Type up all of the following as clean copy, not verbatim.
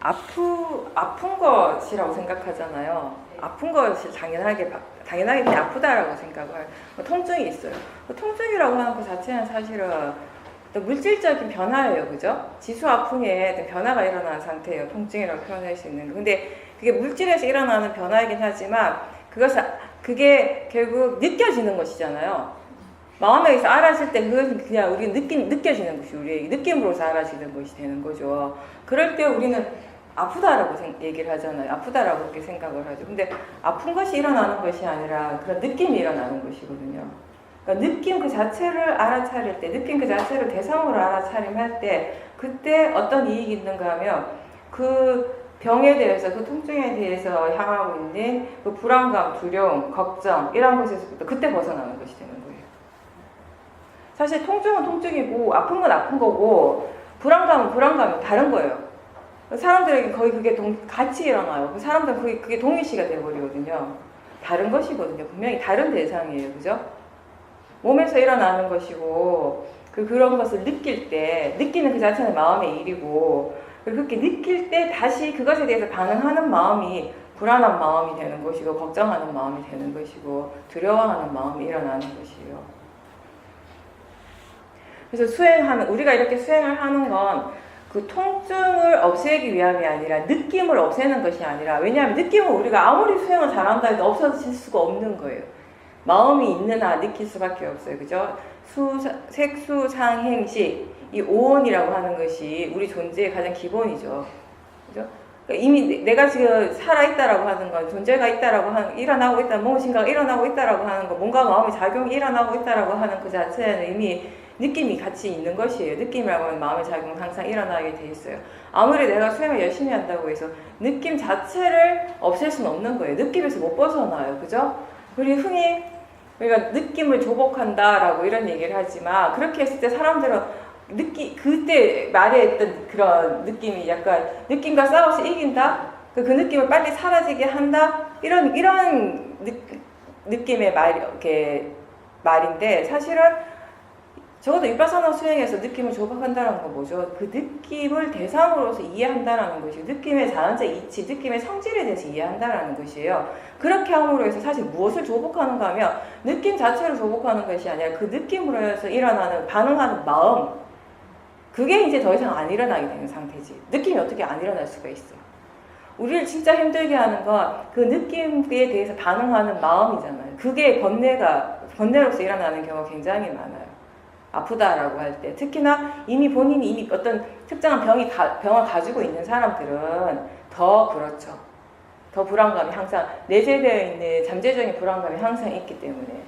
아픈 것이라고 생각하잖아요. 아픈 것이 당연하게 그냥 아프다라고 생각을. 통증이 있어요. 통증이라고 하는 것 자체는 사실은 물질적인 변화예요. 그죠? 지수 아픔에 변화가 일어나는 상태예요. 통증이라고 표현할 수 있는 거. 근데 그게 물질에서 일어나는 변화이긴 하지만 그게 결국 느껴지는 것이잖아요. 마음에서 알았을 때 그것은 그냥 우리 느껴지는 것이 우리의 느낌으로서 알아지는 것이 되는 거죠. 그럴 때 우리는 아프다라고 얘기를 하잖아요. 아프다라고 그렇게 생각을 하죠. 근데 아픈 것이 일어나는 것이 아니라 그런 느낌이 일어나는 것이거든요. 그러니까 느낌 그 자체를 알아차릴 때, 느낌 그 자체를 대상으로 알아차림할 때 그때 어떤 이익이 있는가 하면 그 병에 대해서, 그 통증에 대해서 향하고 있는 그 불안감, 두려움, 걱정 이런 것에서부터 그때 벗어나는 것이 되는 거예요. 사실 통증은 통증이고 아픈 건 아픈 거고 불안감은 불안감이 다른 거예요. 사람들에게 거의 그게 같이 일어나요. 그 사람들은 그게 동일시가 되어버리거든요. 다른 것이거든요. 분명히 다른 대상이에요. 그죠? 몸에서 일어나는 것이고 그런 것을 느낄 때 느끼는 그 자체는 마음의 일이고 그렇게 느낄 때 다시 그것에 대해서 반응하는 마음이 불안한 마음이 되는 것이고 걱정하는 마음이 되는 것이고 두려워하는 마음이 일어나는 것이에요. 그래서 우리가 이렇게 수행을 하는 건 그 통증을 없애기 위함이 아니라 느낌을 없애는 것이 아니라 왜냐하면 느낌은 우리가 아무리 수행을 잘한다 해도 없어질 수가 없는 거예요. 마음이 있는 한 느낄 수밖에 없어요. 그죠? 색수상행식 이 오온이라고 하는 것이 우리 존재의 가장 기본이죠. 그죠? 그러니까 이미 내가 지금 살아있다라고 하는 건 존재가 있다라고 일어나고 있다, 무엇인가가 일어나고 있다라고 하는 거, 뭔가 마음의 작용이 일어나고 있다라고 하는 그 자체는 이미 느낌이 같이 있는 것이에요. 느낌이라고 하면 마음의 작용은 항상 일어나게 돼 있어요. 아무리 내가 수행을 열심히 한다고 해서 느낌 자체를 없앨 수는 없는 거예요. 느낌에서 못 벗어나요. 그죠? 우리 흔히 우리가 느낌을 조복한다라고 이런 얘기를 하지만 그렇게 했을 때 사람들은 그때 말했던 그런 느낌이 약간 느낌과 싸워서 이긴다? 그 느낌을 빨리 사라지게 한다? 이런 느낌의 말인데 사실은 적어도 위파사나 수행에서 느낌을 조각한다는 건 뭐죠? 그 느낌을 대상으로서 이해한다는 것이 느낌의 자연적 이치, 느낌의 성질에 대해서 이해한다는 것이에요. 그렇게 함으로 해서 사실 무엇을 조복하는가 하면 느낌 자체를 조복하는 것이 아니라 그 느낌으로 해서 일어나는 반응하는 마음 그게 이제 더 이상 안 일어나게 되는 상태지. 느낌이 어떻게 안 일어날 수가 있어. 우리를 진짜 힘들게 하는 건 그 느낌에 대해서 반응하는 마음이잖아요. 그게 번뇌로서 일어나는 경우가 굉장히 많아요. 아프다라고 할 때 특히나 본인이 이미 어떤 특정한 병을 가지고 있는 사람들은 더 그렇죠. 더 불안감이 항상 내재되어 있는 잠재적인 불안감이 항상 있기 때문에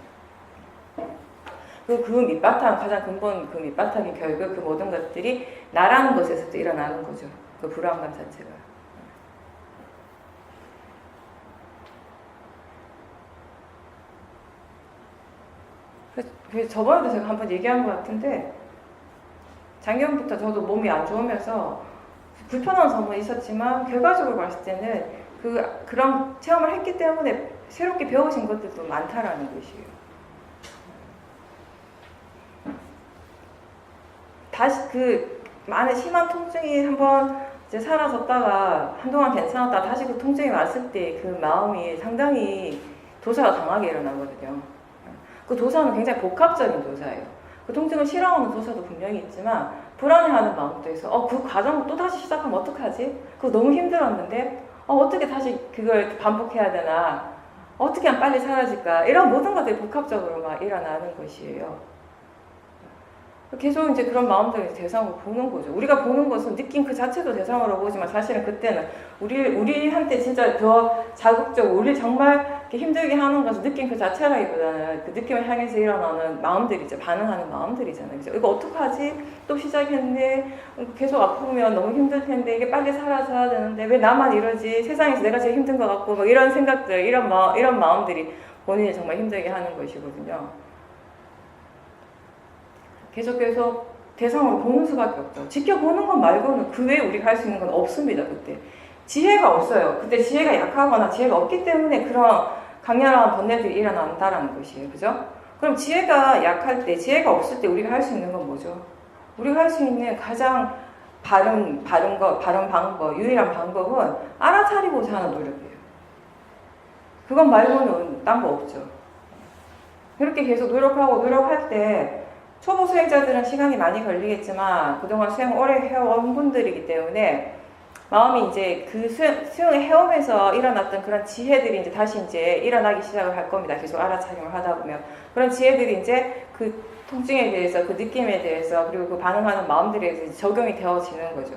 그 밑바탕 가장 근본 그 밑바탕이 결국 그 모든 것들이 나라는 것에서도 일어나는 거죠. 그 불안감 자체가. 그래서 저번에도 제가 한번 얘기한 것 같은데 작년부터 저도 몸이 안 좋으면서 불편한 점은 있었지만 결과적으로 봤을 때는 그런 체험을 했기 때문에 새롭게 배우신 것들도 많다라는 것이에요. 다시 많은 심한 통증이 한번 이제 사라졌다가 한동안 괜찮았다가 다시 그 통증이 왔을 때 그 마음이 상당히 도사가 강하게 일어나거든요. 그 도사는 굉장히 복합적인 도사예요. 그 통증을 싫어하는 도사도 분명히 있지만 불안해하는 마음도 있어. 그 과정을 또 다시 시작하면 어떡하지? 그거 너무 힘들었는데 어떻게 다시 그걸 반복해야 되나? 어떻게 하면 빨리 사라질까? 이런 모든 것들이 복합적으로 막 일어나는 것이에요. 계속 이제 그런 마음들을 대상으로 보는 거죠. 우리가 보는 것은 느낌 그 자체도 대상으로 보지만 사실은 그때는 우리한테 진짜 더 자극적으로 우리 정말 힘들게 하는 것은 느낌 그 자체라기보다는 그 느낌을 향해서 일어나는 마음들이죠. 반응하는 마음들이잖아요. 그죠? 이거 어떡하지? 또 시작했네. 계속 아프면 너무 힘들 텐데 이게 빨리 사라져야 되는데 왜 나만 이러지? 세상에서 내가 제일 힘든 것 같고 막 이런 생각들, 이런 마음들이 본인이 정말 힘들게 하는 것이거든요. 계속 대상으로 보는 수밖에 없죠. 지켜보는 것 말고는 그 외에 우리가 할 수 있는 건 없습니다. 그때 지혜가 없어요. 그때 지혜가 약하거나 지혜가 없기 때문에 그런 강렬한 번뇌들이 일어난다라는 것이에요. 그죠? 그럼 지혜가 약할 때, 지혜가 없을 때 우리가 할 수 있는 건 뭐죠? 우리가 할 수 있는 가장 바른 방법, 유일한 방법은 알아차리고자 하는 노력이에요. 그것 말고는 딴 거 없죠. 그렇게 계속 노력할 때 초보 수행자들은 시간이 많이 걸리겠지만 그동안 수행 오래 해온 분들이기 때문에 마음이 이제 그 수행을 해오면서 일어났던 그런 지혜들이 이제 다시 이제 일어나기 시작을 할 겁니다. 계속 알아차림을 하다 보면. 그런 지혜들이 이제 그 통증에 대해서, 그 느낌에 대해서, 그리고 그 반응하는 마음들에 대해서 적용이 되어지는 거죠.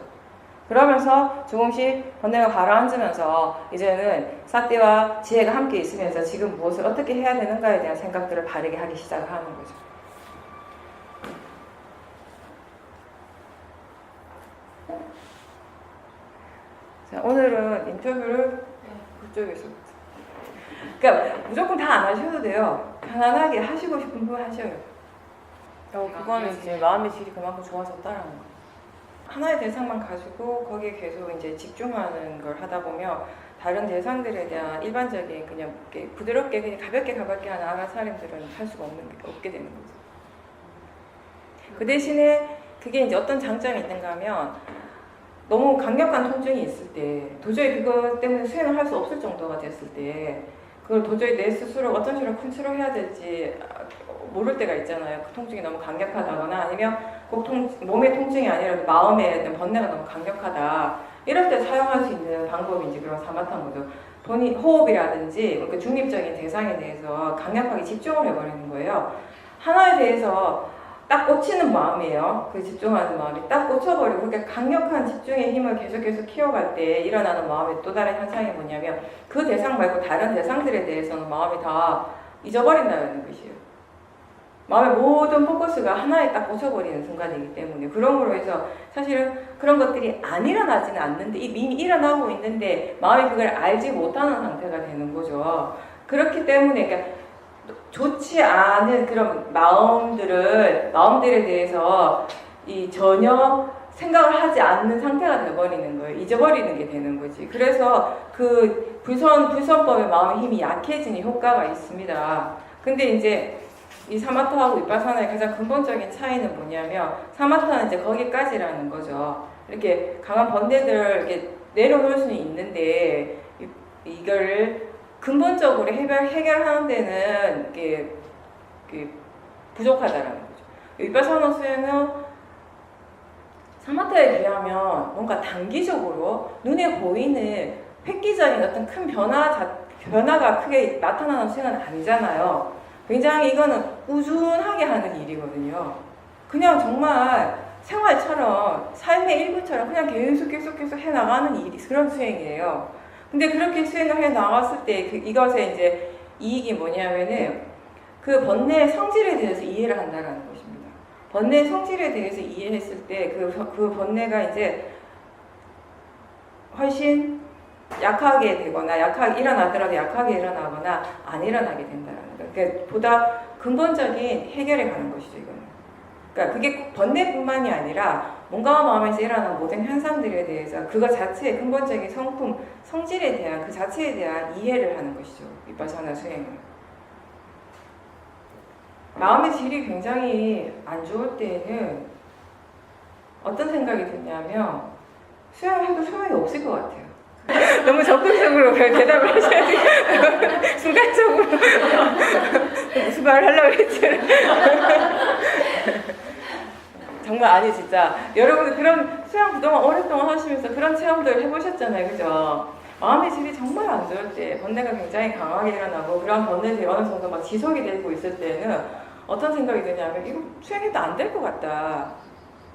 그러면서 조금씩 번뇌가 가라앉으면서 이제는 사띠와 지혜가 함께 있으면서 지금 무엇을 어떻게 해야 되는가에 대한 생각들을 바르게 하기 시작하는 거죠. 자, 오늘은 인터뷰를 그쪽에서. 그러니까 무조건 다 안 하셔도 돼요. 편안하게 하시고 싶은 분 하셔요. 그거는 이제 마음의 질이 그만큼 좋아졌다라는 거. 하나의 대상만 가지고 거기에 계속 이제 집중하는 걸 하다 보면 다른 대상들에 대한 일반적인 그냥 부드럽게 그냥 가볍게 하는 알아차림들은 할 수가 없게 되는 거죠. 그 대신에 그게 이제 어떤 장점이 있는가 하면 너무 강력한 통증이 있을 때 도저히 그것 때문에 수행을 할 수 없을 정도가 됐을 때 그걸 도저히 내 스스로 어떤 식으로 컨트롤해야 될지 모를 때가 있잖아요. 그 통증이 너무 강력하다거나 아니면 꼭 몸의 통증이 아니라 마음의 번뇌가 너무 강력하다. 이럴 때 사용할 수 있는 방법이 이제 그런 사마타인 거죠. 본인 호흡이라든지 그 중립적인 대상에 대해서 강력하게 집중을 해버리는 거예요. 하나에 대해서 딱 꽂히는 마음이에요. 그 집중하는 마음이 딱 꽂혀버리고 그렇게 강력한 집중의 힘을 계속해서 키워갈 때 일어나는 마음의 또 다른 현상이 뭐냐면 그 대상 말고 다른 대상들에 대해서는 마음이 다 잊어버린다는 것이에요. 마음의 모든 포커스가 하나에 딱 꽂혀버리는 순간이기 때문에 그러므로 해서 사실은 그런 것들이 안 일어나지는 않는데 이미 일어나고 있는데 마음이 그걸 알지 못하는 상태가 되는 거죠. 그렇기 때문에 그러니까 좋지 않은 그런 마음들에 대해서 전혀 생각을 하지 않는 상태가 되어버리는 거예요. 잊어버리는 게 되는 거지. 그래서 그 불선법의 마음의 힘이 약해지는 효과가 있습니다. 근데 이제 이 사마타하고 위파사나의 가장 근본적인 차이는 뭐냐면 사마타는 이제 거기까지라는 거죠. 이렇게 강한 번뇌들을 이렇게 내려놓을 수는 있는데 이거를 근본적으로 해결하는 데는 이게 부족하다라는 거죠. 위파사나 수행은 사마타에 비하면 뭔가 단기적으로 눈에 보이는 획기적인 어떤 큰 변화가 크게 나타나는 수행은 아니잖아요. 굉장히 이거는 꾸준하게 하는 일이거든요. 그냥 정말 생활처럼 삶의 일부처럼 그냥 계속 해나가는 그런 수행이에요. 근데 그렇게 수행을 해나갔을 때 이것의 이제 이익이 뭐냐면은 그 번뇌의 성질에 대해서 이해를 한다는 것입니다. 번뇌의 성질에 대해서 이해했을 때 그 번뇌가 이제 훨씬 약하게 되거나 일어나더라도 약하게 일어나거나 안 일어나게 된다는 거예요. 그러니까 보다 근본적인 해결에 가는 것이죠, 이거는. 그러니까 그게 번뇌뿐만이 아니라 몸과 마음에서 일어나는 모든 현상들에 대해서 그것 자체의 근본적인 성질에 대한 그 자체에 대한 이해를 하는 것이죠, 위파사나 수행은. 마음의 질이 굉장히 안 좋을 때에는 어떤 생각이 드냐면 수행을 해도 소용이 없을 것 같아요. 너무 적극적으로 대답을 하셔야 돼요. 순간적으로 무슨 말을 하려고 했지. 정말 아니 진짜 여러분들 그런 수영 그동안 오랫동안 하시면서 그런 체험들 해보셨잖아요, 그죠? 마음의 질이 정말 안 좋을 때 번뇌가 굉장히 강하게 일어나고 그런 번뇌들이 어느 정도 막 지속이 되고 있을 때는 어떤 생각이 드냐면 이거 수행해도 안 될 것 같다.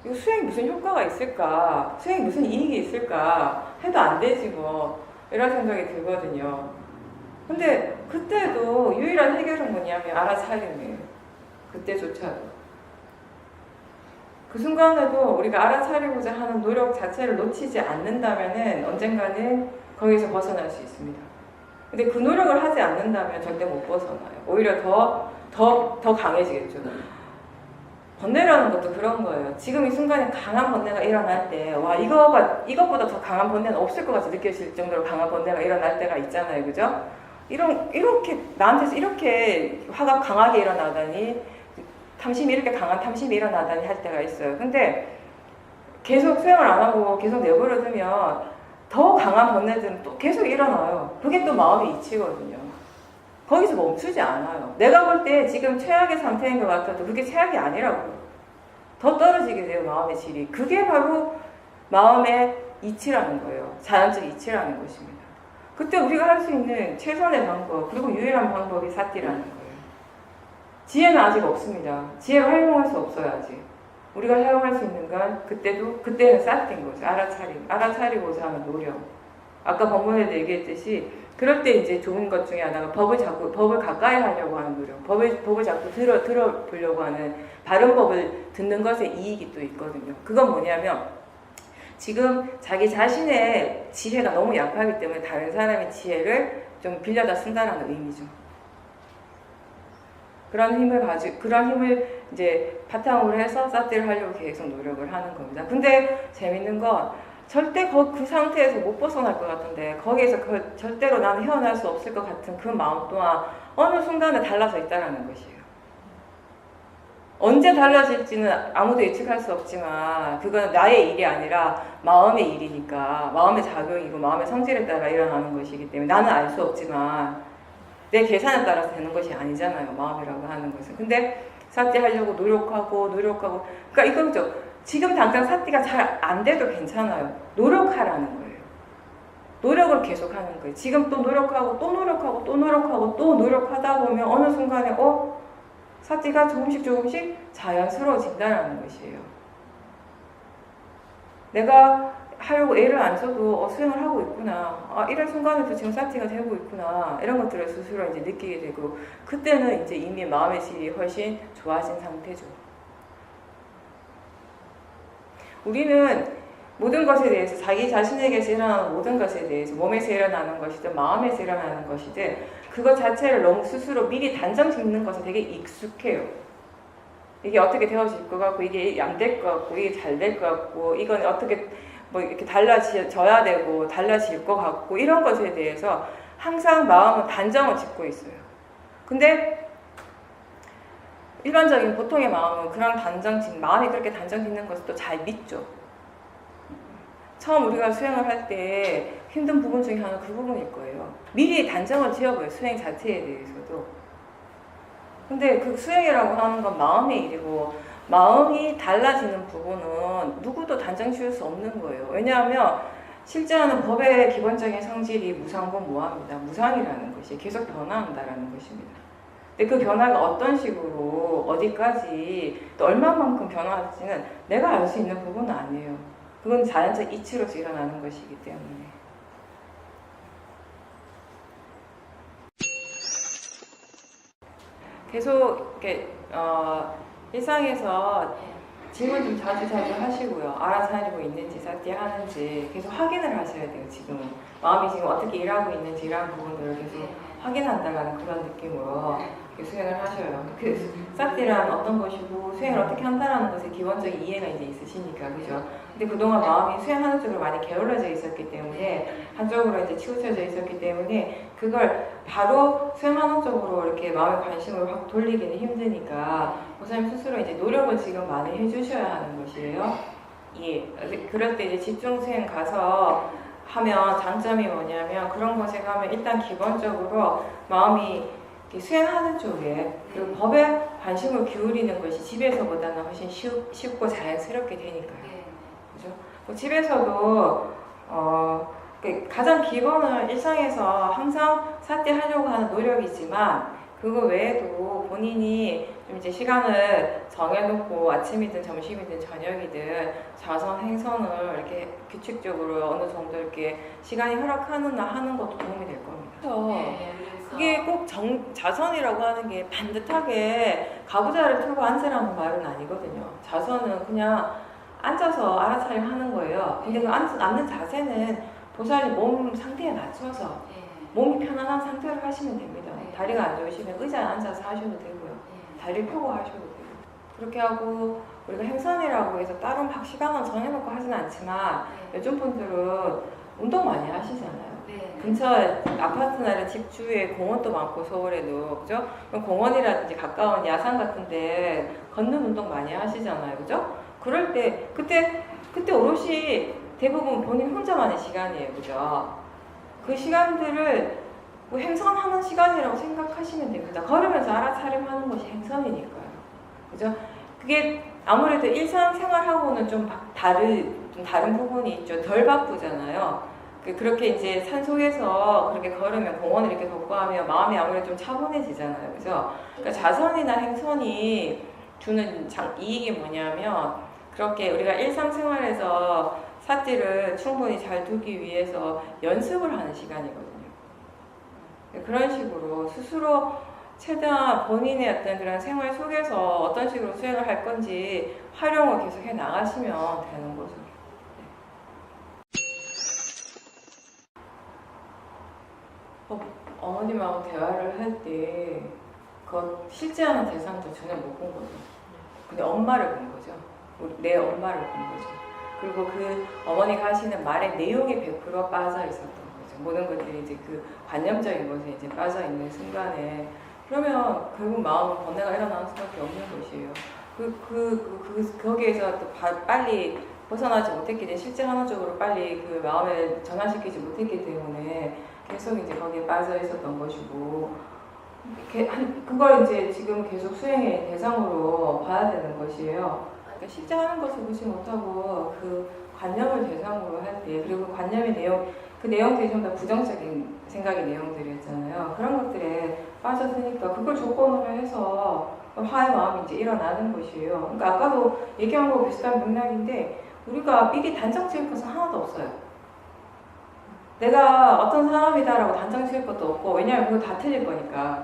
이거 수행이 무슨 효과가 있을까? 수행이 무슨 이익이 있을까? 해도 안 되지 뭐. 이런 생각이 들거든요. 근데 그때도 유일한 해결은 뭐냐면 알아차림이에요. 그때조차도. 그 순간에도 우리가 알아차리고자 하는 노력 자체를 놓치지 않는다면은 언젠가는 거기서 벗어날 수 있습니다. 근데 그 노력을 하지 않는다면 절대 못 벗어나요. 오히려 더 강해지겠죠. 번뇌라는 것도 그런 거예요. 지금 이 순간에 강한 번뇌가 일어날 때, 와, 이것보다 더 강한 번뇌는 없을 것 같이 느껴질 정도로 강한 번뇌가 일어날 때가 있잖아요. 그죠? 이렇게, 나한테서 이렇게 화가 강하게 일어나다니, 이렇게 강한 탐심이 일어나다니 할 때가 있어요. 근데, 계속 수행을 안 하고 계속 내버려 두면 더 강한 번뇌들은 또 계속 일어나요. 그게 또 마음의 이치거든요. 거기서 멈추지 않아요. 내가 볼 때 지금 최악의 상태인 것 같아도 그게 최악이 아니라고요. 더 떨어지게 돼요, 마음의 질이. 그게 바로 마음의 이치라는 거예요. 자연적 이치라는 것입니다. 그때 우리가 할 수 있는 최선의 방법, 그리고 유일한 방법이 사띠라는 거예요. 지혜는 아직 없습니다. 지혜를 활용할 수 없어요, 아직. 우리가 사용할 수 있는 건 그때는 사띠인 거죠. 알아차리고자 하는 노력. 아까 본문에도 얘기했듯이 그럴 때 이제 좋은 것 중에 하나가 법을 가까이 하려고 하는 노력. 법을 자꾸 들어보려고 하는 바른 법을 듣는 것에 이익이 또 있거든요. 그건 뭐냐면 지금 자기 자신의 지혜가 너무 약하기 때문에 다른 사람의 지혜를 좀 빌려다 쓴다는 의미죠. 그런 힘을 이제 바탕으로 해서 사띠를 하려고 계속 노력을 하는 겁니다. 근데 재밌는 건 절대 그 상태에서 못 벗어날 것 같은데 거기에서 절대로 나는 헤어날 수 없을 것 같은 그 마음 또한 어느 순간에 달라져 있다는 것이에요. 언제 달라질지는 아무도 예측할 수 없지만 그건 나의 일이 아니라 마음의 일이니까 마음의 작용이고 마음의 성질에 따라 일어나는 것이기 때문에 나는 알 수 없지만 내 계산에 따라서 되는 것이 아니잖아요. 마음이라고 하는 것은. 근데 사띠 하려고 노력하고 그러니까 이거죠. 지금 당장 사띠가 잘 안 돼도 괜찮아요. 노력하라는 거예요. 노력을 계속하는 거예요. 지금 또 노력하고 또 노력하다 보면 어느 순간에 사띠가 조금씩 자연스러워진다는 것이에요. 내가 하려고 애를 안 써도 수행을 하고 있구나. 이런 순간에도 지금 사티가 되고 있구나. 이런 것들을 스스로 이제 느끼게 되고 그때는 이제 이미 마음의 질이 훨씬 좋아진 상태죠. 우리는 모든 것에 대해서 자기 자신에게서 일어나는 모든 것에 대해서 몸에서 일어나는 것이든 마음에서 일어나는 것이든 그것 자체를 너무 스스로 미리 단정 짓는 것에 되게 익숙해요. 이게 어떻게 되어질 것 같고 이게 안 될 것 같고 이게 잘 될 것 같고 이건 어떻게 이렇게 달라져야 되고 달라질 것 같고 이런 것에 대해서 항상 마음은 단정을 짓고 있어요. 근데 일반적인 보통의 마음은 그런 마음이 그렇게 단정 짓는 것을 또 잘 믿죠. 처음 우리가 수행을 할 때 힘든 부분 중에 하나는 그 부분일 거예요. 미리 단정을 지어버려요. 수행 자체에 대해서도. 근데 그 수행이라고 하는 건 마음의 일이고 마음이 달라지는 부분은 누구도 단정 지을 수 없는 거예요. 왜냐하면 실제하는 법의 기본적인 성질이 무상본 무합니다. 무상이라는 것이 계속 변화한다라는 것입니다. 근데 그 변화가 어떤 식으로 어디까지 또 얼마만큼 변화할지는 내가 알 수 있는 부분은 아니에요. 그건 자연적 이치로서 일어나는 것이기 때문에. 계속 이렇게 일상에서 질문 좀 자주 하시고요. 알아차리고 있는지 사띠 하는지 계속 확인을 하셔야 돼요. 지금은 마음이 지금 어떻게 일하고 있는지 이런 부분들을 계속 확인한다라는 그런 느낌으로 수행을 하셔요. 그 사띠란 어떤 것이고 수행을 어떻게 한다라는 것에 기본적인 이해가 이제 있으시니까 그죠? 근데 그동안 마음이 수행하는 쪽으로 많이 게을러져 있었기 때문에 한쪽으로 이제 치우쳐져 있었기 때문에 그걸 바로 수행하는 쪽으로 이렇게 마음의 관심을 확 돌리기는 힘드니까 보살님 스스로 이제 노력을 지금 많이 해주셔야 하는 것이에요. 예. 그럴 때 이제 집중 수행 가서 하면 장점이 뭐냐면 그런 곳에 가면 일단 기본적으로 마음이 수행하는 쪽에 그리고 법에 관심을 기울이는 것이 집에서보다는 훨씬 쉽고 자연스럽게 되니까요. 그죠? 집에서도 가장 기본은 일상에서 항상 사띠 하려고 하는 노력이지만 그거 외에도 본인이 좀 이제 시간을 정해놓고 아침이든 점심이든 저녁이든 자선 행선을 이렇게 규칙적으로 어느 정도 이렇게 시간이 허락하는 날 하는 것도 도움이 될 겁니다. 그래서 그게 꼭 자선이라고 하는 게 반듯하게 가부좌를 틀고 앉으라는 말은 아니거든요. 자선은 그냥 앉아서 알아차림 하는 거예요. 근데 그 앉는 자세는 보살님 몸 상태에 맞춰서 몸이 편안한 상태로 하시면 됩니다. 다리가 안 좋으시면 의자에 앉아서 하셔도 되고요. 다리를 펴고 하셔도 되고. 그렇게 하고 우리가 행선이라고 해서 따로 막 시간을 정해놓고 하진 않지만 요즘 분들은 운동 많이 하시잖아요. 근처에 아파트나 집 주위에 공원도 많고 서울에도 그죠? 공원이라든지 가까운 야산 같은데 걷는 운동 많이 하시잖아요. 그죠? 그럴 때 그때 그때 오롯이 대부분 본인 혼자만의 시간이에요. 그죠? 그 시간들을 뭐 행선하는 시간이라고 생각하시면 됩니다. 걸으면서 알아차림하는 것이 행선이니까요. 그죠? 그게 아무래도 일상생활하고는 좀 다른 부분이 있죠. 덜 바쁘잖아요. 그렇게 이제 산속에서 그렇게 걸으면 공원을 이렇게 걷고 하면 마음이 아무래도 좀 차분해지잖아요. 그죠? 그러니까 자선이나 행선이 주는 이익이 뭐냐면 그렇게 우리가 일상생활에서 삿질을 충분히 잘 두기 위해서 연습을 하는 시간이거든요. 그런 식으로 스스로 최대한 본인의 어떤 그런 생활 속에서 어떤 식으로 수행을 할 건지 활용을 계속 해 나가시면 되는 거죠. 어머님하고 대화를 할 때 실제하는 대상도 전혀 못 본 거죠. 근데 엄마를 본 거죠. 내 엄마를 본 거죠. 그리고 그 어머니가 하시는 말의 내용이 100% 빠져 있었던 거죠. 모든 것들이 이제 그 관념적인 것에 이제 빠져 있는 순간에 그러면 결국 마음은 번뇌가 일어나는 수밖에 없는 것이에요. 거기에서 또 빨리 벗어나지 못했기 때문에 실제 하나적으로 빨리 그 마음에 전환시키지 못했기 때문에 계속 이제 거기에 빠져 있었던 것이고, 그걸 이제 지금 계속 수행의 대상으로 봐야 되는 것이에요. 그러니까 실제 하는 것을 보지 못하고 그 관념을 대상으로 할 때, 그리고 관념의 내용, 그 내용들이 좀 더 부정적인 생각의 내용들이었잖아요. 그런 것들에 빠져드니까 그걸 조건으로 해서 화의 마음이 이제 일어나는 것이에요. 그러니까 아까도 얘기한 거 비슷한 맥락인데, 우리가 미리 단정 지을 것은 하나도 없어요. 내가 어떤 사람이다라고 단정 지을 것도 없고, 왜냐하면 그거 다 틀릴 거니까.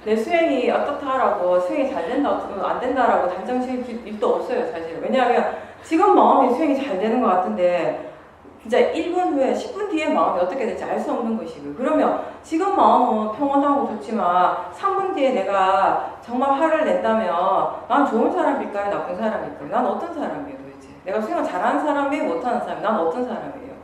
내 수행이 어떻다라고, 수행이 잘 된다, 안 된다라고 단정 지을 일도 없어요, 사실. 왜냐하면 지금 마음이 수행이 잘 되는 것 같은데, 진짜 1분 후에, 10분 뒤에 마음이 어떻게 될지 알 수 없는 것이고, 그러면 지금 마음은 평온하고 좋지만 3분 뒤에 내가 정말 화를 낸다면 난 좋은 사람일까요? 나쁜 사람일까요? 난 어떤 사람이에요, 도대체? 내가 수행을 잘하는 사람이에요? 못하는 사람이에요? 난 어떤 사람이에요?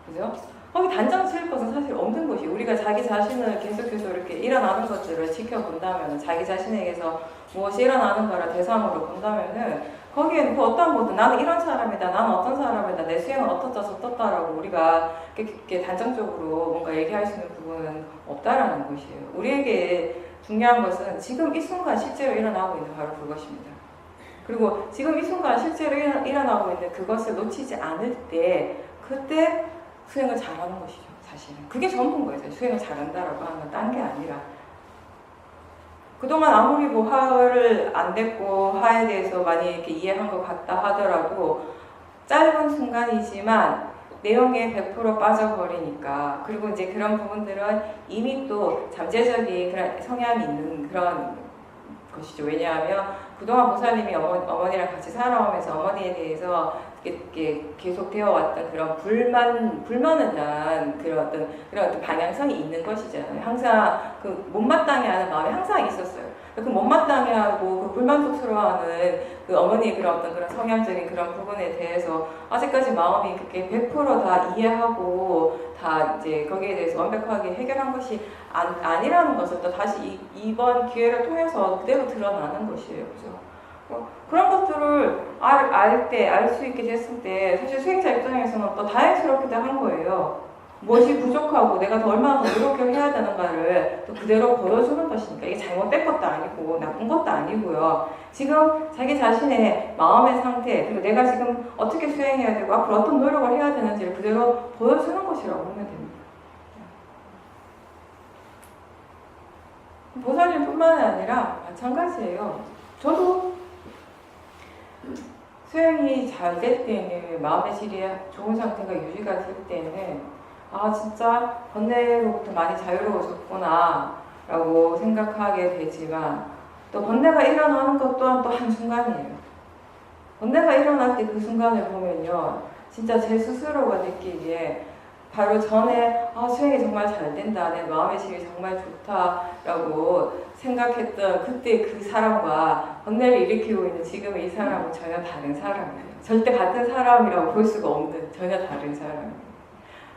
그죠? 거기 단정 지을 것은 사실 없는 것이, 우리가 자기 자신을 계속해서 이렇게 일어나는 것들을 지켜본다면, 자기 자신에게서 무엇이 일어나는가를 대상으로 본다면은, 거기에는 그 어떠한 것도 나는 이런 사람이다, 나는 어떤 사람이다, 내 수행은 어떻다 저떻다라고 우리가 이렇게 단정적으로 뭔가 얘기할 수 있는 부분은 없다라는 것이에요. 우리에게 중요한 것은 지금 이 순간 실제로 일어나고 있는 바로 그것입니다. 그리고 지금 이 순간 실제로 일어나고 있는 그것을 놓치지 않을 때, 그때 수행을 잘하는 것이죠, 사실은. 그게 전부인 거예요. 수행을 잘한다라고 하는 건 딴 게 아니라. 그동안 아무리 뭐 화를 안 냈고 화에 대해서 많이 이렇게 이해한 것 같다 하더라도 짧은 순간이지만 내용에 100% 빠져버리니까, 그리고 이제 그런 부분들은 이미 또 잠재적인 그런 성향이 있는 그런 것이죠. 왜냐하면 그동안 보살님이 어머니랑 같이 살아오면서 어머니에 대해서 이렇게 계속 되어왔던 그런 불만에 대한 그런 어떤 방향성이 있는 것이잖아요. 항상 그 못마땅해 하는 마음이 항상 있었어요. 그 못마땅해 하고 그 불만족스러워하는 그 어머니의 그런 어떤 그런 성향적인 그런 부분에 대해서 아직까지 마음이 그렇게 100%다 이해하고 다 이제 거기에 대해서 완벽하게 해결한 것이 아니라는 것을 또 다시 이번 기회를 통해서 그대로 드러나는 것이에요. 그죠? 그런 것들을 알 수 있게 됐을 때 사실 수행자 입장에서는 또 다행스럽기도 한 거예요. 무엇이 부족하고 내가 더 얼마나 더 노력을 해야 되는가를 또 그대로 보여주는 것이니까, 이게 잘못된 것도 아니고 나쁜 것도 아니고요. 지금 자기 자신의 마음의 상태, 그리고 내가 지금 어떻게 수행해야 되고 앞으로 어떤 노력을 해야 되는지를 그대로 보여주는 것이라고 보면 됩니다. 보살님뿐만 아니라 마찬가지예요. 저도 수행이 잘 될 때는, 마음의 질이 좋은 상태가 유지가 될 때는 진짜 번뇌로부터 많이 자유로워졌구나 라고 생각하게 되지만, 또 번뇌가 일어나는 것 또한 또 한순간이에요. 번뇌가 일어날 때 그 순간을 보면요, 진짜 제 스스로가 느끼기에 바로 전에 수행이 정말 잘 된다, 내 마음의 질이 정말 좋다라고 생각했던 그때 그 사람과 번뇌를 일으키고 있는 지금의 이 사람은 전혀 다른 사람이에요. 절대 같은 사람이라고 볼 수가 없는 전혀 다른 사람이에요.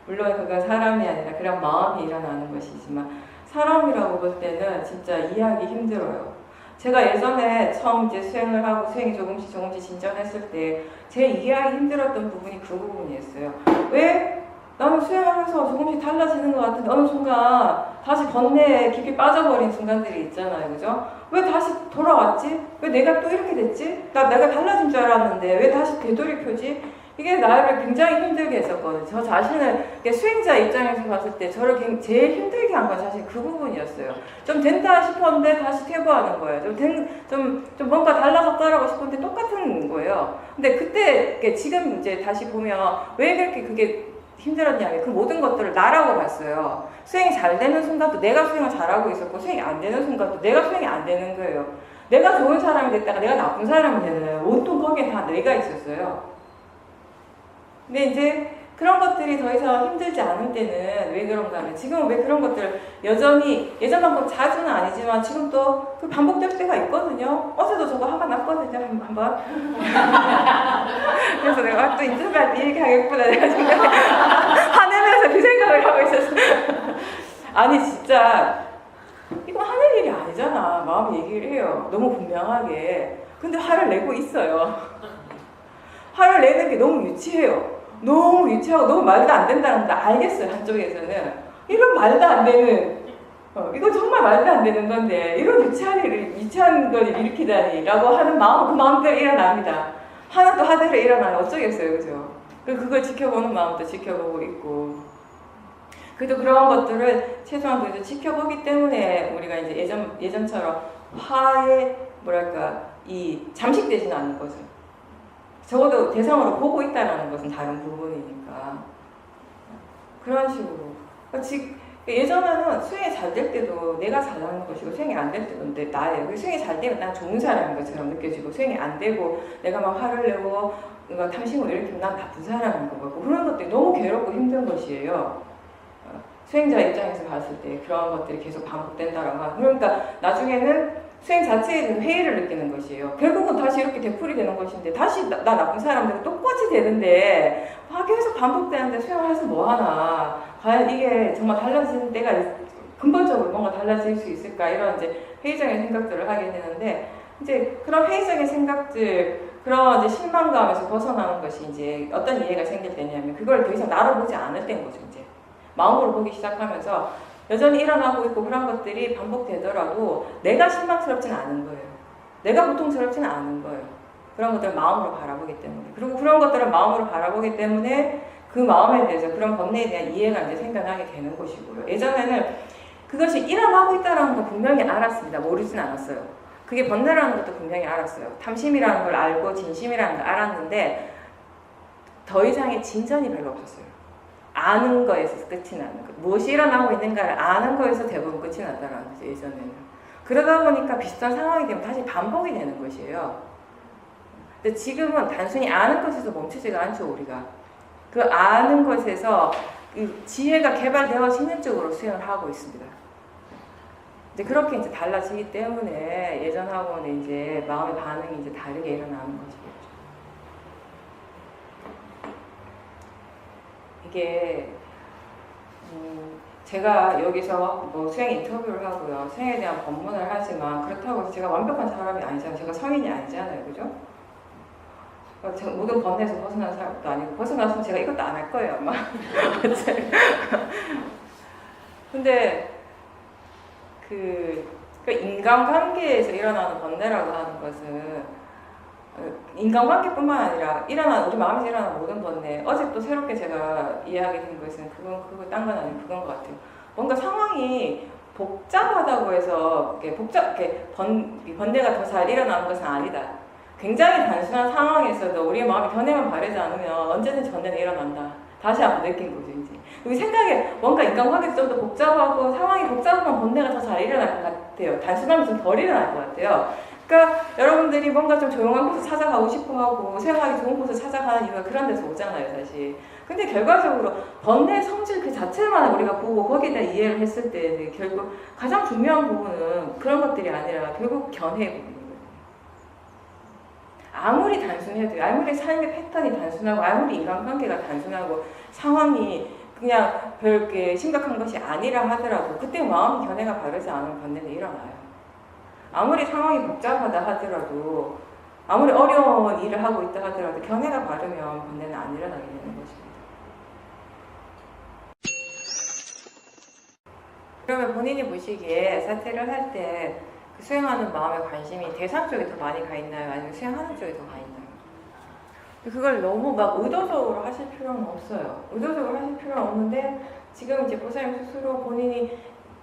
물론 그건 사람이 아니라 그런 마음이 일어나는 것이지만, 사람이라고 볼 때는 진짜 이해하기 힘들어요. 제가 예전에 처음 이제 수행을 하고 수행이 조금씩 진전했을 때 제 이해하기 힘들었던 부분이 그 부분이었어요. 왜 나는 수행을 해서 조금씩 달라지는 것 같은데 어느 순간 다시 번뇌에 깊이 빠져버린 순간들이 있잖아요. 그죠? 왜 다시 돌아왔지? 왜 내가 또 이렇게 됐지? 내가 달라진 줄 알았는데 왜 다시 되돌이표지? 이게 나를 굉장히 힘들게 했었거든요. 저 자신을 수행자 입장에서 봤을 때 저를 제일 힘들게 한 건 사실 그 부분이었어요. 좀 된다 싶었는데 다시 퇴보하는 거예요. 좀 뭔가 달라졌다라고 싶었는데 똑같은 거예요. 근데 그때 지금 이제 다시 보면 왜 그렇게 그게 힘들었냐면 그 모든 것들을 나라고 봤어요. 수행이 잘 되는 순간도 내가 수행을 잘하고 있었고 수행이 안 되는 순간도 내가 수행이 안 되는 거예요. 내가 좋은 사람이 됐다가 내가 나쁜 사람이 되는 온통 거기에 다 내가 있었어요. 근데 이제 그런 것들이 더 이상 힘들지 않을 때는 왜 그런가 하면 지금은 왜 그런 것들 여전히 예전만큼 자주는 아니지만 지금 또 그 반복될 때가 있거든요. 어제도 저거 화가 났거든요. 한번. 그래서 내가 또 인터뷰할 때 얘기하겠구나 내가 생각해. 화내면서 그 생각을 하고 있었어요. 아니 진짜 이거 화낼 일이 아니잖아. 마음 얘기를 해요. 너무 분명하게. 근데 화를 내고 있어요. 화를 내는 게 너무 유치해요. 너무 유치하고 너무 말도 안 된다는 거 알겠어요. 한쪽에서는 이런 말도 안 되는 이거 정말 말도 안 되는 건데 이런 유치한 걸 일으키다니 라고 하는 마음 그 마음대로 일어납니다. 하나 또 하대로 일어나요. 어쩌겠어요. 그죠? 그걸 지켜보는 마음도 지켜보고 있고 그래도 그런 것들을 최소한 그래도 지켜보기 때문에 우리가 이제 예전처럼 화에 이 잠식되지는 않는 거죠. 적어도 대상으로 보고 있다는 것은 다른 부분이니까 그런 식으로 예전에는 수행이 잘 될 때도 내가 잘하는 것이고 수행이 안 될 때도 나예요. 수행이 잘 되면 난 좋은 사람인 것처럼 느껴지고 수행이 안 되고 내가 막 화를 내고 탐심을 일으키면 난 나쁜 사람인 것 같고 그런 것들이 너무 괴롭고 힘든 것이에요. 수행자 입장에서 봤을 때 그런 것들이 계속 반복된다라고 하면 그러니까 나중에는 수행 자체에 대한 회의를 느끼는 것이에요. 결국은 다시 이렇게 되풀이 되는 것인데 다시 나 나쁜 사람들 똑같이 되는데 계속 반복되는데 수행을 해서 뭐하나 과연 이게 정말 달라지는 때가 근본적으로 뭔가 달라질 수 있을까 이런 이제 회의적인 생각들을 하게 되는데 이제 그런 회의적인 생각들 그런 이제 실망감에서 벗어나는 것이 이제 어떤 이해가 생길 때냐면 그걸 더 이상 나로 보지 않을 때인 거죠. 이제 마음으로 보기 시작하면서 여전히 일어나고 있고 그런 것들이 반복되더라도 내가 실망스럽지는 않은 거예요. 내가 고통스럽지는 않은 거예요. 그런 것들을 마음으로 바라보기 때문에. 그리고 그런 것들을 마음으로 바라보기 때문에 그 마음에 대해서 그런 번뇌에 대한 이해가 이제 생겨나게 되는 것이고요. 예전에는 그것이 일어나고 있다는 걸 분명히 알았습니다. 모르진 않았어요. 그게 번뇌라는 것도 분명히 알았어요. 탐심이라는 걸 알고 진심이라는 걸 알았는데 더 이상의 진전이 별로 없었어요. 아는 거에서 끝이 나는 거. 무엇이 일어나고 있는가를 아는 거에서 대부분 끝이 났다는 거죠. 예전에는. 그러다 보니까 비슷한 상황이 되면 다시 반복이 되는 것이에요. 근데 지금은 단순히 아는 것에서 멈추지가 않죠. 우리가. 그 아는 것에서 그 지혜가 개발되어지는 쪽으로 수행을 하고 있습니다. 이제 그렇게 이제 달라지기 때문에 예전하고는 이제 마음의 반응이 이제 다르게 일어나는 거죠. 이게 제가 여기서 뭐 수행 인터뷰를 하고요. 수행에 대한 법문을 하지만 그렇다고 해서 제가 완벽한 사람이 아니잖아요. 제가 성인이 아니잖아요. 그죠? 제가 모든 번뇌에서 벗어난 사람도 아니고 벗어났으면 제가 이것도 안 할 거예요. 아마. 근데 그 인간관계에서 일어나는 번뇌라고 하는 것은 인간관계뿐만 아니라 우리 마음에서 일어나는 모든 번뇌 어제 또 새롭게 제가 이해하게 된 것은 그거 딴 건 아니고 그건 것 같아요. 뭔가 상황이 복잡하다고 해서 번뇌가 더 잘 일어나는 것은 아니다. 굉장히 단순한 상황에서도 우리의 마음이 변해만 바르지 않으면 언제든지 번뇌는 일어난다. 다시 한번 느낀 거죠. 이제 우리 생각에 뭔가 인간관계도 좀 더 복잡하고 상황이 복잡하면 번뇌가 더 잘 일어날 것 같아요. 단순하면 좀 덜 일어날 것 같아요. 그러니까 여러분들이 뭔가 좀 조용한 곳을 찾아가고 싶어하고 생활하기 좋은 곳을 찾아가는 이유가 그런 데서 오잖아요, 사실. 근데 결과적으로 번뇌의 성질 그 자체만 우리가 보고 거기에 대한 이해를 했을 때 결국 가장 중요한 부분은 그런 것들이 아니라 결국 견해의 부분이거든요. 아무리 단순해도 아무리 삶의 패턴이 단순하고 아무리 인간관계가 단순하고 상황이 그냥 별게 심각한 것이 아니라 하더라도 그때 마음이 견해가 바르지 않은 번뇌는 일어나요. 아무리 상황이 복잡하다 하더라도 아무리 어려운 일을 하고 있다 하더라도 견해가 바르면 번뇌는 안 일어나게 되는 것입니다. 그러면 본인이 보시기에 사퇴를 할 때 그 수행하는 마음의 관심이 대상 쪽에 더 많이 가 있나요? 아니면 수행하는 쪽에 더 가 있나요? 그걸 너무 막 의도적으로 하실 필요는 없어요. 의도적으로 하실 필요는 없는데 지금 이제 보살님 스스로 본인이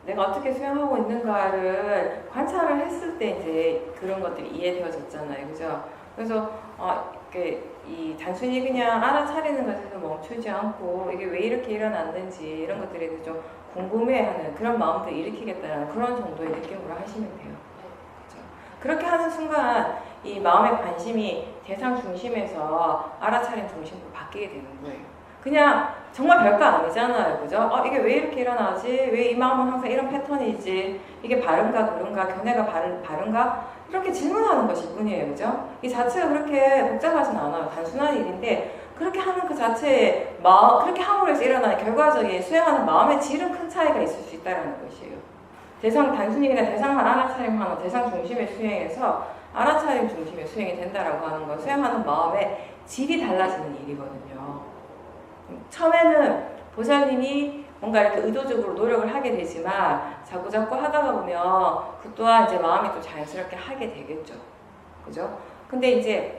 내가 어떻게 수행하고 있는가를 관찰을 했을 때 이제 그런 것들이 이해되어졌잖아요. 그죠? 그래서 이 단순히 그냥 알아차리는 것에서 멈추지 않고 이게 왜 이렇게 일어났는지 이런 것들에 대해서 좀 궁금해하는 그런 마음도 일으키겠다는 그런 정도의 느낌으로 하시면 돼요. 그렇죠? 그렇게 하는 순간 이 마음의 관심이 대상 중심에서 알아차린 중심으로 바뀌게 되는 거예요. 그냥 정말 별거 아니잖아요. 그죠? 이게 왜 이렇게 일어나지? 왜 이 마음은 항상 이런 패턴이지? 이게 바른가 그른가? 견해가 바른가? 이렇게 질문하는 것일 뿐이에요. 그죠? 이 자체가 그렇게 복잡하진 않아요. 단순한 일인데 그렇게 하는 그 자체에 그렇게 함으로 해서 일어나는 결과적인 수행하는 마음의 질은 큰 차이가 있을 수 있다는 것이에요. 단순히 그냥 대상만 알아차림하는 대상 중심의 수행에서 알아차림 중심의 수행이 된다라고 하는 건 수행하는 마음의 질이 달라지는 일이거든요. 처음에는 보살님이 뭔가 이렇게 의도적으로 노력을 하게 되지만 자꾸자꾸 하다가 보면 그 또한 이제 마음이 또 자연스럽게 하게 되겠죠. 그죠? 근데 이제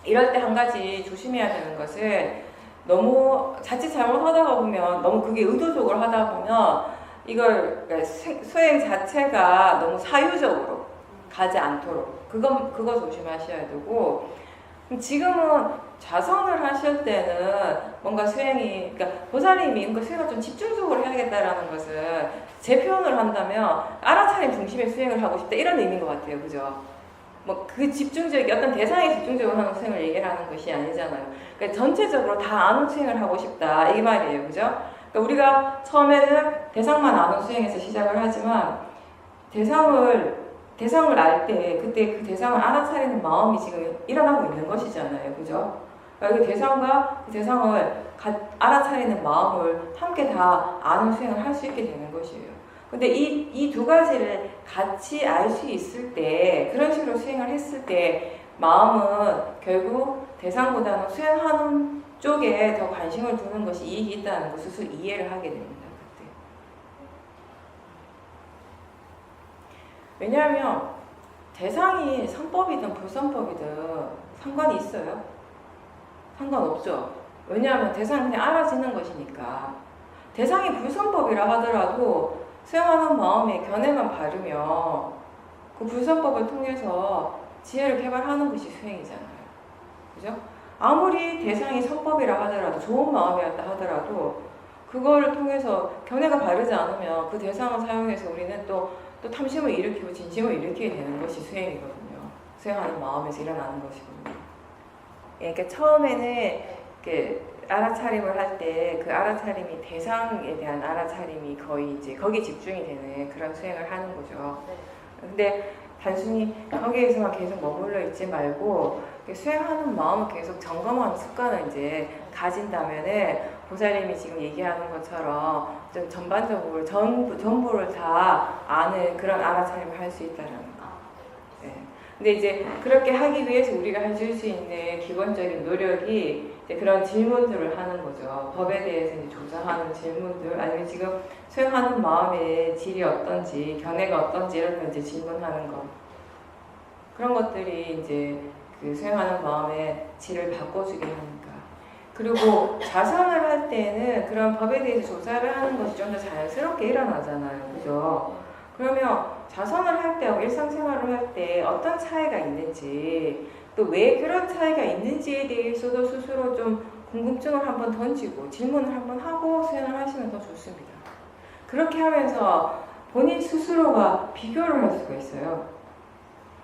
이럴 때 한 가지 조심해야 되는 것은 너무 자칫 잘못하다가 보면 너무 그게 의도적으로 하다 보면 이걸 수행 자체가 너무 사유적으로 가지 않도록 그거 조심하셔야 되고 지금은 자선을 하실 때는 뭔가 수행이 그러니까 보살님이 뭔가 수행을 좀 집중적으로 해야겠다라는 것은 제 표현을 한다면 알아차림 중심의 수행을 하고 싶다 이런 의미인 것 같아요. 그죠? 뭐 그 집중적인 어떤 대상에 집중적으로 하는 수행을 얘기하는 것이 아니잖아요. 그러니까 전체적으로 다 아는 수행을 하고 싶다 이 말이에요. 그죠? 그러니까 우리가 처음에는 대상만 아는 수행에서 시작을 하지만 대상을 알 때 그때 그 대상을 알아차리는 마음이 지금 일어나고 있는 것이잖아요. 그죠? 그러니까 그 대상과 그 대상을 알아차리는 마음을 함께 다 아는 수행을 할 수 있게 되는 것이에요. 근데 이 두 가지를 같이 알 수 있을 때 그런 식으로 수행을 했을 때 마음은 결국 대상보다는 수행하는 쪽에 더 관심을 두는 것이 이익이 있다는 것을 스스로 이해를 하게 됩니다. 그때. 왜냐하면 대상이 선법이든 불선법이든 상관이 있어요? 상관없죠. 왜냐하면 대상은 그냥 알아지는 것이니까. 대상이 불선법이라 하더라도 수행하는 마음에 견해만 바르면 그 불선법을 통해서 지혜를 개발하는 것이 수행이잖아요. 그죠? 아무리 대상이 선법이라 하더라도 좋은 마음이었다 하더라도 그거를 통해서 견해가 바르지 않으면 그 대상을 사용해서 우리는 또 탐심을 일으키고 진심을 일으키게 되는 것이 수행이거든요. 수행하는 마음에서 일어나는 것이거든요. 그러니까 처음에는 알아차림을 할 때 그 알아차림이 대상에 대한 알아차림이 거의 이제 거기에 집중이 되는 그런 수행을 하는 거죠. 근데 단순히 거기에서만 계속 머물러 있지 말고 수행하는 마음을 계속 점검하는 습관을 이제 가진다면은 보살님이 지금 얘기하는 것처럼 좀 전반적으로 전부를 다 아는 그런 알아차림을 할 수 있다는 거. 네. 근데 이제 그렇게 하기 위해서 우리가 해줄 수 있는 기본적인 노력이 이제 그런 질문들을 하는 거죠. 법에 대해서 이제 조사하는 질문들, 아니면 지금 수행하는 마음의 질이 어떤지, 견해가 어떤지 이런 걸 이제 질문하는 거. 그런 것들이 이제 그 수행하는 마음의 질을 바꿔주게 하니까. 그리고 자선을 할 때는 그런 법에 대해서 조사를 하는 것이 좀 더 자연스럽게 일어나잖아요. 그죠? 그러면 자선을 할 때하고 일상생활을 할 때 어떤 차이가 있는지, 또 왜 그런 차이가 있는지에 대해서도 스스로 좀 궁금증을 한번 던지고 질문을 한번 하고 수행을 하시면 더 좋습니다. 그렇게 하면서 본인 스스로가 비교를 할 수가 있어요.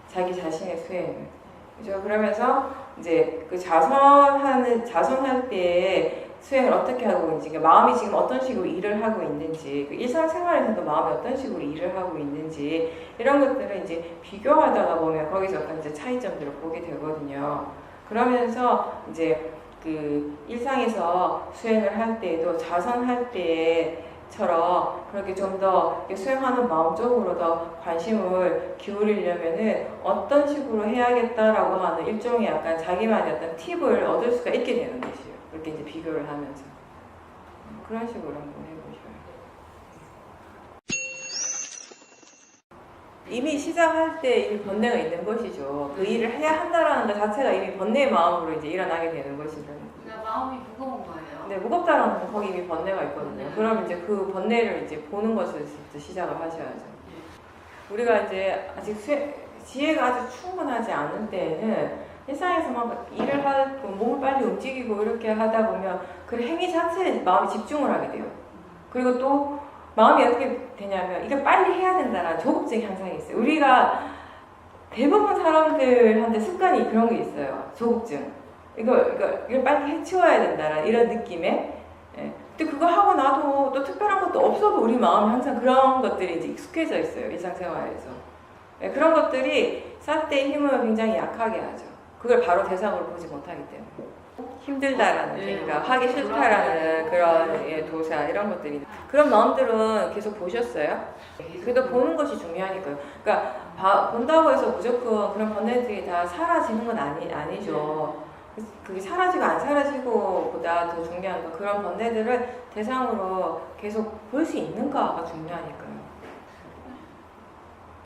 자기 자신의 수행을. 그죠? 그러면서 이제 그 자선할 때 수행을 어떻게 하고 있는지, 그러니까 마음이 지금 어떤 식으로 일을 하고 있는지, 그 일상생활에서도 마음이 어떤 식으로 일을 하고 있는지, 이런 것들을 이제 비교하다가 보면 거기서 어떤 이제 차이점들을 보게 되거든요. 그러면서 이제 그 일상에서 수행을 할 때에도 자선할 때에 처럼 그렇게 좀 더 수행하는 마음 쪽으로 더 관심을 기울이려면은 어떤 식으로 해야겠다라고 하는 일종의 약간 자기만의 어떤 팁을 얻을 수가 있게 되는 것이에요. 그렇게 이제 비교를 하면서 그런 식으로 한번 해보셔요. 이미 시작할 때 이미 번뇌가 있는 것이죠. 그 일을 해야 한다라는 것 자체가 이미 번뇌의 마음으로 이제 일어나게 되는 것이죠. 그러니까 마음이 무거운 거예요. 네, 무겁다라는 건 거기 이미 번뇌가 있거든요. 그럼 이제 그 번뇌를 이제 보는 것을 이제 시작을 하셔야죠. 우리가 이제 아직 지혜가 아주 충분하지 않은 때에는 일상에서 막 일을 하고 몸을 빨리 움직이고 이렇게 하다 보면 그 행위 자체에 마음이 집중을 하게 돼요. 그리고 또 마음이 어떻게 되냐면 이걸 빨리 해야 된다는 조급증 현상이 있어요. 우리가 대부분 사람들한테 습관이 그런 게 있어요. 조급증. 이걸 빨리 해치워야 된다는 이런 느낌에. 예. 근데 그거 하고 나도 또 특별한 것도 없어도 우리 마음이 항상 그런 것들이 이제 익숙해져 있어요. 일상생활에서. 예, 그런 것들이 사태의 힘을 굉장히 약하게 하죠. 그걸 바로 대상으로 보지 못하기 때문에. 힘들다라는 그러니까 하기 싫다라는 그런 도사 이런 것들이 그런 마음들은 계속 보셨어요? 그래도 보는 것이 중요하니까요. 그러니까 본다고 해서 무조건 그런 번뇌들이 다 사라지는 건 아니죠. 그게 사라지고 안 사라지고 보다 더 중요한 건 그런 번뇌들을 대상으로 계속 볼 수 있는가가 중요하니까요.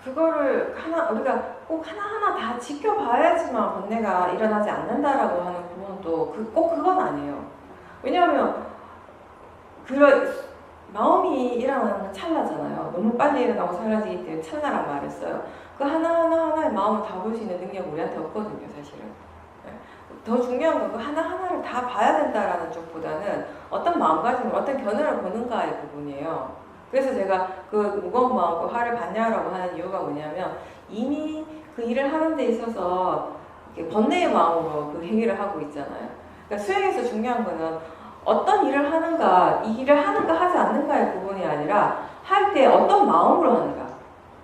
그거를 우리가 꼭 하나하나 다 지켜봐야지만 번뇌가 일어나지 않는다라고 하는 부분도 꼭 그건 아니에요. 왜냐하면 마음이 일어나는 건 찰나잖아요. 너무 빨리 일어나고 사라지기 때문에 찰나란 말을 써요. 그 하나하나의 마음을 다 볼 수 있는 능력이 우리한테 없거든요, 사실은. 더 중요한 건 그 하나하나를 다 봐야 된다라는 쪽보다는 어떤 마음가짐을, 어떤 견해를 보는가의 부분이에요. 그래서 제가 그 무거운 마음, 그 화를 받냐라고 하는 이유가 뭐냐면 이미 그 일을 하는 데 있어서 번뇌의 마음으로 그 행위를 하고 있잖아요. 그러니까 수행에서 중요한 거는 어떤 일을 하는가, 이 일을 하는가 하지 않는가의 부분이 아니라 할 때 어떤 마음으로 하는가,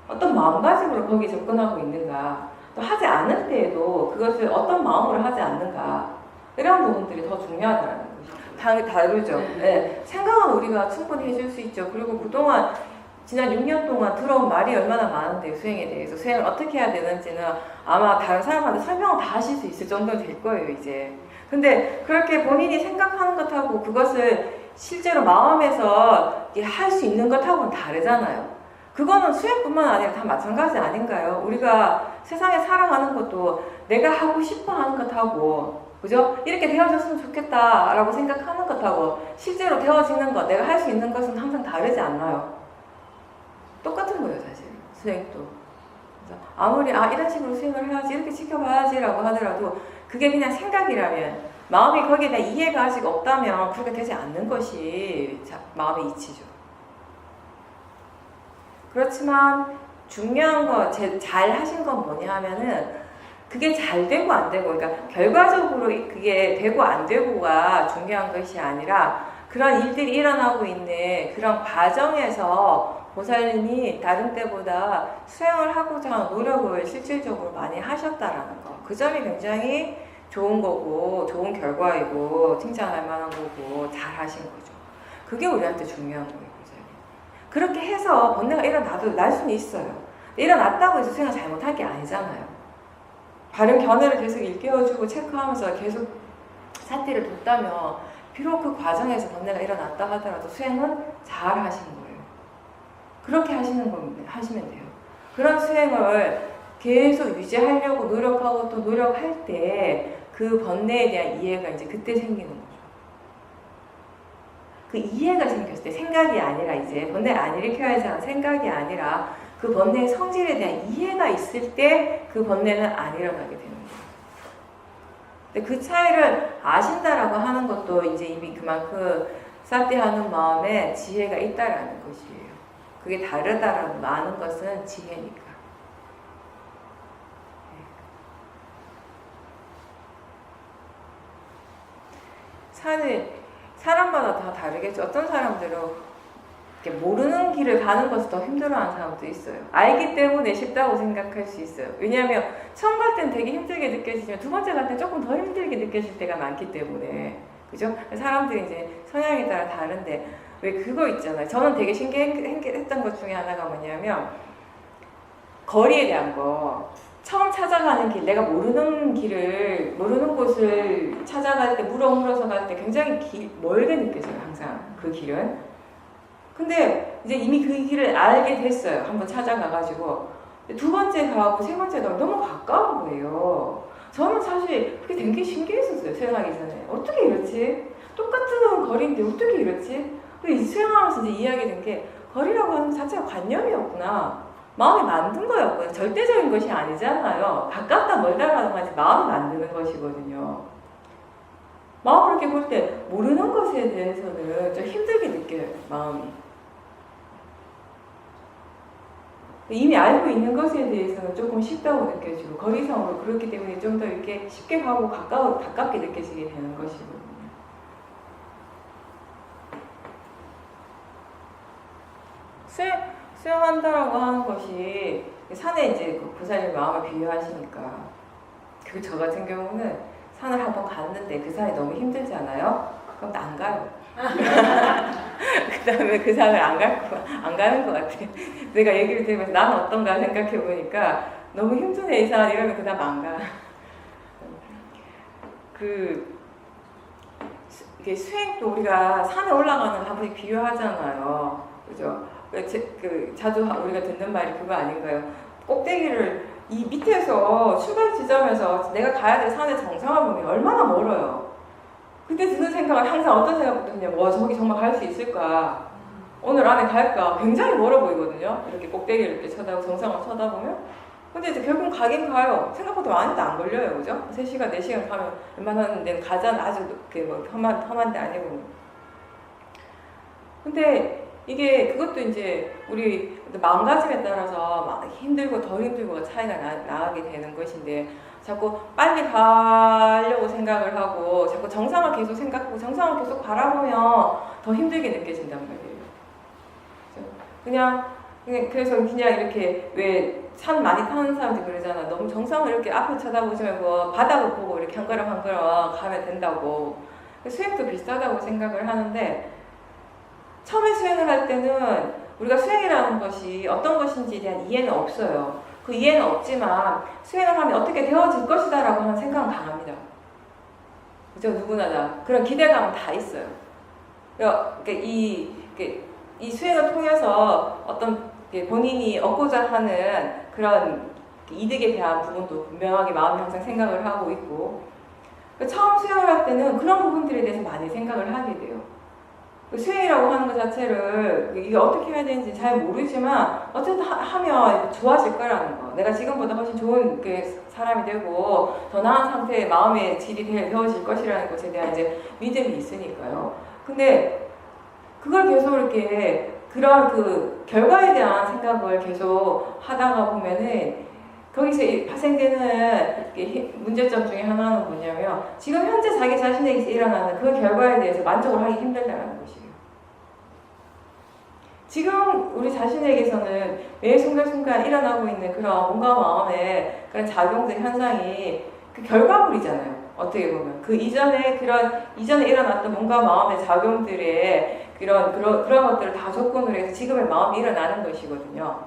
어떤 마음가짐으로 거기에 접근하고 있는가, 또 하지 않을 때에도 그것을 어떤 마음으로 하지 않는가, 이런 부분들이 더 중요하다는 거죠. 다르죠. 네. 생각은 우리가 충분히 해줄 수 있죠. 그리고 그동안 지난 6년 동안 들어온 말이 얼마나 많은데요. 수행에 대해서. 수행을 어떻게 해야 되는지는 아마 다른 사람한테 설명을 다 하실 수 있을 정도는 될 거예요, 이제. 근데 그렇게 본인이 생각하는 것하고 그것을 실제로 마음에서 할 수 있는 것하고는 다르잖아요. 그거는 수행뿐만 아니라 다 마찬가지 아닌가요? 우리가 세상에 살아가는 것도 내가 하고 싶어 하는 것하고, 그죠? 이렇게 되어졌으면 좋겠다라고 생각하는 것하고 실제로 되어지는 것, 내가 할 수 있는 것은 항상 다르지 않나요? 똑같은 거예요, 사실. 수행도. 그래서 아무리 이런 식으로 수행을 해야지, 이렇게 지켜봐야지라고 하더라도 그게 그냥 생각이라면, 마음이 거기에 대한 이해가 아직 없다면 그렇게 되지 않는 것이 마음의 이치죠. 그렇지만 중요한 거, 잘 하신 건 뭐냐 하면은 그게 잘 되고 안 되고, 그러니까 결과적으로 그게 되고 안 되고가 중요한 것이 아니라 그런 일들이 일어나고 있는 그런 과정에서 보살님이 다른 때보다 수행을 하고자 하는 노력을 실질적으로 많이 하셨다라는 거. 그 점이 굉장히 좋은 거고, 좋은 결과이고, 칭찬할 만한 거고, 잘 하신 거죠. 그게 우리한테 중요한 거예요, 보살님. 그렇게 해서 번뇌가 날 수는 있어요. 일어났다고 해서 수행을 잘못한 게 아니잖아요. 바른 견해를 계속 일깨워주고 체크하면서 계속 사태를 뒀다면 비록 그 과정에서 번뇌가 일어났다 하더라도 수행은 잘 하신 거예요. 그렇게 하시면 돼요. 그런 수행을 계속 유지하려고 노력하고 또 노력할 때 그 번뇌에 대한 이해가 이제 그때 생기는 거죠. 그 이해가 생겼을 때, 생각이 아니라 이제 번뇌를 안 일으켜야지 하는 생각이 아니라 그 번뇌의 성질에 대한 이해가 있을 때 그 번뇌는 안 일어나게 되는 거예요. 근데 그 차이를 아신다라고 하는 것도 이제 이미 그만큼 사티하는 마음에 지혜가 있다라는 것이에요. 그게 다르다라고 많은 것은 지혜니까. 사람마다 다 다르겠죠. 어떤 사람들은 모르는 길을 가는 것을 더 힘들어하는 사람도 있어요. 알기 때문에 쉽다고 생각할 수 있어요. 왜냐하면 처음 갈 때는 되게 힘들게 느껴지지만 두 번째 갈 때는 조금 더 힘들게 느껴질 때가 많기 때문에, 그죠? 사람들이 이제 성향에 따라 다른데 왜 그거 있잖아요. 저는 되게 신기했던 것 중에 하나가 뭐냐면 거리에 대한 거. 처음 찾아가는 길, 내가 모르는 곳을 찾아갈 때, 물어서 갈 때 굉장히 멀게 느껴져요, 항상. 그 길은. 근데 이제 이미 그 길을 알게 됐어요. 한번 찾아가가지고. 두 번째 가고 세 번째 가고 너무 가까운 거예요. 저는 사실 그게 되게 신기했었어요, 수영하기 전에. 어떻게 이렇지? 똑같은 거리인데 어떻게 이렇지? 근데 수영하면서 이제 이야기 된 게 거리라고 하는 것 자체가 관념이었구나. 마음이 만든 거였고요. 절대적인 것이 아니잖아요. 가깝다 멀다라는 것이 마음이 만드는 것이거든요. 마음을 이렇게 볼 때 모르는 것에 대해서는 좀 힘들게 느껴요. 마음이. 이미 알고 있는 것에 대해서는 조금 쉽다고 느껴지고 거리상으로 그렇기 때문에 좀 더 이렇게 쉽게 가고 가깝게 느껴지게 되는 것이거든요. 수영한다라고 하는 것이 산에 이제 그 부사님 마음을 비유하시니까 그 저 같은 경우는 산을 한번 갔는데 그 산이 너무 힘들잖아요. 그럼 나 안 가요. 그 다음에 그 산을 안 가는 것 같아. 내가 얘기를 들으면서 나는 어떤가 생각해 보니까 너무 힘드네 이 산 이러면 그 다음 안 가. 이게 수행도 우리가 산에 올라가는 거 한 번씩 비유하잖아요. 그죠? 자주 우리가 듣는 말이 그거 아닌가요? 꼭대기를 이 밑에서 출발 지점에서 내가 가야 될 산의 정상을 보면 얼마나 멀어요. 그때 드는 생각은 항상 어떤 생각부터 드냐면 와 저기 정말 갈 수 있을까? 오늘 안에 갈까? 굉장히 멀어 보이거든요. 이렇게 꼭대기를 이렇게 정상을 쳐다보면. 근데 이제 결국 가긴 가요. 생각보다 많이도 안 걸려요. 그죠? 3시간, 4시간 가면 웬만한 데는 가잖아. 아주 험한 데 아니고. 근데 이게 그것도 이제 우리 마음가짐에 따라서 막 힘들고 덜 힘들고가 차이가 나게 되는 것인데 자꾸 빨리 가려고 생각을 하고 자꾸 정상을 계속 생각하고 정상을 계속 바라보면 더 힘들게 느껴진단 말이에요. 그래서 그냥 이렇게 왜 산 많이 타는 사람들 그러잖아. 너무 정상을 이렇게 앞을 쳐다보지 말고 바닥을 보고 이렇게 한 걸음 한 걸음 가면 된다고. 수행도 비슷하다고 생각을 하는데 처음에 수행을 할 때는 우리가 수행이라는 것이 어떤 것인지에 대한 이해는 없어요. 그 이해는 없지만 수행을 하면 어떻게 되어질 것이다 라고 하는 생각은 강합니다. 그죠? 누구나 다. 그런 기대감은 다 있어요. 그러니까 이 수행을 통해서 어떤 본인이 얻고자 하는 그런 이득에 대한 부분도 분명하게 마음에 항상 생각을 하고 있고 처음 수행을 할 때는 그런 부분들에 대해서 많이 생각을 하게 돼요. 수행이라고 하는 것 자체를 이게 어떻게 해야 되는지 잘 모르지만 어쨌든 하면 좋아질 거라는 거. 내가 지금보다 훨씬 좋은 사람이 되고 더 나은 상태의 마음의 질이 되어질 것이라는 것에 대한 이제 믿음이 있으니까요. 근데 그걸 계속 이렇게 그런 그 결과에 대한 생각을 계속 하다가 보면은 거기서 발생되는 문제점 중에 하나는 뭐냐면 지금 현재 자기 자신에게서 일어나는 그 결과에 대해서 만족을 하기 힘들다는 것이에요. 지금 우리 자신에게서는 매 순간순간 일어나고 있는 그런 몸과 마음의 그런 작용들 현상이 그 결과물이잖아요. 어떻게 보면 그 이전에 일어났던 몸과 마음의 작용들의 그런 것들을 다 조건으로 해서 지금의 마음이 일어나는 것이거든요.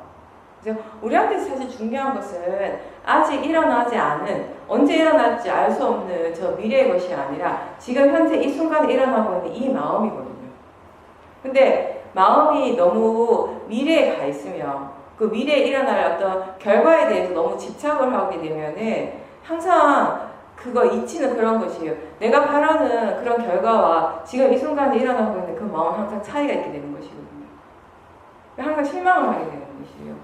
그래서 우리한테 사실 중요한 것은 아직 일어나지 않은, 언제 일어날지 알 수 없는 저 미래의 것이 아니라 지금 현재 이 순간에 일어나고 있는 이 마음이거든요. 근데 마음이 너무 미래에 가 있으면 그 미래에 일어날 어떤 결과에 대해서 너무 집착을 하게 되면은 항상 그거 잊히는 그런 것이에요. 내가 바라는 그런 결과와 지금 이 순간에 일어나고 있는 그 마음은 항상 차이가 있게 되는 것이거든요. 항상 실망을 하게 되는 것이에요.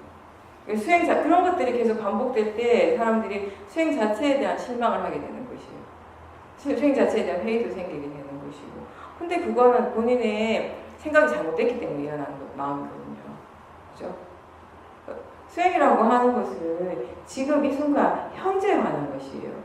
그런 것들이 계속 반복될 때 사람들이 수행 자체에 대한 실망을 하게 되는 것이에요. 수행 자체에 대한 회의도 생기게 되는 것이고. 근데 그거는 본인의 생각이 잘못됐기 때문에 일어나는 마음이거든요. 그죠? 수행이라고 하는 것은 지금 이 순간 현재에 관한 것이에요.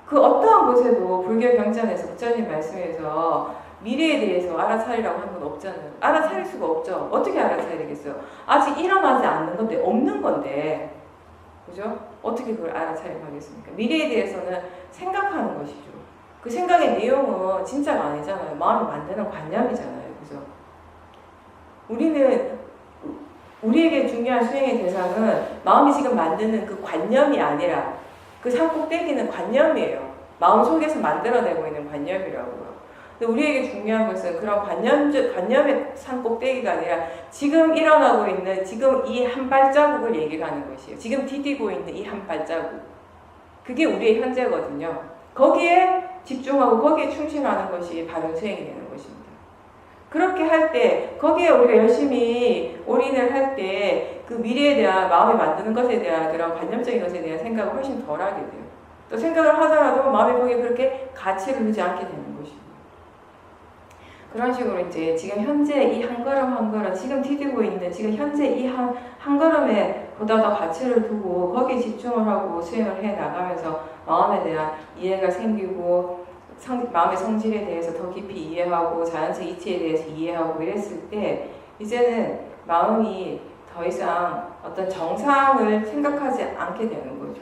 그 어떠한 곳에도 불교 경전에서 부처님 말씀에서 미래에 대해서 알아차리라고 하는 건 없잖아요. 알아차릴 수가 없죠. 어떻게 알아차리겠어요? 아직 일어나지 않는 건데, 없는 건데, 그죠? 어떻게 그걸 알아차리고 하겠습니까? 미래에 대해서는 생각하는 것이죠. 그 생각의 내용은 진짜가 아니잖아요. 마음이 만드는 관념이잖아요. 그죠? 우리는 우리에게 중요한 수행의 대상은 마음이 지금 만드는 그 관념이 아니라 그 산꼭대기는 관념이에요. 마음 속에서 만들어내고 있는 관념이라고요. 근데 우리에게 중요한 것은 그런 관념의 산꼭대기가 아니라 지금 일어나고 있는 지금 이 한 발자국을 얘기를 하는 것이에요. 지금 디디고 있는 이 한 발자국. 그게 우리의 현재거든요. 거기에 집중하고 거기에 충실하는 것이 바른 수행이 되는 것입니다. 그렇게 할 때, 거기에 우리가 열심히 올인을 할 때 그 미래에 대한 마음이 만드는 것에 대한 그런 관념적인 것에 대한 생각을 훨씬 덜 하게 돼요. 또 생각을 하더라도 마음이 거기에 그렇게 가치를 두지 않게 되는 것입니다. 그런 식으로 이제 지금 현재 이 한 걸음 한 걸음, 지금 디디고 있는 지금 현재 이 한 걸음에 보다 더 가치를 두고 거기에 집중을 하고 수행을 해 나가면서 마음에 대한 이해가 생기고 마음의 성질에 대해서 더 깊이 이해하고 자연적 이치에 대해서 이해하고 이랬을 때 이제는 마음이 더 이상 어떤 정상을 생각하지 않게 되는 거죠.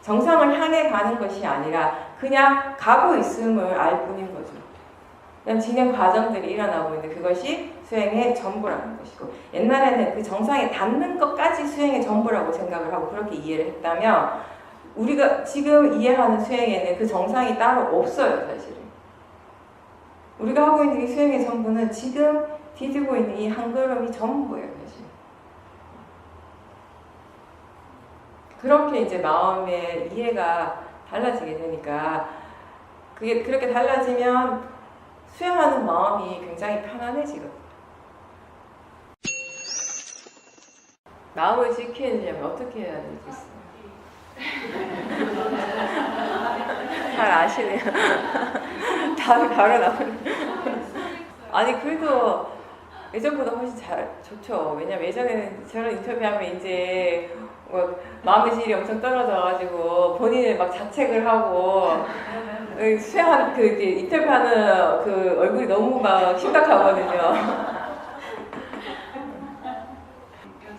정상을 향해 가는 것이 아니라 그냥 가고 있음을 알 뿐인 거죠. 그냥 진행 과정들이 일어나고 있는 그것이 수행의 전부라는 것이고, 옛날에는 그 정상에 닿는 것까지 수행의 전부라고 생각을 하고 그렇게 이해를 했다면 우리가 지금 이해하는 수행에는 그 정상이 따로 없어요, 사실은. 우리가 하고 있는 이 수행의 전부는 지금 디디고 있는 이 한 걸음이 전부예요, 사실. 그렇게 이제 마음의 이해가 달라지게 되니까 그게 그렇게 달라지면 수행하는 마음이 굉장히 편안해지거든요. 마음을 지키려면 어떻게 해야 되겠어요? 잘 아시네요. 답이 바로 나오네요. 아니 그래도 예전보다 훨씬 좋죠. 왜냐면 예전에는 저런 인터뷰하면 이제 뭐 마음의 질이 엄청 떨어져가지고 본인을 막 자책을 하고 수행하는 그 이제 인터뷰하는 그 얼굴이 너무 막 심각하거든요.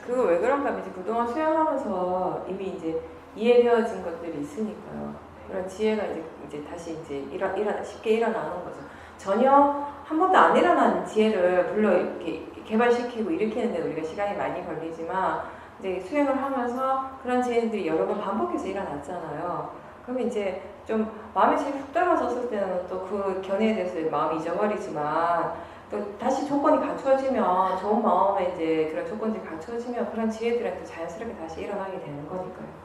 그거 왜 그런가 하면 이제 그동안 수행하면서 이미 이제 이해되어진 것들이 있으니까요. 그런 지혜가 이제 다시 이제 쉽게 일어나는 거죠. 전혀 한 번도 안 일어난 지혜를 물론 이렇게 개발시키고 일으키는데 우리가 시간이 많이 걸리지만 이제 수행을 하면서 그런 지혜들이 여러 번 반복해서 일어났잖아요. 그러면 이제 좀 마음이 제일 훅 떨어졌을 때는 또 그 견해에 대해서 마음이 잊어버리지만 또 다시 조건이 갖추어지면 좋은 마음에 이제 그런 조건들이 갖추어지면 그런 지혜들은 또 자연스럽게 다시 일어나게 되는 거니까요.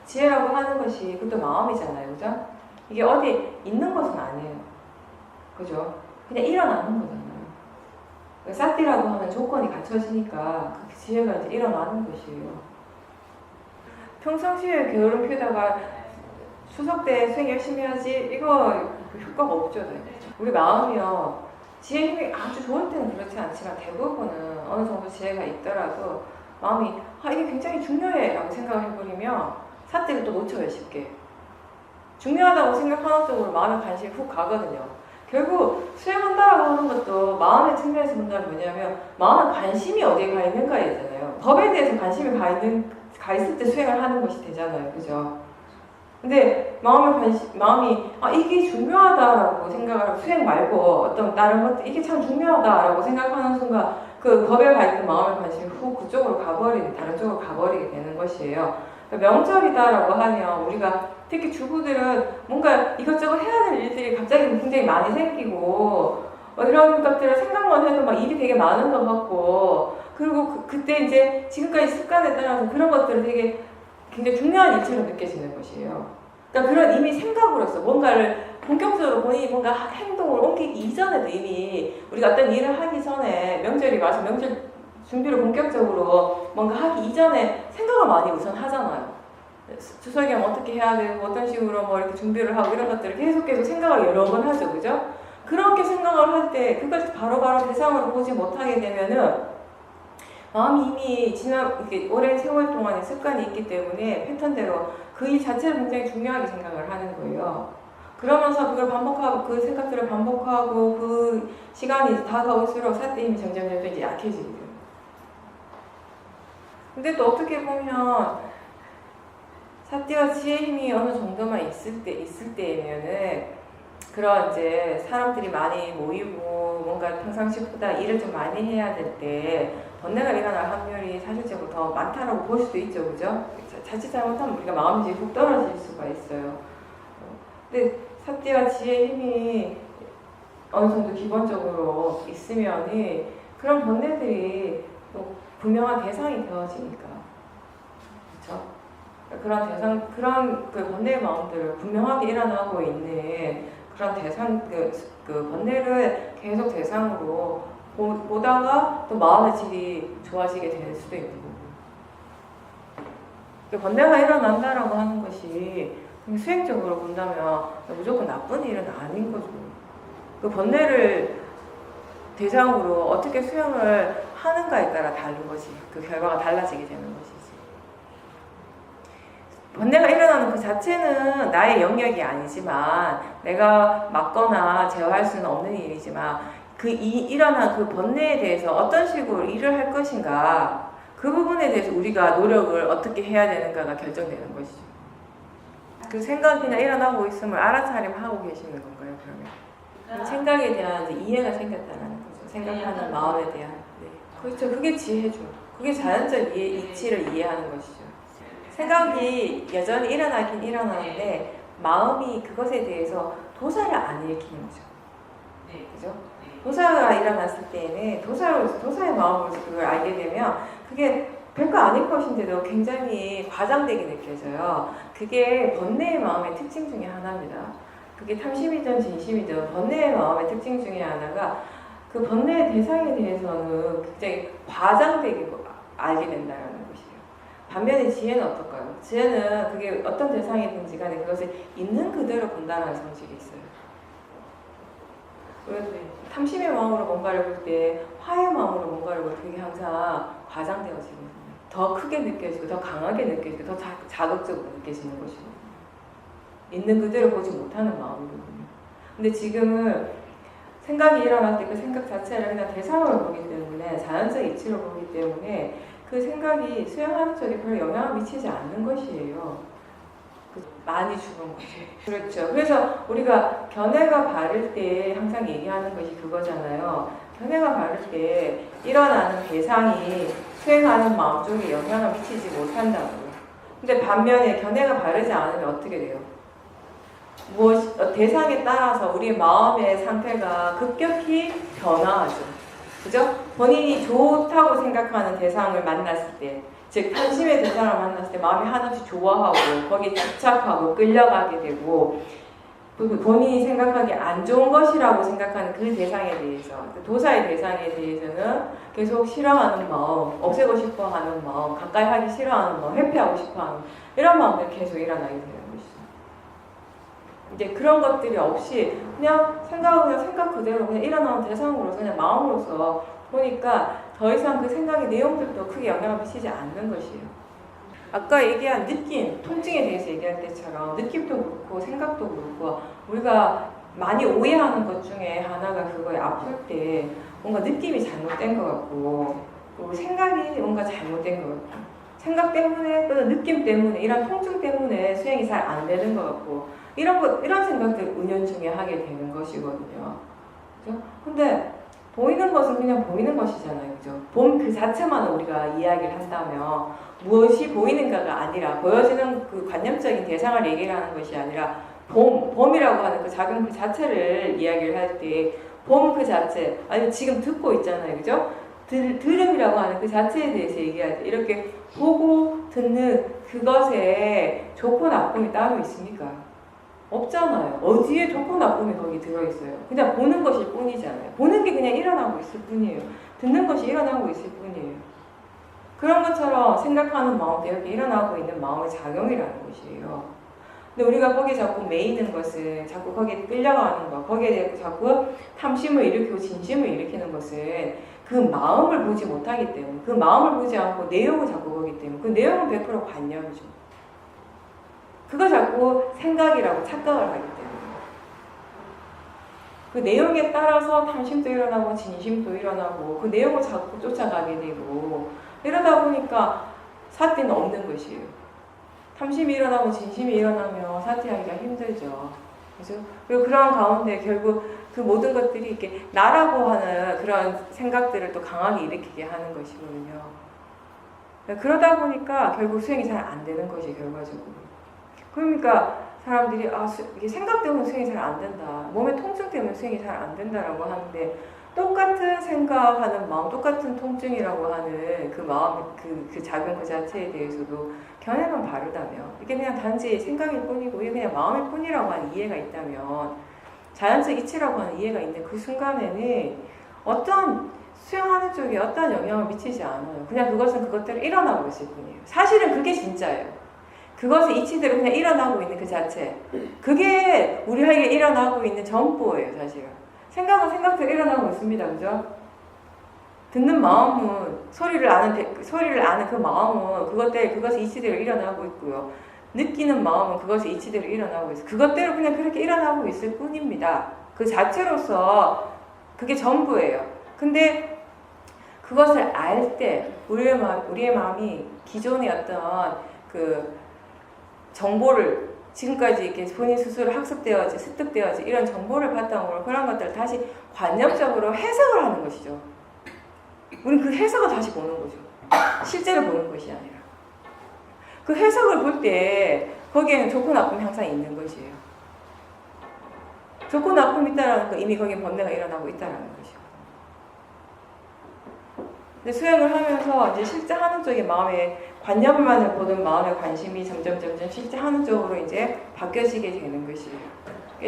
지혜라고 하는 것이 그것도 마음이잖아요, 그죠? 이게 어디 있는 것은 아니에요, 그죠? 그냥 일어나는 거잖아요. 사띠라고 하는 조건이 갖춰지니까 그 지혜가 이제 일어나는 것이에요. 평상시에 게으름 피우다가 추석 때 수행 열심히 하지 이거 효과가 없죠. 우리 마음이요, 지혜 힘이 아주 좋을 때는 그렇지 않지만 대부분은 어느 정도 지혜가 있더라도 마음이 이게 굉장히 중요해 라고 생각을 해버리면 사띠를 또 놓쳐요, 쉽게. 중요하다고 생각하는 쪽으로 마음의 관심이 훅 가거든요. 결국 수행한다라고 하는 것도 마음의 측면에서 본다면 뭐냐면 마음의 관심이 어디에 가 있는가이잖아요. 법에 대해서 관심이 가 있을 때 수행을 하는 것이 되잖아요, 그죠? 근데 마음이 이게 중요하다라고 생각을 하고 수행 말고 어떤 다른 것들 이게 참 중요하다라고 생각하는 순간 그 법에 가 있는 마음의 관심이 훅 그쪽으로 다른 쪽으로 가버리게 되는 것이에요. 명절이다라고 하면 우리가 특히 주부들은 뭔가 이것저것 해야 될 일들이 갑자기 굉장히 많이 생기고 이런 것들을 생각만 해도 막 일이 되게 많은 것 같고 그리고 그때 이제 지금까지 습관에 따라서 그런 것들을 되게 굉장히 중요한 일처럼 느껴지는 것이에요. 그러니까 그런 이미 생각으로서 뭔가를 본격적으로 본인이 뭔가 행동을 옮기기 이전에도 이미 우리가 어떤 일을 하기 전에 명절이 와서 명절 준비를 본격적으로 뭔가 하기 이전에 생각을 많이 우선 하잖아요. 추석이면 어떻게 해야 되고 어떤 식으로 뭐 이렇게 준비를 하고 이런 것들을 계속 생각을 여러 번 하죠, 그죠? 그렇게 생각을 할 때 그걸 바로바로 대상으로 보지 못하게 되면은 마음이 이미 이렇게 오랜 세월 동안의 습관이 있기 때문에 패턴대로 그 일 자체를 굉장히 중요하게 생각을 하는 거예요. 그러면서 그걸 반복하고 그 생각들을 반복하고 그 시간이 다가올수록 사띠 힘이 점점 이제 약해지게 돼요. 근데 또 어떻게 보면 사띠와 지혜 힘이 어느 정도만 있을 때면은 그런 이제 사람들이 많이 모이고 뭔가 평상시보다 일을 좀 많이 해야 될 때 번뇌가 일어날 확률이 사실적으로 더 많다라고 볼 수도 있죠, 그죠? 자칫 잘못하면 우리가 마음이 훅 떨어질 수가 있어요. 근데 사띠와 지혜의 힘이 어느 정도 기본적으로 있으면이 그런 번뇌들이 또 분명한 대상이 되어지니까, 그렇죠? 그런 그 번뇌의 마음들을 분명하게 일어나고 있는 그런 대상, 그 번뇌를 계속 대상으로 보다가 또 마음의 질이 좋아지게 될 수도 있는 거고. 그 번뇌가 일어난다라고 하는 것이 수행적으로 본다면 무조건 나쁜 일은 아닌 거죠. 그 번뇌를 대상으로 어떻게 수행을 하는가에 따라 다른 거지. 그 결과가 달라지게 되는 것이지. 번뇌가 일어나는 그 자체는 나의 영역이 아니지만 내가 막거나 제어할 수는 없는 일이지만 일어난 그 번뇌에 대해서 어떤 식으로 일을 할 것인가 그 부분에 대해서 우리가 노력을 어떻게 해야 되는가가 결정되는 것이죠. 그 생각이 그냥 일어나고 있음을 알아차림하고 계시는 건가요, 그러면? 생각에 대한 이제 이해가 생겼다는 거죠. 생각하는 마음에 대한. 네. 그렇죠. 그게 지혜죠. 그게 자연적 이치를 이해하는 것이죠. 생각이 여전히 일어나긴 일어나는데 마음이 그것에 대해서 도사를 안 일으키는 거죠. 그죠? 도사가 일어났을 때에는 도사의 마음으로서 그걸 알게 되면 그게 별거 아닐 것인데도 굉장히 과장되게 느껴져요. 그게 번뇌의 마음의 특징 중에 하나입니다. 그게 탐심이든 진심이든 번뇌의 마음의 특징 중에 하나가 그 번뇌의 대상에 대해서는 굉장히 과장되게 알게 된다는 것이에요. 반면에 지혜는 어떨까요? 지혜는 그게 어떤 대상이든지 간에 그것을 있는 그대로 본다는 성질이 있어요. 탐심의 마음으로 뭔가를 볼 때 화의 마음으로 뭔가를 볼 때 그게 항상 과장되어지거든요. 더 크게 느껴지고 더 강하게 느껴지고 더 자극적으로 느껴지는 것이거든요. 있는 그대로 보지 못하는 마음이거든요. 근데 지금은 생각이 일어날 때 그 생각 자체를 그냥 대상으로 보기 때문에 자연적 이치로 보기 때문에 그 생각이 수행하는 쪽에 별로 영향을 미치지 않는 것이에요. 많이 죽은 거죠. 그렇죠. 그래서 우리가 견해가 바를 때 항상 얘기하는 것이 그거잖아요. 견해가 바를 때 일어나는 대상이 수행하는 마음 쪽에 영향을 미치지 못한다고요. 근데 반면에 견해가 바르지 않으면 어떻게 돼요? 대상에 따라서 우리의 마음의 상태가 급격히 변화하죠. 그죠? 본인이 좋다고 생각하는 대상을 만났을 때, 즉 탐심의 대상을 만났을 때 마음이 한없이 좋아하고 거기에 집착하고 끌려가게 되고 본인이 생각하기에 안 좋은 것이라고 생각하는 그 대상에 대해서, 도사의 대상에 대해서는 계속 싫어하는 마음, 없애고 싶어하는 마음, 가까이 하기 싫어하는 마음, 회피하고 싶어하는 이런 마음들이 계속 일어나게 되는 것이죠. 이제 그런 것들이 없이 그냥 생각 그대로 그냥 일어나는 대상으로서 그냥 마음으로서 보니까 더 이상 그 생각의 내용들도 크게 영향을 미치지 않는 것이에요. 아까 얘기한 느낌, 통증에 대해서 얘기할 때처럼 느낌도 그렇고 생각도 그렇고 우리가 많이 오해하는 것 중에 하나가 그거에 아플 때 뭔가 느낌이 잘못된 것 같고 그리고 생각이 뭔가 잘못된 것 같고 생각 때문에 또는 느낌 때문에 이런 통증 때문에 수행이 잘 안 되는 것 같고 이런 생각들 은연중에 하게 되는 것이거든요. 그죠? 근데 보이는 것은 그냥 보이는 것이잖아요. 그죠? 봄 그 자체만 우리가 이야기를 한다면 무엇이 보이는가가 아니라 보여지는 그 관념적인 대상을 얘기를 하는 것이 아니라 봄이라고 하는 그 작용 그 자체를 이야기를 할 때 봄 그 자체 아니 지금 듣고 있잖아요. 그죠? 들음이라고 하는 그 자체에 대해서 얘기할 때 이렇게 보고 듣는 그것에 좋고 나쁨이 따로 있습니까? 없잖아요. 어디에 좋고 나쁨이 거기 들어있어요. 그냥 보는 것일 뿐이잖아요. 보는 게 그냥 일어나고 있을 뿐이에요. 듣는 것이 일어나고 있을 뿐이에요. 그런 것처럼 생각하는 마음도 이렇게 일어나고 있는 마음의 작용이라는 것이에요. 근데 우리가 거기에 자꾸 매이는 것은, 자꾸 거기에 끌려가는 것, 거기에 대해 자꾸 탐심을 일으키고 진심을 일으키는 것은 그 마음을 보지 못하기 때문에, 그 마음을 보지 않고 내용을 자꾸 보기 때문에 그 내용은 100% 관념이죠. 그거 자꾸 생각이라고 착각을 하기 때문에 그 내용에 따라서 탐심도 일어나고 진심도 일어나고 그 내용을 자꾸 쫓아가게 되고 이러다 보니까 사티는 없는 것이에요. 탐심이 일어나고 진심이 일어나면 사티하기가 힘들죠. 그죠? 그리고 그런 가운데 결국 그 모든 것들이 이렇게 나라고 하는 그런 생각들을 또 강하게 일으키게 하는 것이거든요. 그러다 보니까 결국 수행이 잘 안 되는 것이 결과적으로. 그러니까 사람들이 이게 생각 때문에 수행이 잘 안 된다. 몸의 통증 때문에 수행이 잘 안 된다라고 하는데 똑같은 생각하는 마음, 똑같은 통증이라고 하는 그 마음, 그 작용 그 자체에 대해서도 견해만 바르다면 이게 그냥 단지 생각일 뿐이고 이게 그냥 마음일 뿐이라고 하는 이해가 있다면 자연적 이치라고 하는 이해가 있는 그 순간에는 어떤 수행하는 쪽에 어떤 영향을 미치지 않아요. 그냥 그것은 그것대로 일어나고 있을 뿐이에요. 사실은 그게 진짜예요. 그것의 이치대로 그냥 일어나고 있는 그 자체. 그게 우리에게 일어나고 있는 전보예요, 사실은. 생각은 생각대로 일어나고 있습니다. 그죠? 듣는 마음은 소리를 아는 그 마음은 그것의 이치대로 일어나고 있고요. 느끼는 마음은 그것의 이치대로 일어나고 있어요. 그것대로 그냥 그렇게 일어나고 있을 뿐입니다. 그 자체로서 그게 전부예요. 근데 그것을 알 때 우리의 마음이 기존의 어떤 그 정보를 지금까지 이렇게 본인 스스로 학습되어지, 습득되어지 이런 정보를 바탕으로 그런 것들을 다시 관념적으로 해석을 하는 것이죠. 우리는 그 해석을 다시 보는 거죠. 실제로 보는 것이 아니라. 그 해석을 볼 때 거기에는 좋고 나쁨이 항상 있는 것이에요. 좋고 나쁨이 있다라는 거 이미 거기에 번뇌가 일어나고 있다라는 것이고. 근데 수행을 하면서 이제 실제 하는 쪽에 마음의 관념만을 보는 마음의 관심이 점점 실제 하는 쪽으로 이제 바뀌어지게 되는 것이에요.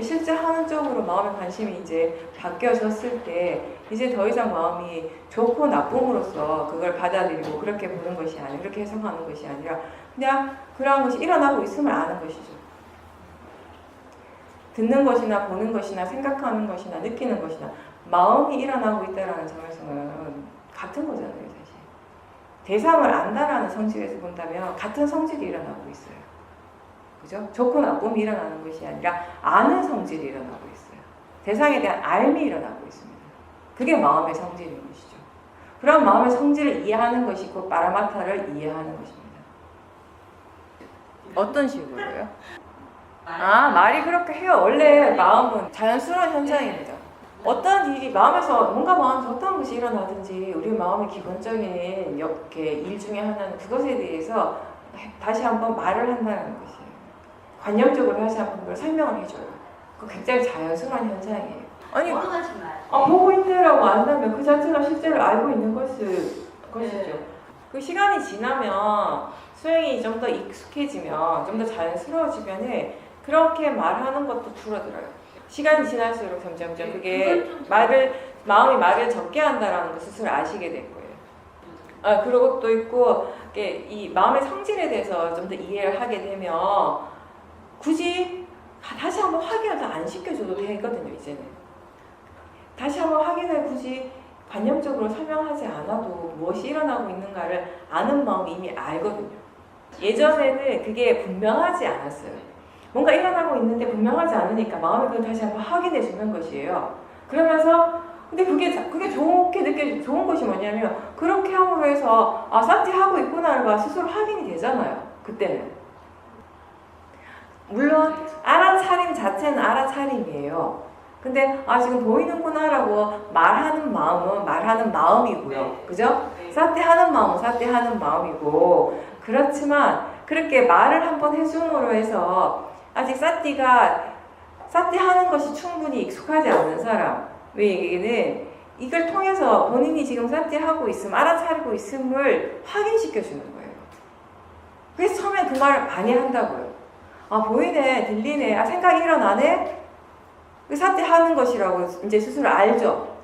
실제 하는 쪽으로 마음의 관심이 이제 바뀌어졌을 때 이제 더 이상 마음이 좋고 나쁨으로써 그걸 받아들이고 그렇게 보는 것이 아니라 그렇게 해석하는 것이 아니라 그냥 그러한 것이 일어나고 있음을 아는 것이죠. 듣는 것이나 보는 것이나 생각하는 것이나 느끼는 것이나 마음이 일어나고 있다는 점에서는 같은 거잖아요, 사실. 대상을 안다라는 성질에서 본다면 같은 성질이 일어나고 있어요. 그죠? 좋고 나쁨이 일어나는 것이 아니라 아는 성질이 일어나고 있어요. 대상에 대한 알미 일어나고 있습니다. 그게 마음의 성질인 것이죠. 그런 마음의 성질을 이해하는 것이 곧 파라마타를 이해하는 것입니다. 어떤 식으로요? 말이 그렇게 해요. 원래 마음은 자연스러운 현상입니다. 어떤 일이 마음에서 어떤 것이 일어나든지 우리 마음의 기본적인 이렇게 일 중에 하나는 그것에 대해서 다시 한번 말을 한다는 것이에요. 관념적으로 다시 한번 그걸 설명을 해줘요. 그 굉장히 자연스러운 현상이에요. 아니, 보고 있네라고 안다면 그 자체가 실제로 알고 있는 것이죠. 그 시간이 지나면 수행이 좀 더 익숙해지면 좀 더 자연스러워지면 그렇게 말하는 것도 줄어들어요. 시간이 지날수록 점점 그게 마음이 말을 적게 한다라는 걸 스스로 아시게 될 거예요. 그리고 또 있고 이 마음의 성질에 대해서 좀 더 이해를 하게 되면 굳이 다시 한번 확인을 더 안 시켜줘도 되거든요. 이제는 다시 한번 확인을 굳이 관념적으로 설명하지 않아도 무엇이 일어나고 있는가를 아는 마음이 이미 알거든요. 예전에는 그게 분명하지 않았어요. 뭔가 일어나고 있는데 분명하지 않으니까 마음이 그걸 다시 한번 확인해 주는 것이에요. 그러면서 근데 그게 좋은 것이 뭐냐면 그렇게 함으로 해서 사티 하고 있구나가 스스로 확인이 되잖아요. 그때는. 물론 알아차림 자체는 알아차림이에요. 근데 지금 보이는구나라고 말하는 마음은 말하는 마음이고요. 그죠? 사티 하는 마음은 사티 하는 마음이고 그렇지만 그렇게 말을 한번 해줌으로 해서 아직 사티 하는 것이 충분히 익숙하지 않은 사람에게는 이걸 통해서 본인이 지금 사티 하고 있음, 알아차리고 있음을 확인시켜 주는 거예요. 그래서 처음에 그 말을 많이 한다고요. 보이네, 들리네, 생각이 일어나네? 사티 하는 것이라고 이제 스스로 알죠.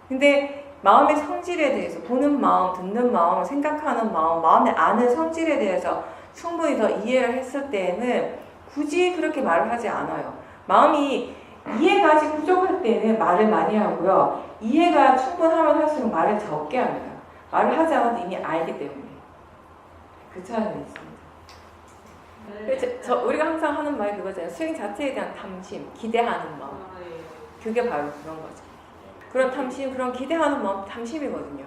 근데 마음의 성질에 대해서 보는 마음, 듣는 마음, 생각하는 마음, 마음의 아는 성질에 대해서 충분히 더 이해를 했을 때에는 굳이 그렇게 말을 하지 않아요. 마음이 이해가 아직 부족할 때는 말을 많이 하고요. 이해가 충분하면 할수록 말을 적게 합니다. 말을 하지 않아도 이미 알기 때문에. 그 차이는 있습니다. 우리가 항상 하는 말이 그거잖아요. 수행 자체에 대한 탐심, 기대하는 마음. 그게 바로 그런 거죠. 그런 탐심, 그런 기대하는 마음, 탐심이거든요.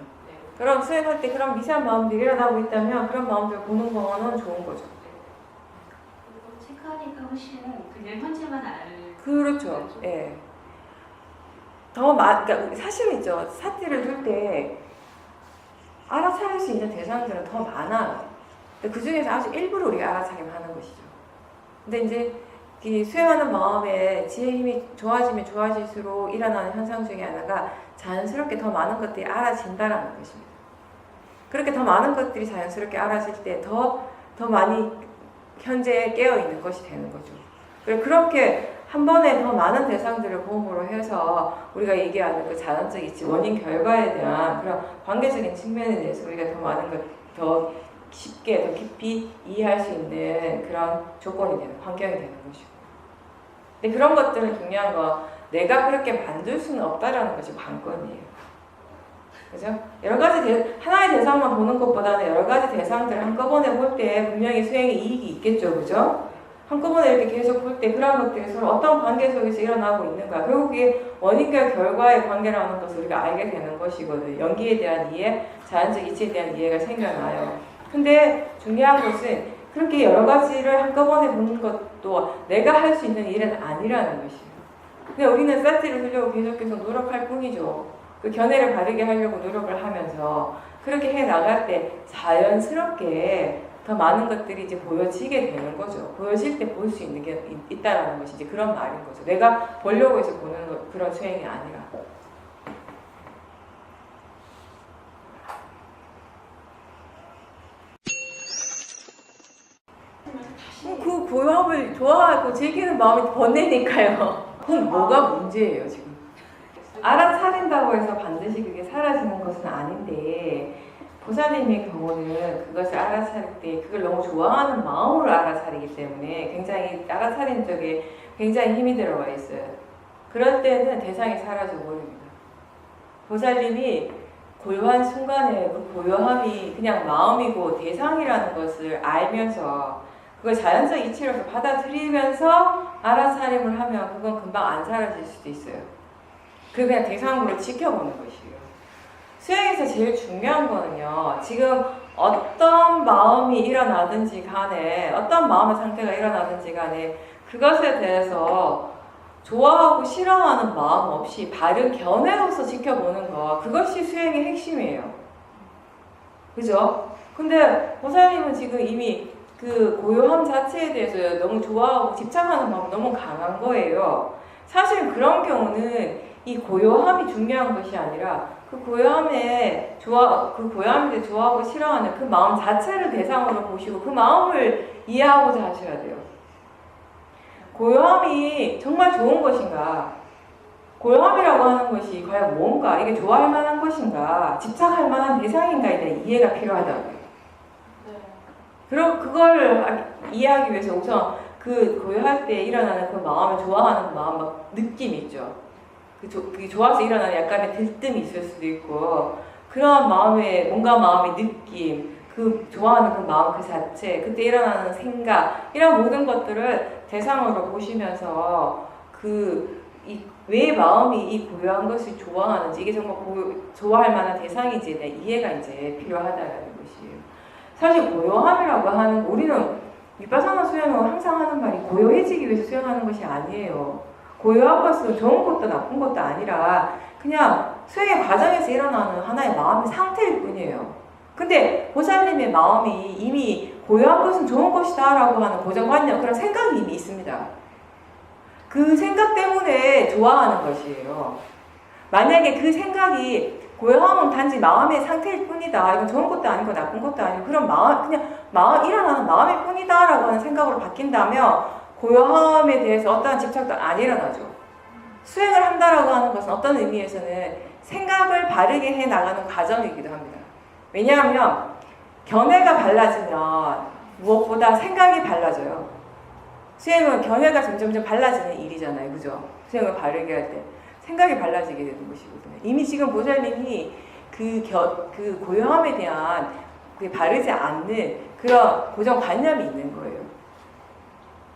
그럼 수행할 때 그런 미세한 마음들이 일어나고 있다면 그런 마음들을 보는 거는 좋은 거죠. 체크하니까 훨씬 그냥 현재만 알. 그렇죠. 예. 그러니까 사실은 있죠. 사티를 둘 때 알아차릴 수 있는 대상들은 더 많아요. 그 중에서 아주 일부러 우리가 알아차리면 하는 것이죠. 근데 이제 이 수행하는 마음에 지혜의 힘이 좋아지면 좋아질수록 일어나는 현상 중에 하나가 자연스럽게 더 많은 것들이 알아진다라는 것입니다. 그렇게 더 많은 것들이 자연스럽게 알아질 때 더 많이 현재에 깨어있는 것이 되는 거죠. 그렇게 한 번에 더 많은 대상들을 보험으로 해서 우리가 얘기하는 그 자연적 이치, 원인 결과에 대한 그런 관계적인 측면에 대해서 우리가 더 많은 것, 더 쉽게, 더 깊이 이해할 수 있는 그런 조건이 되는, 환경이 되는 것이고. 근데 그런 것들은 중요한 건 내가 그렇게 만들 수는 없다라는 것이 관건이에요. 그죠? 여러 가지 하나의 대상만 보는 것보다는 여러 가지 대상들을 한꺼번에 볼 때 분명히 수행에 이익이 있겠죠. 그죠? 한꺼번에 이렇게 계속 볼 때 그런 것들이 서로 어떤 관계 속에서 일어나고 있는가. 결국 그게 원인과 결과의 관계라는 것을 우리가 알게 되는 것이거든요. 연기에 대한 이해, 자연적 이치에 대한 이해가 생겨나요. 근데 중요한 것은 그렇게 여러 가지를 한꺼번에 보는 것도 내가 할 수 있는 일은 아니라는 것이에요. 근데 우리는 사티를 하려고 계속 노력할 뿐이죠. 그 견해를 바르게 하려고 노력을 하면서 그렇게 해 나갈 때 자연스럽게 더 많은 것들이 이제 보여지게 되는 거죠. 보여질 때 볼 수 있는 게 있다라는 것이 이제 그런 말인 거죠. 내가 보려고 해서 보는 그런 수행이 아니라. 그 고요함을 좋아하고 즐기는 마음이 번뇌니까요. 그건 뭐가 문제예요, 지금? 알아차린다고 해서 반드시 그게 사라지는 것은 아닌데 보살님의 경우는 그것을 알아차릴 때 그걸 너무 좋아하는 마음으로 알아차리기 때문에 굉장히 알아차린 쪽에 굉장히 힘이 들어가 있어요. 그럴 때는 대상이 사라져 버립니다. 보살님이 고요한 순간에 그 고요함이 그냥 마음이고 대상이라는 것을 알면서 그걸 자연적 이치로서 받아들이면서 알아차림을 하면 그건 금방 안 사라질 수도 있어요. 그 그냥 대상으로 지켜보는 것이에요. 수행에서 제일 중요한 거는요. 지금 어떤 마음이 일어나든지 간에 어떤 마음의 상태가 일어나든지 간에 그것에 대해서 좋아하고 싫어하는 마음 없이 바른 견해로서 지켜보는 거 그것이 수행의 핵심이에요. 그죠? 근데 보살님은 지금 이미 그 고요함 자체에 대해서 너무 좋아하고 집착하는 마음이 너무 강한 거예요. 사실 그런 경우는 이 고요함이 중요한 것이 아니라 그 고요함에 좋아하고 싫어하는 그 마음 자체를 대상으로 보시고 그 마음을 이해하고자 하셔야 돼요. 고요함이 정말 좋은 것인가? 고요함이라고 하는 것이 과연 뭔가? 이게 좋아할 만한 것인가? 집착할 만한 대상인가에 대한 이해가 필요하다고요. 그럼 그걸 이해하기 위해서 우선 그 고요할 때 일어나는 그 마음을 좋아하는 마음, 막 느낌 있죠. 그게 좋아서 일어나는 약간의 들뜸이 있을 수도 있고 그런 마음의 뭔가 마음의 느낌, 그 좋아하는 그 마음 그 자체, 그때 일어나는 생각 이런 모든 것들을 대상으로 보시면서 왜 마음이 이 고요한 것을 좋아하는지 이게 정말 좋아할 만한 대상인지에 대한 이해가 이제 필요하다는 것이에요. 사실 고요함이라고 하는 우리는 위파사나 수행을 항상 하는 말이 고요해지기 위해서 수행하는 것이 아니에요. 고요한 것은 좋은 것도 나쁜 것도 아니라 그냥 수행의 과정에서 일어나는 하나의 마음의 상태일 뿐이에요. 근데 보살님의 마음이 이미 고요한 것은 좋은 것이다 라고 하는 고정관념, 그런 생각이 이미 있습니다. 그 생각 때문에 좋아하는 것이에요. 만약에 그 생각이 고요함은 단지 마음의 상태일 뿐이다. 이건 좋은 것도 아니고 나쁜 것도 아니고 그런 일어나는 마음일 뿐이다 라고 하는 생각으로 바뀐다면 고요함에 대해서 어떠한 집착도 안 일어나죠. 수행을 한다라고 하는 것은 어떤 의미에서는 생각을 바르게 해 나가는 과정이기도 합니다. 왜냐하면 견해가 달라지면 무엇보다 생각이 달라져요. 수행은 견해가 점점 달라지는 일이잖아요. 그죠? 수행을 바르게 할 때 생각이 달라지게 되는 것이거든요. 이미 지금 보살님이 그 고요함에 대한 바르지 않는 그런 고정관념이 있는 거예요.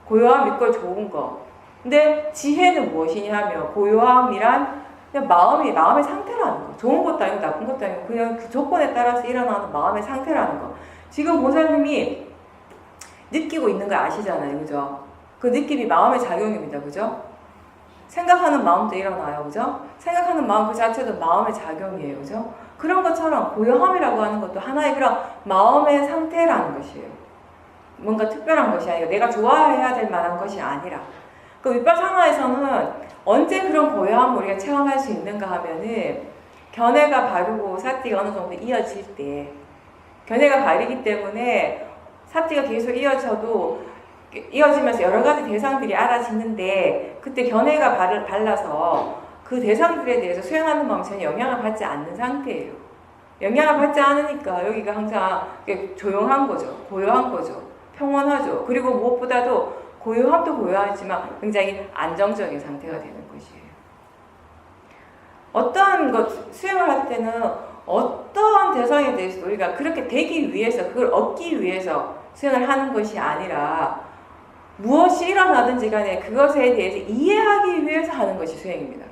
고요함 이걸 좋은 거. 근데 지혜는 무엇이냐 하면 고요함이란 그냥 마음의 상태라는 거. 좋은 것도 아니고 나쁜 것도 아니고 그냥 그 조건에 따라서 일어나는 마음의 상태라는 거. 지금 보살님이 느끼고 있는 거 아시잖아요. 그죠? 그 느낌이 마음의 작용입니다. 그죠? 생각하는 마음도 일어나요. 그죠? 생각하는 마음 그 자체도 마음의 작용이에요. 그죠? 그런 것처럼 고요함이라고 하는 것도 하나의 그런 마음의 상태라는 것이에요. 뭔가 특별한 것이 아니라 내가 좋아해야 될 만한 것이 아니라. 그 윗바사나에서는 언제 그런 고요함을 우리가 체험할 수 있는가 하면은 견해가 바르고 사띠가 어느 정도 이어질 때, 견해가 바르기 때문에 사띠가 계속 이어지면서 여러 가지 대상들이 알아지는데, 그때 견해가 발라서 그 대상들에 대해서 수행하는 마음이 전혀 영향을 받지 않는 상태예요. 영향을 받지 않으니까 여기가 항상 조용한 거죠. 고요한 거죠. 평온하죠. 그리고 무엇보다도 고요함도 고요하지만 굉장히 안정적인 상태가 되는 것이에요. 어떠한 것, 수행을 할 때는 어떠한 대상에 대해서 우리가 그렇게 되기 위해서, 그걸 얻기 위해서 수행을 하는 것이 아니라 무엇이 일어나든지 간에 그것에 대해서 이해하기 위해서 하는 것이 수행입니다.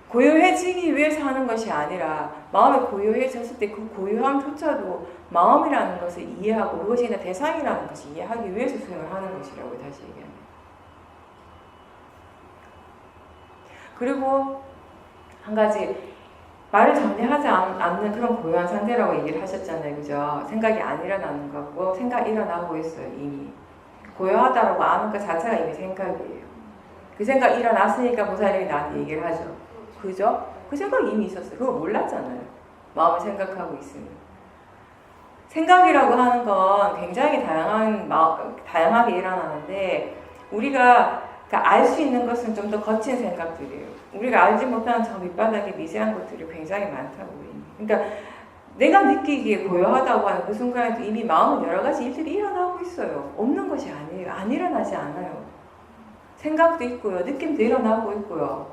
고요해지기 위해서 하는 것이 아니라 마음이 고요해졌을 때 그 고요함조차도 마음이라는 것을 이해하고 그것이 그냥 대상이라는 것을 이해하기 위해서 수행을 하는 것이라고 다시 얘기합니다. 그리고 한 가지 말을 전혀 하지 않는 그런 고요한 상태라고 얘기를 하셨잖아요. 그죠? 생각이 안 일어나는 거고 생각이 일어나고 있어요. 이미. 고요하다라고 아는 것 자체가 이미 생각이에요. 그 생각이 일어났으니까 보살님이 나한테 얘기를 하죠. 그죠? 그 생각이 이미 있었어요. 그걸 몰랐잖아요. 마음을 생각하고 있으면. 생각이라고 하는 건 굉장히 다양하게 일어나는데 우리가 알 수 있는 것은 좀 더 거친 생각들이에요. 우리가 알지 못하는 저 밑바닥에 미세한 것들이 굉장히 많다고. 그러니까 내가 느끼기에 고요하다고 하는 그 순간에도 이미 마음은 여러 가지 일들이 일어나고 있어요. 없는 것이 아니에요. 안 일어나지 않아요. 생각도 있고요. 느낌도 일어나고 있고요.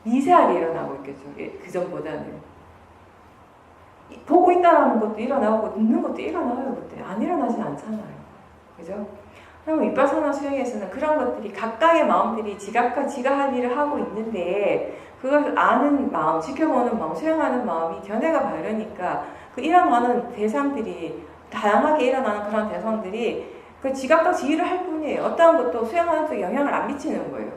미세하게 일어나고 있겠죠. 그 전보다는. 보고 있다는 것도 일어나고 듣는 것도 일어나요. 그때 안 일어나진 않잖아요. 그죠? 그럼 윗바사나 수행에서는 그런 것들이 각각의 마음들이 지가 할 일을 하고 있는데 그걸 아는 마음, 지켜보는 마음, 수행하는 마음이 견해가 바르니까 그 일어나는 대상들이 다양하게 일어나는 그런 대상들이 그 지각과 지휘를 할 뿐이에요. 어떠한 것도 수행하는 쪽에 영향을 안 미치는 거예요.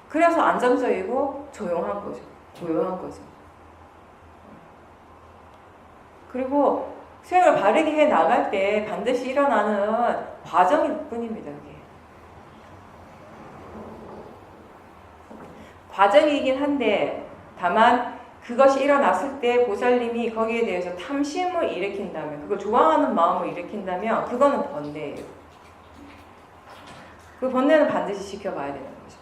그래서 안정적이고 조용한 거죠. 고요한 거죠. 그리고 수행을 바르게 해 나갈 때 반드시 일어나는 과정일 뿐입니다. 이게. 과정이긴 한데 다만 그것이 일어났을 때 보살님이 거기에 대해서 탐심을 일으킨다면, 그걸 좋아하는 마음을 일으킨다면 그거는 번뇌예요. 그 번뇌는 반드시 지켜봐야 되는 거죠.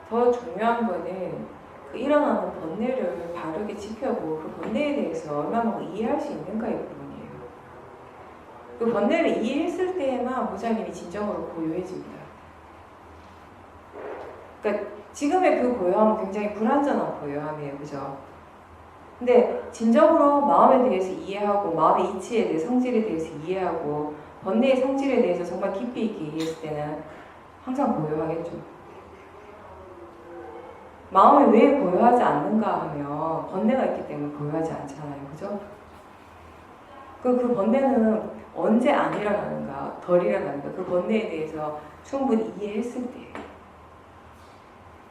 더 중요한 거는 그 일어나는 번뇌를 바르게 지켜보고 그 번뇌에 대해서 얼마나 이해할 수 있는가의 부분이에요. 그 번뇌를 이해했을 때에만 보살님이 진정으로 고요해집니다. 그러니까 지금의 그 고요함은 굉장히 불완전한 고요함이에요. 그죠? 근데 진정으로 마음에 대해서 이해하고 마음의 이치에 대해 성질에 대해서 이해하고 번뇌의 성질에 대해서 정말 깊이 있게 이해했을 때는 항상 고요하겠죠. 마음이 왜 고요하지 않는가 하면 번뇌가 있기 때문에 고요하지 않잖아요. 그죠? 그 번뇌는 언제 안 일어나는가, 덜 일어나는가, 그 번뇌에 대해서 충분히 이해했을 때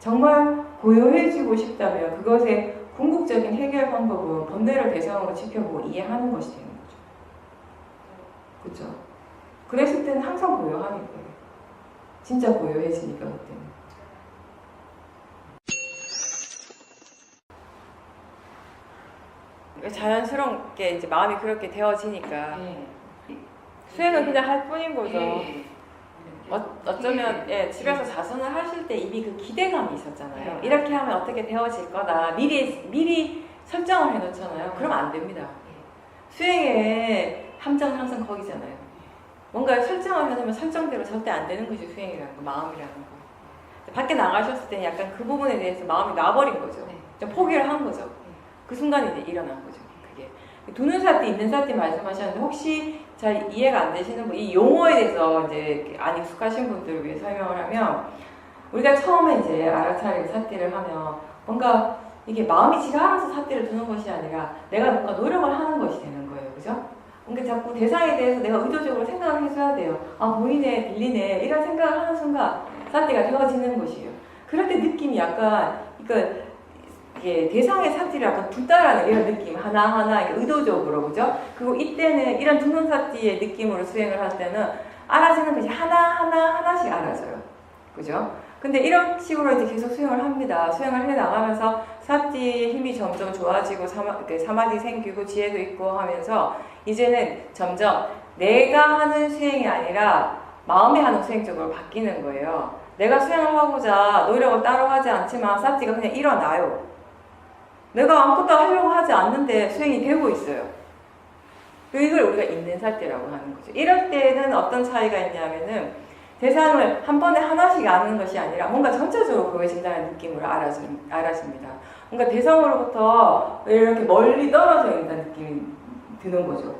정말 고요해지고 싶다면 그것의 궁극적인 해결 방법은 번뇌를 대상으로 지켜보고 이해하는 것이 되는 거죠. 그렇죠? 그랬을 때는 항상 고요하는 거예요. 진짜 고요해지니까 그때는. 자연스럽게 이제 마음이 그렇게 되어지니까 수행은 그냥 할 뿐인 거죠. 어쩌면 집에서 자선을 하실 때 이미 그 기대감이 있었잖아요. 이렇게 하면 어떻게 되어질 거다. 미리 설정을 해놓잖아요. 그러면 안 됩니다. 수행의 함정은 항상 거기잖아요. 뭔가 설정을 해놓으면 설정대로 절대 안 되는 것이 수행이라는 거, 마음이라는 거. 밖에 나가셨을 때는 약간 그 부분에 대해서 마음이 놔버린 거죠. 좀 포기를 한 거죠. 그 순간에 이제 일어난 거죠. 그게. 두는 사띠, 있는 사띠 말씀하셨는데 혹시 잘 이해가 안 되시는 분, 이 용어에 대해서 이제 안 익숙하신 분들을 위해 설명을 하면 우리가 처음에 이제 알아차리고 사띠를 하면 뭔가 이게 마음이 지가 알아서 사띠를 두는 것이 아니라 내가 뭔가 노력을 하는 것이 되는 거예요. 그죠? 그러니까 자꾸 대상에 대해서 내가 의도적으로 생각을 해줘야 돼요. 아, 보이네, 들리네, 이런 생각을 하는 순간 사티가 되어지는 것이에요. 그럴 때 느낌이 약간, 그러니까 이게 대상의 사티를 약간 분달하는 이런 느낌, 하나하나 의도적으로, 그죠? 그리고 이때는 이런 두눈 사티의 느낌으로 수행을 할 때는 알아지는 것이 하나씩 알아져요. 그죠? 근데 이런 식으로 이제 계속 수행을 합니다. 수행을 해 나가면서 사티의 힘이 점점 좋아지고 사마디 생기고 지혜도 있고 하면서 이제는 점점 내가 하는 수행이 아니라 마음이 하는 수행 쪽으로 바뀌는 거예요. 내가 수행을 하고자 노력을 따로 하지 않지만 사티가 그냥 일어나요. 내가 아무것도 하려고 하지 않는데 수행이 되고 있어요. 이걸 우리가 있는 사티라고 하는 거죠. 이럴 때는 어떤 차이가 있냐면은 대상을 한 번에 하나씩 아는 것이 아니라 뭔가 전체적으로 보여진다는 느낌으로 알아집니다. 뭔가 대상으로부터 이렇게 멀리 떨어져 있는 느낌이 드는 거죠.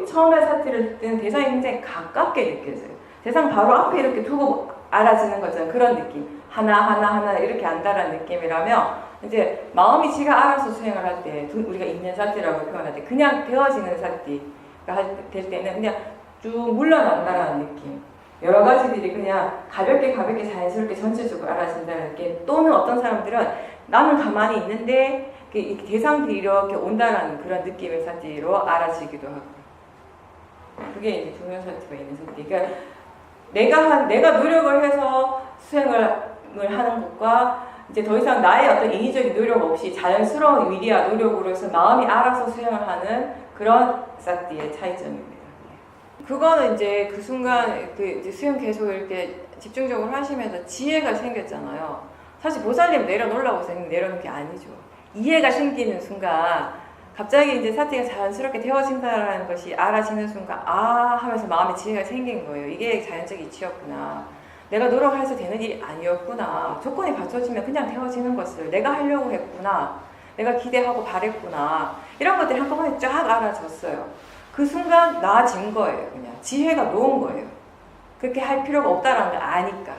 처음에 사티를 때는 대상이 굉장히 가깝게 느껴져요. 대상 바로 앞에 이렇게 두고 알아지는 것처럼 그런 느낌. 하나 이렇게 안다라는 느낌이라면 이제 마음이 지가 알아서 수행을 할 때 우리가 있는 사티라고 표현할 때 그냥 되어지는 사티가 될 때는 그냥 쭉 물러난다라는 느낌. 여러 가지들이 그냥 가볍게 자연스럽게 전체적으로 알아진다는 게 또는 어떤 사람들은 나는 가만히 있는데 대상들이 이렇게 온다라는 그런 느낌의 사티로 알아지기도 하고 그게 이제 두면 사티가 있는 사티. 그러니까 내가 노력을 해서 수행을 하는 것과 이제 더 이상 나의 어떤 인위적인 노력 없이 자연스러운 위리와 노력으로 해서 마음이 알아서 수행을 하는 그런 사티의 차이점입니다. 그거는 이제 그 순간 이제 수행 계속 이렇게 집중적으로 하시면서 지혜가 생겼잖아요. 사실 보살님 내려놓으라고 해서 내려놓은 게 아니죠. 이해가 생기는 순간 갑자기 이제 사티가 자연스럽게 되어진다는 것이 알아지는 순간 하면서 마음에 지혜가 생긴 거예요. 이게 자연적 이치였구나. 내가 노력해서 되는 일이 아니었구나. 조건이 갖춰지면 그냥 되어지는 것을 내가 하려고 했구나. 내가 기대하고 바랬구나. 이런 것들이 한꺼번에 쫙 알아졌어요. 그 순간 나아진 거예요. 그냥 지혜가 놓은 거예요. 그렇게 할 필요가 없다라는 걸 아니까.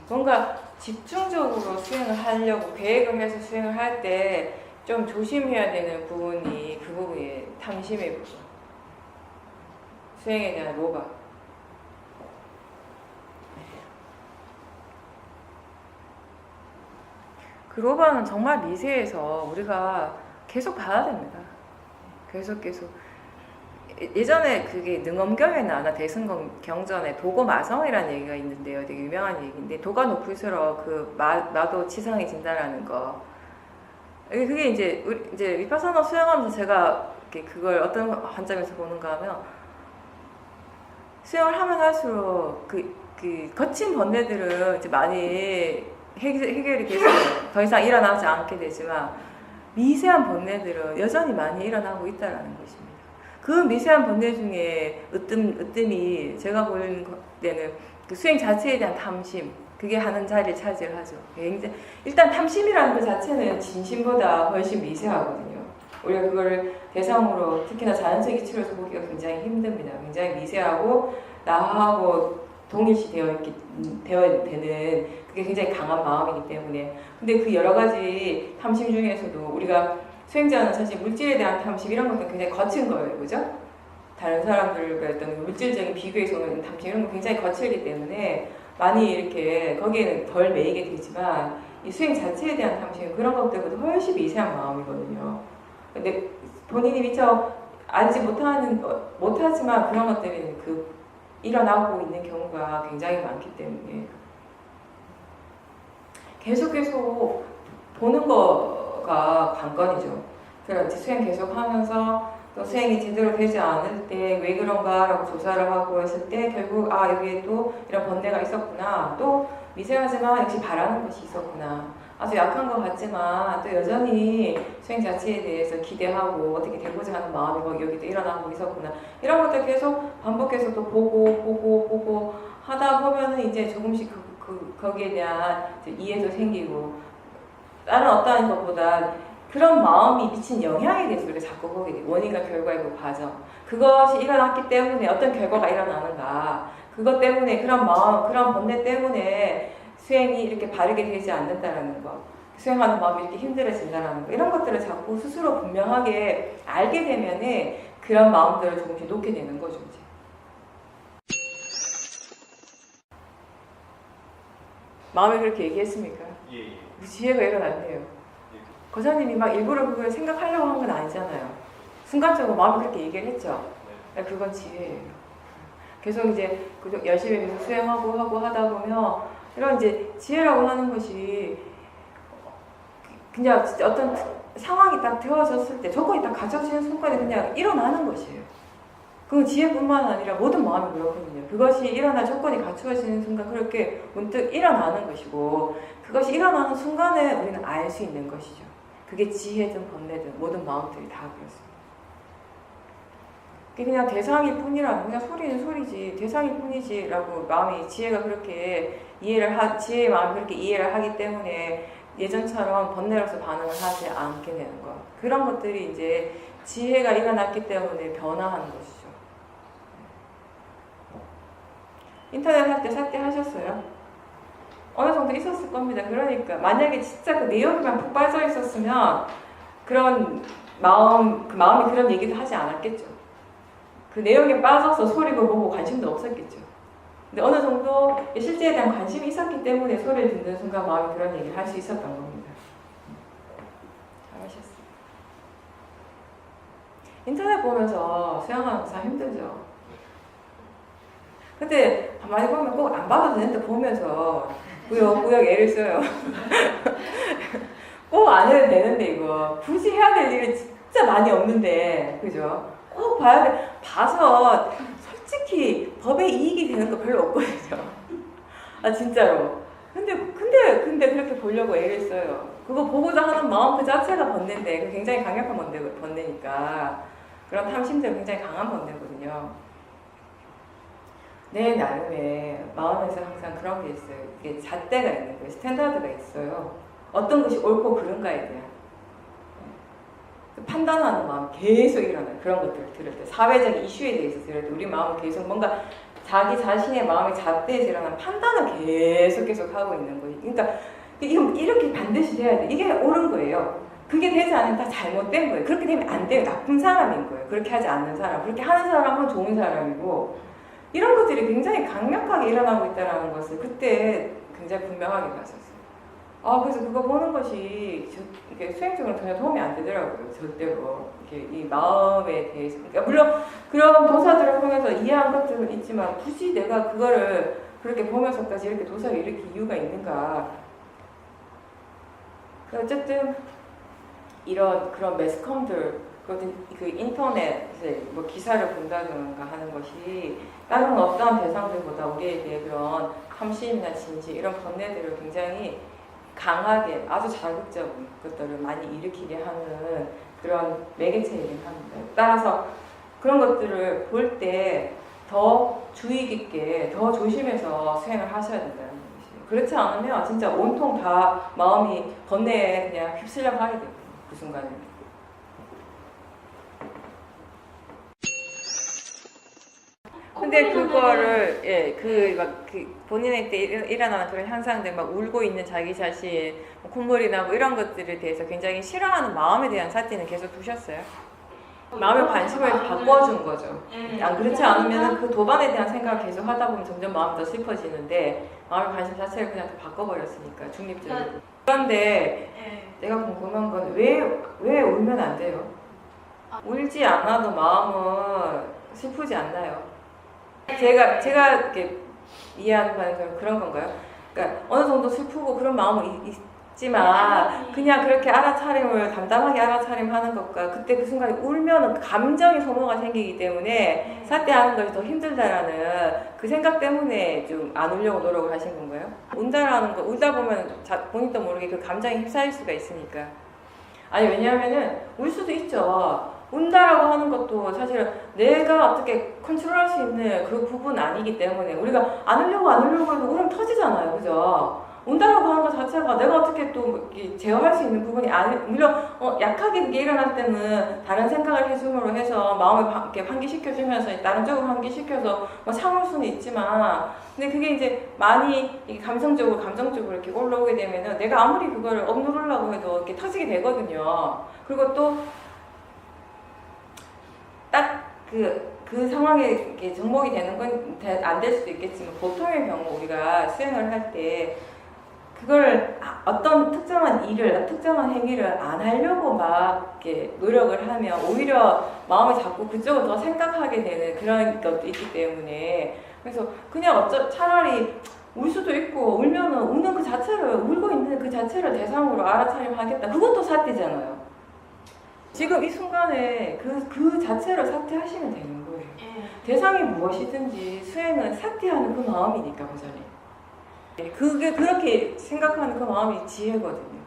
뭔가 집중적으로 수행을 하려고 계획을 해서 수행을 할 때 좀 조심해야 되는 부분이 그 부분이 탐심의 부분. 수행에 대한 로바. 그 로바는 정말 미세해서 우리가 계속 봐야 됩니다. 계속 예전에 그게 능엄경에 나나 대승경전에 도고마성이라는 얘기가 있는데요. 되게 유명한 얘기인데 도가 높을수록 그 마도 치상해진다라는 거. 그게 이제 위파사나 수행하면서 제가 그걸 어떤 관점에서 보는가 하면 수행을 하면 할수록 그 거친 번뇌들은 이제 많이 해결이 돼서 더 이상 일어나지 않게 되지만 미세한 번뇌들은 여전히 많이 일어나고 있다는 것입니다. 그 미세한 번뇌 중에 으뜸이 제가 보는 때는 그 수행 자체에 대한 탐심, 그게 하는 자리를 차지하죠. 일단 탐심이라는 그 자체는 진심보다 훨씬 미세하거든요. 우리가 그걸 대상으로 특히나 자연적 이치로서 보기가 굉장히 힘듭니다. 굉장히 미세하고 나하고 동일시 되어야 되는 그게 굉장히 강한 마음이기 때문에. 근데 그 여러 가지 탐심 중에서도 우리가 수행자는 사실 물질에 대한 탐심 이런 것도 굉장히 거친 거예요. 그죠? 다른 사람들과 어떤 물질적인 비교에서 오는 탐심 이런 거 굉장히 거칠기 때문에 많이 이렇게 거기에는 덜 매이게 되지만 이 수행 자체에 대한 탐심은 그런 것들보다 훨씬 미세한 마음이거든요. 근데 본인이 미처 알지 못하지만 그런 것들이 일어나고 있는 경우가 굉장히 많기 때문에 계속 보는 거가 관건이죠. 그래서 수행 계속 하면서 또 수행이 제대로 되지 않을 때 왜 그런가 라고 조사를 하고 했을 때 결국 여기에 또 이런 번뇌가 있었구나. 또 미세하지만 역시 바라는 것이 있었구나. 아주 약한 것 같지만 또 여전히 수행 자체에 대해서 기대하고 어떻게 되고자 하는 마음이 여기도 일어나고 있었구나. 이런 것들 계속 반복해서 또 보고 하다 보면은 이제 조금씩 거기에 대한 이해도 생기고 다른 어떠한 것보다 그런 마음이 미친 영향에 대해서 우리가 자꾸 보게 돼요. 원인과 결과의 그 과정. 그것이 일어났기 때문에 어떤 결과가 일어나는가. 그것 때문에 그런 마음, 그런 번뇌 때문에 수행이 이렇게 바르게 되지 않는다라는 것. 수행하는 마음이 이렇게 힘들어진다는 거 이런 것들을 자꾸 스스로 분명하게 알게 되면은 그런 마음들을 조금씩 놓게 되는 거죠. 이제. 마음이 그렇게 얘기했습니까? 예. 지혜가 일어났네요. 거사님이 막 일부러 그걸 생각하려고 한 건 아니잖아요. 순간적으로 마음이 그렇게 얘기를 했죠. 그건 지혜예요. 계속 이제 열심히 계속 수행하고 하다 보면 이런 이제 지혜라고 하는 것이 그냥 진짜 어떤 상황이 딱 되어졌을 때 조건이 딱 갖춰지는 순간에 그냥 일어나는 것이에요. 그 지혜뿐만 아니라 모든 마음이 그렇거든요. 그것이 일어날 조건이 갖추어지는 순간 그렇게 문득 일어나는 것이고 그것이 일어나는 순간에 우리는 알 수 있는 것이죠. 그게 지혜든 번뇌든 모든 마음들이 다 그렇습니다. 그게 그냥 대상일 뿐이라는 그냥 소리는 소리지 대상일 뿐이지라고 마음이 지혜가 그렇게 지혜의 마음이 그렇게 이해를 하기 때문에 예전처럼 번뇌로서 반응을 하지 않게 되는 것 그런 것들이 이제 지혜가 일어났기 때문에 변화하는 것이죠. 인터넷 할 때 샀대 하셨어요? 어느 정도 있었을 겁니다. 그러니까 만약에 진짜 그 내용에만 푹 빠져 있었으면 그런 마음이 그런 얘기도 하지 않았겠죠. 그 내용에 빠져서 소리도 보고 관심도 없었겠죠. 근데 어느 정도 실제에 대한 관심이 있었기 때문에 소리를 듣는 순간 마음이 그런 얘기를 할 수 있었던 겁니다. 잘하셨어요. 인터넷 보면서 수영하는 거 참 힘들죠. 근데 많이 보면 꼭 안 봐도 되는데 보면서 구역 애를 써요. 꼭 안 해도 되는데 이거 굳이 해야 될 일이 진짜 많이 없는데 그죠? 꼭 봐야 돼. 봐서 솔직히 법에 이익이 되는 거 별로 없거든요. 아 진짜로. 근데 그렇게 보려고 애를 써요. 그거 보고자 하는 마음 그 자체가 번뇌인데 굉장히 강력한 번뇌니까 그런 탐심들은 굉장히 강한 번뇌거든요. 내 나름의 마음에서 항상 그런 게 있어요. 이게 잣대가 있는 거예요. 스탠다드가 있어요. 어떤 것이 옳고 그른가에 대한 판단하는 마음 계속 일어나요. 그런 것들을 들을 때 사회적 이슈에 대해서 들을 때 우리 마음은 계속 뭔가 자기 자신의 마음의 잣대에서 일어나는 판단을 계속 하고 있는 거예요. 그러니까 이건 이렇게 반드시 해야 돼. 이게 옳은 거예요. 그게 되지 않으면 다 잘못된 거예요. 그렇게 되면 안 돼요. 나쁜 사람인 거예요. 그렇게 하지 않는 사람. 그렇게 하는 사람은 좋은 사람이고 이런 것들이 굉장히 강력하게 일어나고 있다는 것을 그때 굉장히 분명하게 봤었어요. 그래서 그거 보는 것이 이게 수행적으로 전혀 도움이 안 되더라고요. 절대로. 이렇게 이 마음에 대해서. 그러니까 물론 그런 도사들을 통해서 이해한 것들은 있지만 굳이 내가 그거를 그렇게 보면서까지 이렇게 도사를 일으킬 이유가 있는가. 어쨌든 그런 매스컴들 그 인터넷에 뭐 기사를 본다든가 하는 것이 다른 어떠한 대상들보다 우리에게 그런 탐심이나 진지 이런 번뇌들을 굉장히 강하게 아주 자극적인 것들을 많이 일으키게 하는 그런 매개체이긴 합니다. 따라서 그런 것들을 볼 때 더 주의 깊게 더 조심해서 수행을 하셔야 된다는 것이에요. 그렇지 않으면 진짜 온통 다 마음이 번뇌에 그냥 휩쓸려 가게 됩니다. 그 순간에. 근데 그거를 본인의 때 일어나는 그런 현상들 막 울고 있는 자기 자신, 콧물이 나고 이런 것들에 대해서 굉장히 싫어하는 마음에 대한 사태는 계속 두셨어요? 마음의 관심을 바꿔준 거죠. 그렇지 않으면 그 도반에 대한 생각을 계속 하다 보면 점점 마음이 더 슬퍼지는데 마음의 관심 자체를 그냥 다 바꿔버렸으니까 중립적으로. 그런데 내가 궁금한 건 왜 울면 안 돼요? 울지 않아도 마음은 슬프지 않나요? 제가 이렇게 이해하는 바는 그런 건가요? 그러니까 어느 정도 슬프고 그런 마음은 있지만 그냥 그렇게 담담하게 알아차림하는 것과 그때 그 순간에 울면은 감정의 소모가 생기기 때문에 사태하는 것이 더 힘들다라는 그 생각 때문에 좀 안 울려고 노력을 하신 건가요? 울다 보면 본인도 모르게 그 감정에 휩싸일 수가 있으니까. 아니 왜냐하면은 울 수도 있죠. 운다라고 하는 것도 사실은 내가 어떻게 컨트롤할 수 있는 그 부분 아니기 때문에 우리가 안 울려고 해도 울음 터지잖아요. 그죠? 온다라고 하는 것 자체가 내가 어떻게 또 이렇게 제어할 수 있는 부분이 아니, 물론 약하게 그게 일어날 때는 다른 생각을 해줌으로 해서 마음을 이렇게 환기시켜주면서 다른 쪽으로 환기시켜서 뭐 참을 수는 있지만, 근데 그게 이제 많이 감정적으로 이렇게 올라오게 되면은 내가 아무리 그걸 억누르려고 해도 이렇게 터지게 되거든요. 그리고 또 딱 그 상황에 이렇게 정복이 되는 건 안 될 수도 있겠지만, 보통의 경우 우리가 수행을 할 때 그걸 어떤 특정한 일을, 특정한 행위를 안 하려고 막 이렇게 노력을 하면 오히려 마음이 자꾸 그쪽을 더 생각하게 되는 그런 것도 있기 때문에, 그래서 그냥 차라리 울 수도 있고, 울면은 우는 그 자체를, 울고 있는 그 자체를 대상으로 알아차림 하겠다. 그것도 사태잖아요. 지금 이 순간에 그 자체를 사퇴하시면 되는 거예요. 대상이 무엇이든지 수행은 사퇴하는 그 마음이니까, 보자니. 그게 그렇게 생각하는 그 마음이 지혜거든요.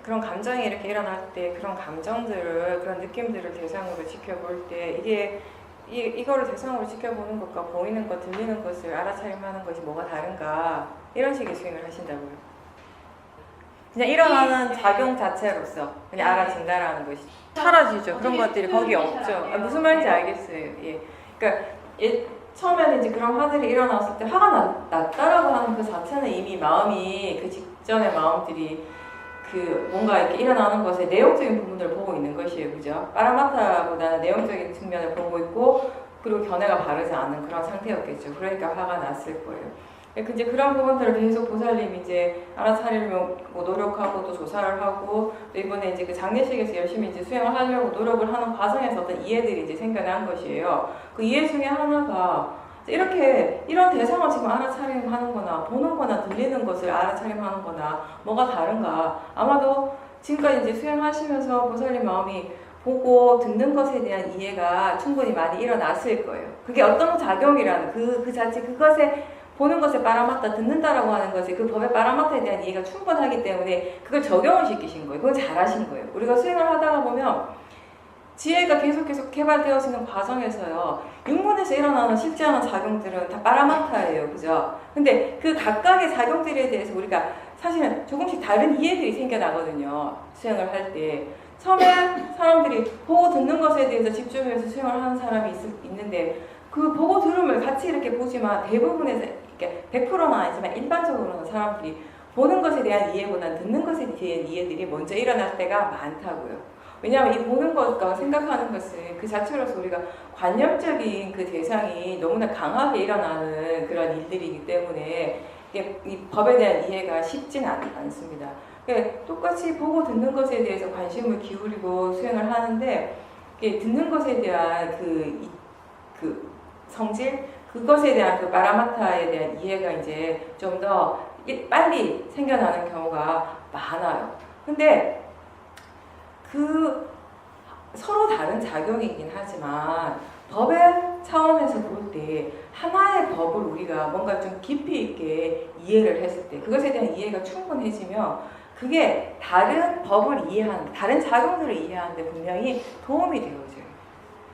그런 감정이 이렇게 일어날 때 그런 감정들을, 그런 느낌들을 대상으로 지켜볼 때 이거를 대상으로 지켜보는 것과 보이는 것, 들리는 것을 알아차림하는 것이 뭐가 다른가, 이런 식의 수행을 하신다고요. 그냥 일어나는 작용 자체로서 그냥 알아진다라는 것이 사라지죠. 그런 것들이 거기 없죠. 무슨 말인지 알겠어요. 예. 그러니까 처음에는 이제 그런 화들이 일어났을 때 화가 났다라고 하는 그 자체는 이미 마음이 그 직전의 마음들이 뭔가 이렇게 일어나는 것에 내용적인 부분을 보고 있는 것이에요. 그죠? 빠라마타보다는 내용적인 측면을 보고 있고, 그리고 견해가 바르지 않은 그런 상태였겠죠. 그러니까 화가 났을 거예요. 이제 그런 부분들을 계속 보살님이 이제 알아차리려고 노력하고 또 조사를 하고, 또 이번에 이제 그 장례식에서 열심히 이제 수행을 하려고 노력을 하는 과정에서 어떤 이해들이 이제 생겨난 것이에요. 그 이해 중에 하나가 이렇게 이런 대상을 지금 알아차림하는 거나 보는 거나 들리는 것을 알아차림하는 거나 뭐가 다른가. 아마도 지금까지 이제 수행하시면서 보살님 마음이 보고 듣는 것에 대한 이해가 충분히 많이 일어났을 거예요. 그게 어떤 작용이라는 그 자체, 그것에 보는 것에 빠라마타, 듣는다라고 하는 것에 그 법의 빠라마타에 대한 이해가 충분하기 때문에 그걸 적용을 시키신 거예요. 그건 잘하신 거예요. 우리가 수행을 하다가 보면 지혜가 계속 개발되어지는 과정에서요, 육문에서 일어나는 쉽지 않은 작용들은 다 빠라마타예요. 그죠? 근데 그 각각의 작용들에 대해서 우리가 사실은 조금씩 다른 이해들이 생겨나거든요. 수행을 할 때. 처음에 사람들이 보고 듣는 것에 대해서 집중해서 수행을 하는 사람이 있는데, 그 보고 들음을 같이 이렇게 보지만 대부분에서 이렇게 100%는 아니지만 일반적으로는 사람들이 보는 것에 대한 이해보다는 듣는 것에 대한 이해들이 먼저 일어날 때가 많다고요. 왜냐하면 이 보는 것과 생각하는 것은 그 자체로서 우리가 관념적인 그 대상이 너무나 강하게 일어나는 그런 일들이기 때문에 이 법에 대한 이해가 쉽진 않습니다. 똑같이 보고 듣는 것에 대해서 관심을 기울이고 수행을 하는데, 듣는 것에 대한 그 성질, 그것에 대한 그 빠라마타에 대한 이해가 이제 좀 더 빨리 생겨나는 경우가 많아요. 근데 서로 다른 작용이긴 하지만 법의 차원에서 볼 때 하나의 법을 우리가 뭔가 좀 깊이 있게 이해를 했을 때, 그것에 대한 이해가 충분해지면 그게 다른 법을 이해하는, 다른 작용들을 이해하는 데 분명히 도움이 되어져요.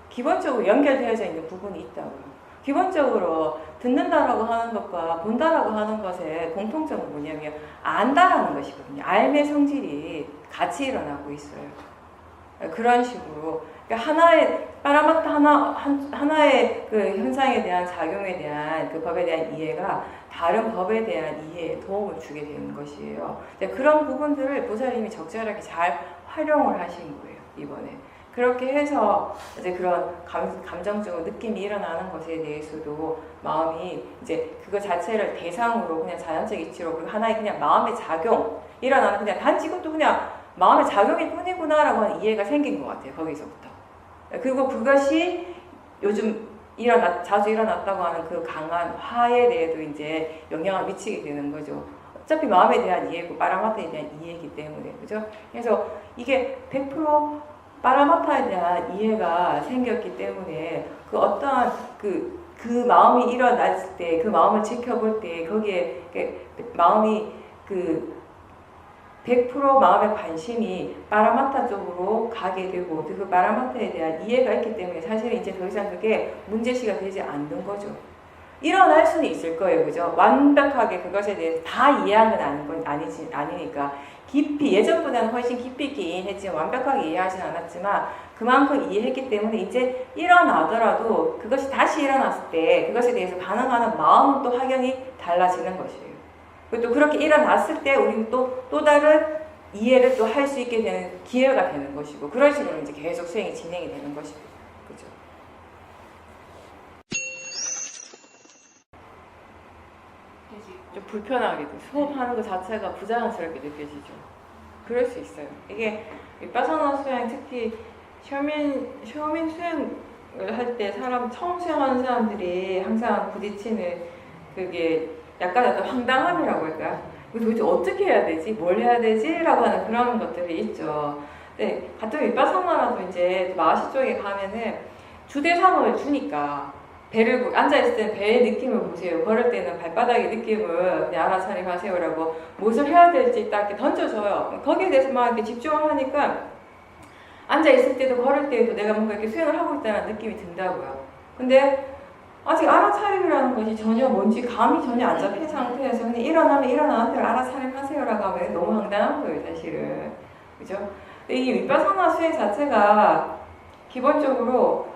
기본적으로 연결되어져 있는 부분이 있다고요. 기본적으로 듣는다라고 하는 것과 본다라고 하는 것의 공통점은 뭐냐면 안다라는 것이거든요. 알의 성질이 같이 일어나고 있어요. 그런 식으로 그러니까 하나의 빠라마타 하나의 그 현상에 대한 작용에 대한 그 법에 대한 이해가 다른 법에 대한 이해에 도움을 주게 되는 것이에요. 그런 부분들을 보살님이 적절하게 잘 활용을 하신 거예요, 이번에. 그렇게 해서 이제 그런 감정적으로 느낌이 일어나는 것에 대해서도 마음이 이제 그거 자체를 대상으로 그냥 자연적 이치로, 그리고 하나의 그냥 마음의 작용, 일어나는 그냥 단지 그것도 그냥 마음의 작용일 뿐이구나라고 하는 이해가 생긴 것 같아요, 거기서부터. 그리고 그것이 요즘 자주 일어났다고 하는 그 강한 화에 대해도 이제 영향을 미치게 되는 거죠. 어차피 마음에 대한 이해고 빠라마타에 대한 이해이기 때문에, 그죠? 그래서 이게 100% 빠라마타에 대한 이해가 생겼기 때문에 그 어떠한 그 마음이 일어났을 때, 그 마음을 지켜볼 때 거기에 마음이 100% 마음의 관심이 빠라마타 쪽으로 가게 되고, 그 빠라마타에 대한 이해가 있기 때문에 사실 이제 더 이상 그게 문제시가 되지 않는 거죠. 일어날 수는 있을 거예요. 그죠? 완벽하게 그것에 대해서 다 이해한 건 아니니까. 깊이, 예전보다는 훨씬 깊이 있게 이해했지만, 완벽하게 이해하진 않았지만, 그만큼 이해했기 때문에 이제 일어나더라도 그것이 다시 일어났을 때 그것에 대해서 반응하는 마음은 또 확연히 달라지는 것이에요. 그리고 또 그렇게 일어났을 때 우리는 또 다른 이해를 또 할 수 있게 되는 기회가 되는 것이고, 그런 식으로 이제 계속 수행이 진행이 되는 것이고, 그죠? 좀 불편하게도 수업하는 것 자체가 부자연스럽게 느껴지죠. 그럴 수 있어요. 이게 윗바사나 수행, 특히 쇼민 수행을 할 때 처음 수행하는 사람들이 항상 부딪히는 그게 약간 황당함이라고 할까요? 이거 도대체 어떻게 해야 되지? 뭘 해야 되지? 라고 하는 그런 것들이 있죠. 네, 같은 윗바사나라도 이제 마하시 쪽에 가면은 주대상을 주니까 배를 앉아있을 때는 배의 느낌을 보세요. 걸을 때는 발바닥의 느낌을 그냥 알아차림하세요라고 무엇을 해야 될지 딱 이렇게 던져줘요. 거기에 대해서 막 이렇게 집중을 하니까 앉아있을 때도 걸을 때도 내가 뭔가 이렇게 수행을 하고 있다는 느낌이 든다고요. 근데 아직 알아차림이라는 것이 전혀 뭔지 감이 전혀 안 잡힌 상태에서 그냥 일어나면 일어나는 대로 알아차림하세요라고 하면 너무 황당한 거예요, 사실은. 그죠? 근데 이 윗바사나 수행 자체가 기본적으로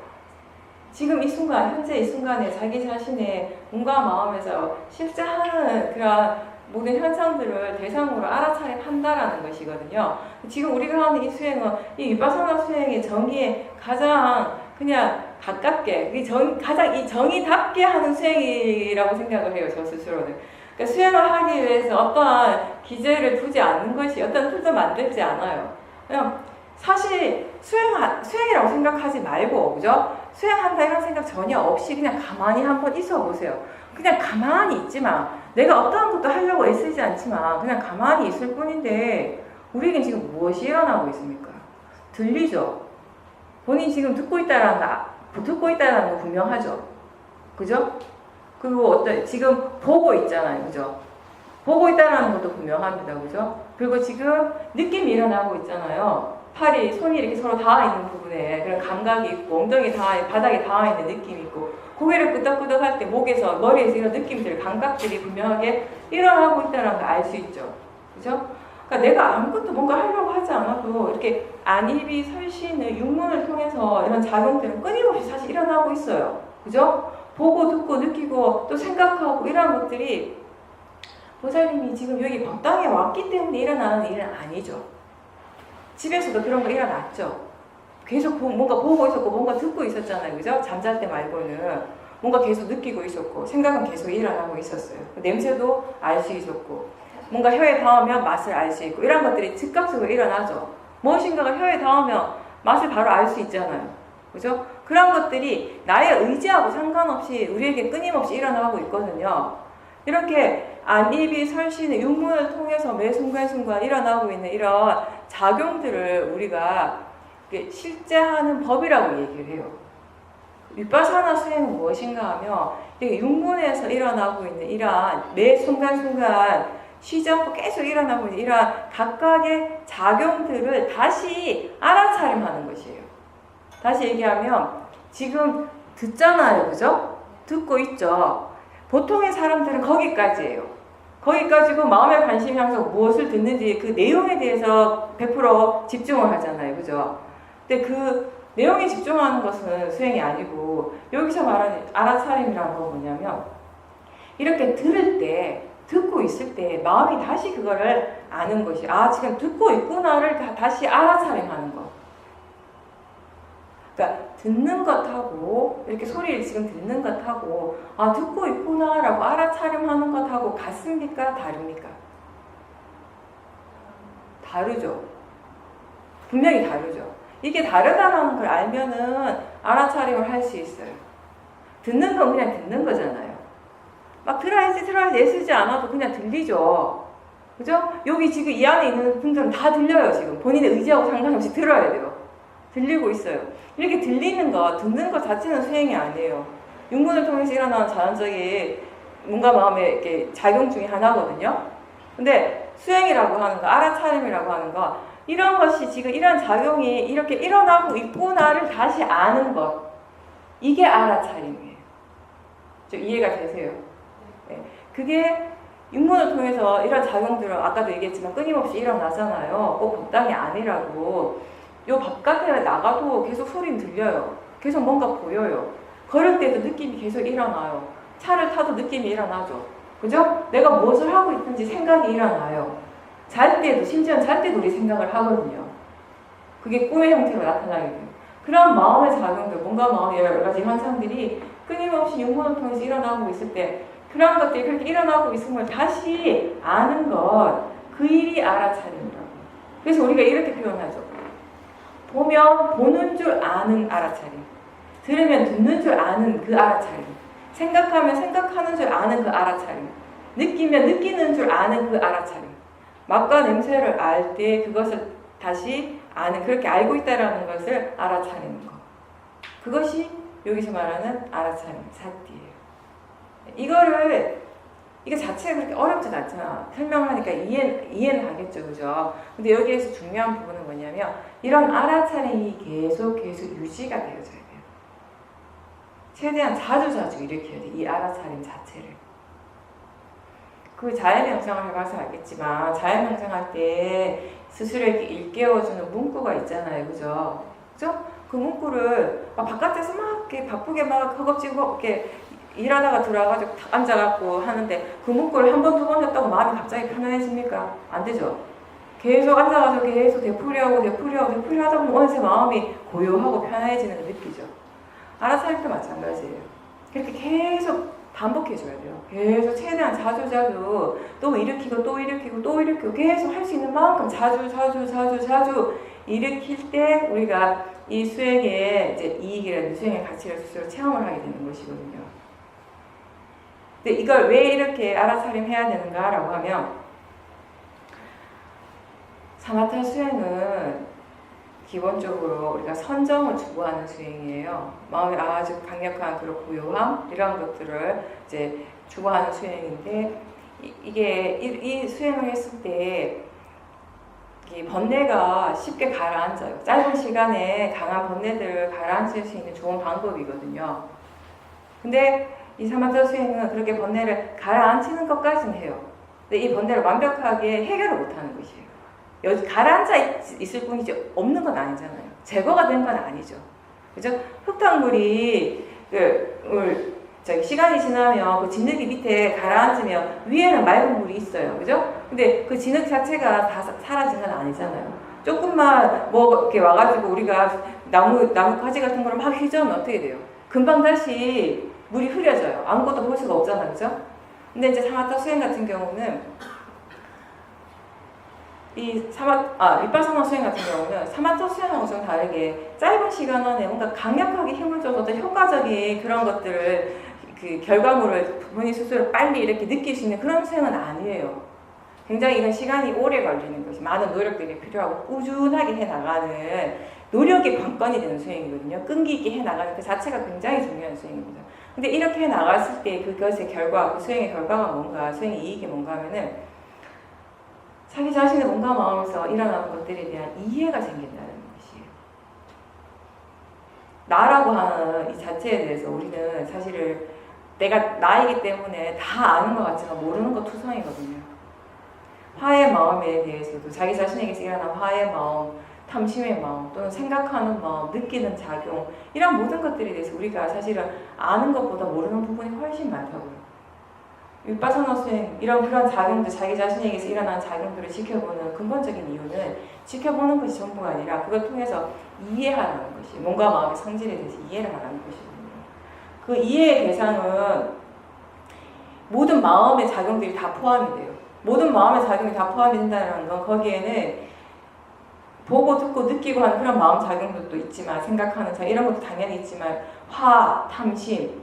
지금 이 순간, 현재 이 순간에 자기 자신의 몸과 마음에서 실제 하는 그런 모든 현상들을 대상으로 알아차림한다라는 것이거든요. 지금 우리가 하는 이 수행은 이 윗바사나 수행의 정의에 가장 그냥 가깝게, 가장 이 정의답게 하는 수행이라고 생각을 해요, 저 스스로는. 그러니까 수행을 하기 위해서 어떠한 기제를 두지 않는 것이, 어떤 틀도 만들지 않아요. 그냥 사실 수행이라고 생각하지 말고, 그죠? 수행한다 이런 생각 전혀 없이 그냥 가만히 한번 있어 보세요. 그냥 가만히 있지만, 내가 어떠한 것도 하려고 애쓰지 않지만 그냥 가만히 있을 뿐인데 우리에겐 지금 무엇이 일어나고 있습니까? 들리죠? 본인이 지금 듣고 있다는 건 분명하죠? 그죠? 그리고 지금 보고 있잖아요. 그죠? 보고 있다는 것도 분명합니다. 그죠? 그리고 지금 느낌이 일어나고 있잖아요. 손이 이렇게 서로 닿아 있는 부분에 그런 감각이 있고, 엉덩이 바닥에 닿아 있는 느낌이 있고, 고개를 끄덕끄덕 할 때 목에서, 머리에서 이런 느낌들, 감각들이 분명하게 일어나고 있다는 걸 알 수 있죠. 그죠? 그러니까 내가 아무것도 뭔가 하려고 하지 않아도 이렇게 안입이 설신의 육문을 통해서 이런 작용들은 끊임없이 사실 일어나고 있어요. 그죠? 보고, 듣고, 느끼고, 또 생각하고 이런 것들이 보살님이 지금 여기 법당에 왔기 때문에 일어나는 일은 아니죠. 집에서도 그런 거 일어났죠. 계속 뭔가 보고 있었고 뭔가 듣고 있었잖아요. 그죠? 잠잘 때 말고는 뭔가 계속 느끼고 있었고 생각은 계속 일어나고 있었어요. 냄새도 알 수 있었고 뭔가 혀에 닿으면 맛을 알 수 있고 이런 것들이 즉각적으로 일어나죠. 무엇인가가 혀에 닿으면 맛을 바로 알 수 있잖아요. 그죠? 그런 것들이 나의 의지하고 상관없이 우리에게 끊임없이 일어나고 있거든요. 이렇게 안입이 설신의 육문을 통해서 매 순간순간 일어나고 있는 이런 작용들을 우리가 실제 하는 법이라고 얘기를 해요. 윗바사나 수행은 무엇인가 하면 육문에서 일어나고 있는 이러한 매 순간순간 쉬지 않고 계속 일어나고 있는 이러한 각각의 작용들을 다시 알아차림하는 것이에요. 다시 얘기하면 지금 듣잖아요. 그죠? 듣고 있죠. 보통의 사람들은 거기까지예요. 거기까지고 마음의 관심이 항상 무엇을 듣는지 그 내용에 대해서 100% 집중을 하잖아요. 그죠? 근데 그 내용에 집중하는 것은 수행이 아니고 여기서 말하는 알아차림이라는 건 뭐냐면 이렇게 들을 때 듣고 있을 때 마음이 다시 그거를 아는 것이 지금 듣고 있구나를 다시 알아차림하는 것. 그러니까 듣는 것하고 이렇게 소리를 지금 듣는 것하고 듣고 있구나라고 알아차림하는 것하고 같습니까? 다릅니까? 다르죠. 분명히 다르죠. 이게 다르다는 걸 알면은 알아차림을 할 수 있어요. 듣는 건 그냥 듣는 거잖아요. 막 들어야지 애쓰지 않아도 그냥 들리죠. 그죠? 여기 지금 이 안에 있는 분들은 다 들려요. 지금 본인의 의지하고 상관없이 들어야 돼요. 들리고 있어요. 이렇게 들리는 것, 듣는 것 자체는 수행이 아니에요. 육문을 통해서 일어나는 자연적인 뭔가 마음의 이렇게 작용 중에 하나거든요. 근데 수행이라고 하는 거, 알아차림이라고 하는 거, 이런 것이 지금 이런 작용이 이렇게 일어나고 있구나를 다시 아는 것. 이게 알아차림이에요. 좀 이해가 되세요? 네. 그게 육문을 통해서 이런 작용들은 아까도 얘기했지만 끊임없이 일어나잖아요. 꼭 법당이 아니라고. 요 바깥에 나가도 계속 소리는 들려요. 계속 뭔가 보여요. 걸을 때도 느낌이 계속 일어나요. 차를 타도 느낌이 일어나죠. 그죠? 내가 무엇을 하고 있든지 생각이 일어나요. 잘 때도, 심지어 잘 때도 우리 생각을 하거든요. 그게 꿈의 형태로 나타나게 돼요. 그런 마음의 작용들, 뭔가 마음의 여러 가지 현상들이 끊임없이 육문을 통해서 일어나고 있을 때 그런 것들이 그렇게 일어나고 있음을 다시 아는 것, 그 일이 알아차림이라고. 그래서 우리가 이렇게 표현하죠. 보면 보는 줄 아는 알아차림. 들으면 듣는 줄 아는 그 알아차림. 생각하면 생각하는 줄 아는 그 알아차림. 느끼면 느끼는 줄 아는 그 알아차림. 맛과 냄새를 알 때 그것을 다시 아는, 그렇게 알고 있다는 것을 알아차리는 것. 그것이 여기서 말하는 알아차림, 사띠예요. 이거 자체가 그렇게 어렵진 않잖아. 설명을 하니까 이해는 하겠죠, 그죠? 근데 여기에서 중요한 부분은 뭐냐면, 이런 알아차림이 계속 유지가 되어져야 돼요. 최대한 자주 일으켜야 돼, 이 알아차림 자체를. 그 자연명상을 해봐서 알겠지만, 자연명상할 때 스스로 이렇게 일깨워주는 문구가 있잖아요, 그죠? 그죠? 그 문구를 막 바깥에서 막 이렇게 바쁘게 막 허겁지겁 이렇게 일하다가 들어와가지고 탁 앉아갖고 하는데 그 문구를 한 번, 두 번 했다고 마음이 갑자기 편안해집니까? 안 되죠. 계속 앉아가지고 계속 되풀이하고 하다 보면 어느새 마음이 고요하고 편안해지는 걸 느끼죠. 알아차림도 마찬가지예요. 그렇게 계속 반복해줘야 돼요. 계속 최대한 자주 또 일으키고 계속 할 수 있는 만큼 자주 일으킬 때 우리가 이 수행의 이제 이익이라는 수행의 가치를 스스로 체험을 하게 되는 것이거든요. 근데 이걸 왜 이렇게 알아차림해야 되는가라고 하면, 사마타 수행은 기본적으로 우리가 선정을 추구하는 수행이에요. 마음에 아주 강력한 그런 고요함 이런 것들을 이제 추구하는 수행인데, 이 수행을 했을 때 이 번뇌가 쉽게 가라앉아요. 짧은 시간에 강한 번뇌들을 가라앉힐 수 있는 좋은 방법이거든요. 근데 이 사마타 수행은 그렇게 번뇌를 가라앉히는 것까지는 해요. 근데 이 번뇌를 완벽하게 해결을 못하는 것이에요. 여기 가라앉아 있을 뿐이지 없는 건 아니잖아요. 제거가 된 건 아니죠. 그죠? 흙탕물이 시간이 지나면 그 진흙이 밑에 가라앉으면 위에는 맑은 물이 있어요. 그죠? 근데 그 진흙 자체가 다 사라진 건 아니잖아요. 조금만 뭐 이렇게 와가지고 우리가 나무 가지 같은 거를 막 휘저으면 어떻게 돼요? 금방 다시 물이 흐려져요. 아무것도 볼 수가 없잖아요. 그죠? 근데 이제 사마타 수행 같은 경우는 윗바사나 수행 같은 경우는 사마타 수행하고 좀 다르게 짧은 시간 안에 뭔가 강력하게 힘을 줘서 효과적인 그런 것들을 그 결과물을 본인 스스로 빨리 이렇게 느낄 수 있는 그런 수행은 아니에요. 굉장히 이건 시간이 오래 걸리는 것이 많은 노력들이 필요하고 꾸준하게 해나가는 노력이 관건이 되는 수행이거든요. 끈기 있게 해나가는 그 자체가 굉장히 중요한 수행입니다. 근데 이렇게 해나갔을 때 그것의 결과, 그 수행의 결과가 뭔가, 수행의 이익이 뭔가 하면은 자기 자신의 몸과 마음에서 일어나는 것들에 대한 이해가 생긴다는 것이에요. 나라고 하는 이 자체에 대해서 우리는 사실은 내가 나이기 때문에 다 아는 것 같지만 모르는 것 투성이거든요. 화의 마음에 대해서도 자기 자신에게서 일어나는 화의 마음, 탐심의 마음, 또는 생각하는 마음, 느끼는 작용, 이런 모든 것들에 대해서 우리가 사실은 아는 것보다 모르는 부분이 훨씬 많다고요. 윗바사나 수행, 그런 작용들, 자기 자신에게서 일어나는 작용들을 지켜보는 근본적인 이유는 지켜보는 것이 전부가 아니라 그걸 통해서 이해하라는 것이, 몸과 마음의 성질에 대해서 이해를 하라는 것이거든요. 그 이해의 대상은 모든 마음의 작용들이 다 포함이 돼요. 모든 마음의 작용이 다 포함이 된다는 건 거기에는 보고 듣고 느끼고 하는 그런 마음 작용들도 있지만, 생각하는 작용 이런 것도 당연히 있지만, 화, 탐심,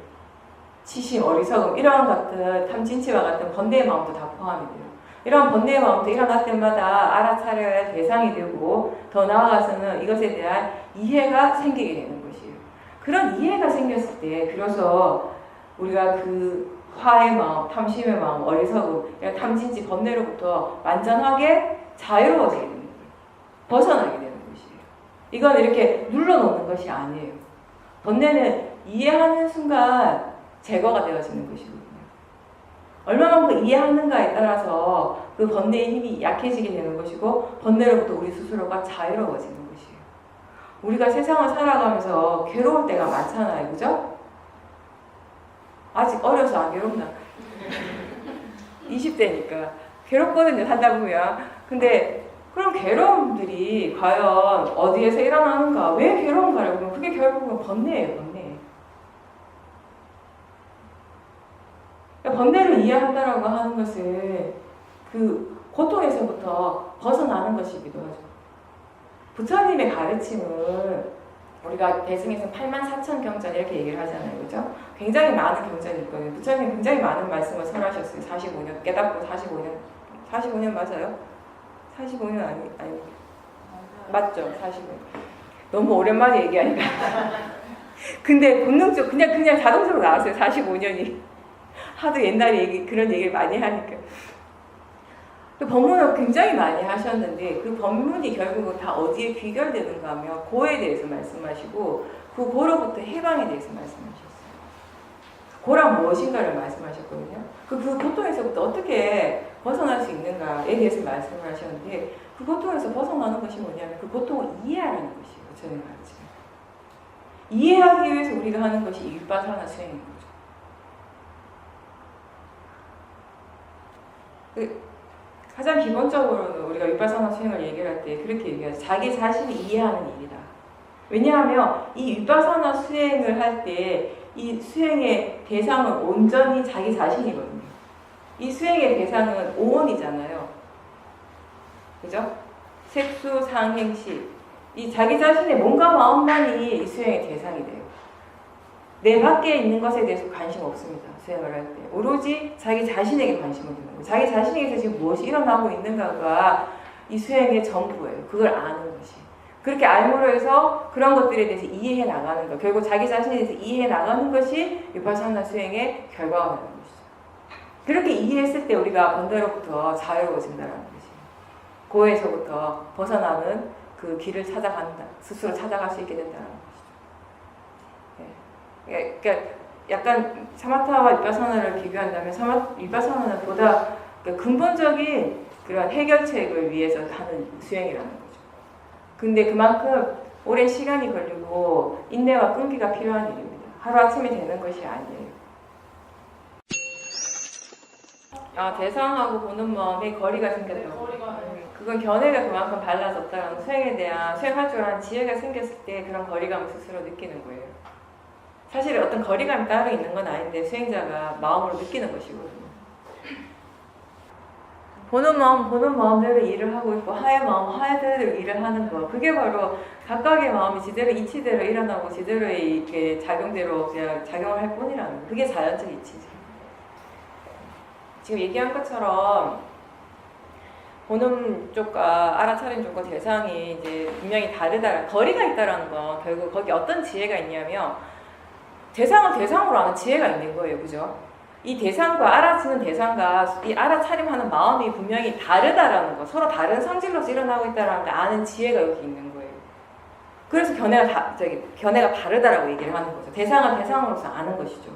치심, 어리석음 이런 것들, 탐진치와 같은 번뇌의 마음도 다 포함이 돼요. 이런 번뇌의 마음도 일어날 때마다 알아차려야 할 대상이 되고, 더 나아가서는 이것에 대한 이해가 생기게 되는 것이에요. 그런 이해가 생겼을 때 비로소 우리가 그 화의 마음, 탐심의 마음, 어리석음, 이런 탐진치, 번뇌로부터 완전하게 자유로워지게 됩니다. 벗어나게 되는 것이에요. 이건 이렇게 눌러놓는 것이 아니에요. 번뇌는 이해하는 순간 제거가 되어지는 것이거든요. 얼마만큼 이해하는가에 따라서 그 번뇌의 힘이 약해지게 되는 것이고 번뇌로부터 우리 스스로가 자유로워지는 것이에요. 우리가 세상을 살아가면서 괴로울 때가 많잖아요. 그죠? 아직 어려서 안 괴롭나? 20대니까 괴롭거든요. 살다 보면. 근데 그럼 괴로움들이 과연 어디에서 일어나는가? 왜 괴로운가를 보면 그게 결국은 번뇌예요. 번뇌. 번뇌를 이해한다라고 하는 것은 그 고통에서부터 벗어나는 것이기도 하죠. 부처님의 가르침은 우리가 대승에서 84,000경전 이렇게 얘기를 하잖아요. 그죠? 굉장히 많은 경전이 있거든요. 부처님 굉장히 많은 말씀을 설하셨어요. 45년, 깨닫고 45년 맞아요? 45년 아니 맞죠? 45년. 너무 오랜만에 얘기하니까. 근데 본능적 그냥 자동적으로 나왔어요. 45년이. 하도 옛날에 그런 얘기를 많이 하니까. 그 법문을 굉장히 많이 하셨는데 그 법문이 결국은 다 어디에 귀결되는가 하면 고에 대해서 말씀하시고 그 고로부터 해방에 대해서 말씀하셨어요. 고란 무엇인가를 말씀하셨거든요. 그 고통에서부터 어떻게 벗어날 수 있는가에 대해서 말씀을 하셨는데 그 고통에서 벗어나는 것이 뭐냐면 그 고통을 이해하라는 것이에요. 저는 가르침. 이해하기 위해서 우리가 하는 것이 윗바사나 수행인 거죠. 가장 기본적으로는 우리가 윗바사나 수행을 얘기할 때 그렇게 얘기하죠. 자기 자신을 이해하는 일이다. 왜냐하면 이 윗바사나 수행을 할 때 이 수행의 대상은 온전히 자기 자신이거든요. 이 수행의 대상은 오온이잖아요. 그죠? 색수, 상행시. 이 자기 자신의 몸과 마음만이 이 수행의 대상이 돼요. 내 밖에 있는 것에 대해서 관심 없습니다. 수행을 할 때. 오로지 자기 자신에게 관심을 두는 거예요. 자기 자신에게서 지금 무엇이 일어나고 있는가가 이 수행의 전부예요. 그걸 아는 것이. 그렇게 알므로 해서 그런 것들에 대해서 이해해 나가는 것. 결국 자기 자신에 대해서 이해해 나가는 것이 위파사나 수행의 결과가 되는 것이죠. 그렇게 이해했을 때 우리가 번뇌로부터 자유로워진다는 것이에요. 고에서부터 벗어나는 그 길을 찾아간다. 스스로 찾아갈 수 있게 된다는 것이죠. 네. 그러니까 약간 사마타와 위파사나를 비교한다면 위파사나는 보다 근본적인 그런 해결책을 위해서 하는 수행이라는 거죠. 근데 그만큼 오랜 시간이 걸리고 인내와 끈기가 필요한 일입니다. 하루아침에 되는 것이 아니에요. 대상하고 보는 마음에 거리가 생겼다고. 그건 견해가 그만큼 달라졌다는 수행에 대한 수행할 줄 아는 지혜가 생겼을 때 그런 거리감을 스스로 느끼는 거예요. 사실 어떤 거리감이 따로 있는 건 아닌데 수행자가 마음으로 느끼는 것이거든요. 보는 마음대로 일을 하고 있고 하의 마음 하의대로 일을 하는 거. 그게 바로 각각의 마음이 지대로 이치대로 일어나고 지대로의 이렇게 작용대로 그냥 작용을 할 뿐이라는 거. 그게 자연적 이치죠. 지금 얘기한 것처럼 보는 쪽과 알아차림 쪽과 대상이 이제 분명히 다르다, 거리가 있다라는 건 결국 거기 어떤 지혜가 있냐면 대상은 대상으로 아는 지혜가 있는 거예요. 그죠? 이 대상과 알아치는 대상과 이 알아차림하는 마음이 분명히 다르다라는 거, 서로 다른 성질로서 일어나고 있다라는 걸 아는 지혜가 여기 있는 거예요. 그래서 견해가 다르다라고 얘기를 하는 거죠. 대상은 대상으로서 아는 것이죠.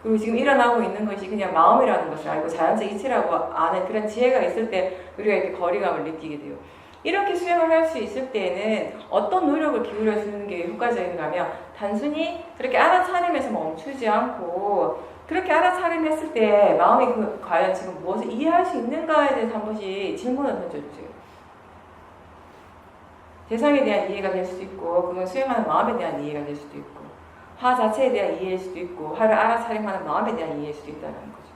그리고 지금 일어나고 있는 것이 그냥 마음이라는 것을 알고 자연적 이치라고 아는 그런 지혜가 있을 때 우리가 이렇게 거리감을 느끼게 돼요. 이렇게 수행을 할 수 있을 때는 어떤 노력을 기울여 주는 게 효과적인가 하면 단순히 그렇게 알아차림에서 멈추지 않고 그렇게 알아차림했을 때 마음이 과연 지금 무엇을 이해할 수 있는가에 대해서 한 번씩 질문을 던져주세요. 대상에 대한 이해가 될 수도 있고 그건 수행하는 마음에 대한 이해가 될 수도 있고 화 자체에 대한 이해일 수도 있고 화를 알아차림하는 마음에 대한 이해일 수도 있다는 거죠.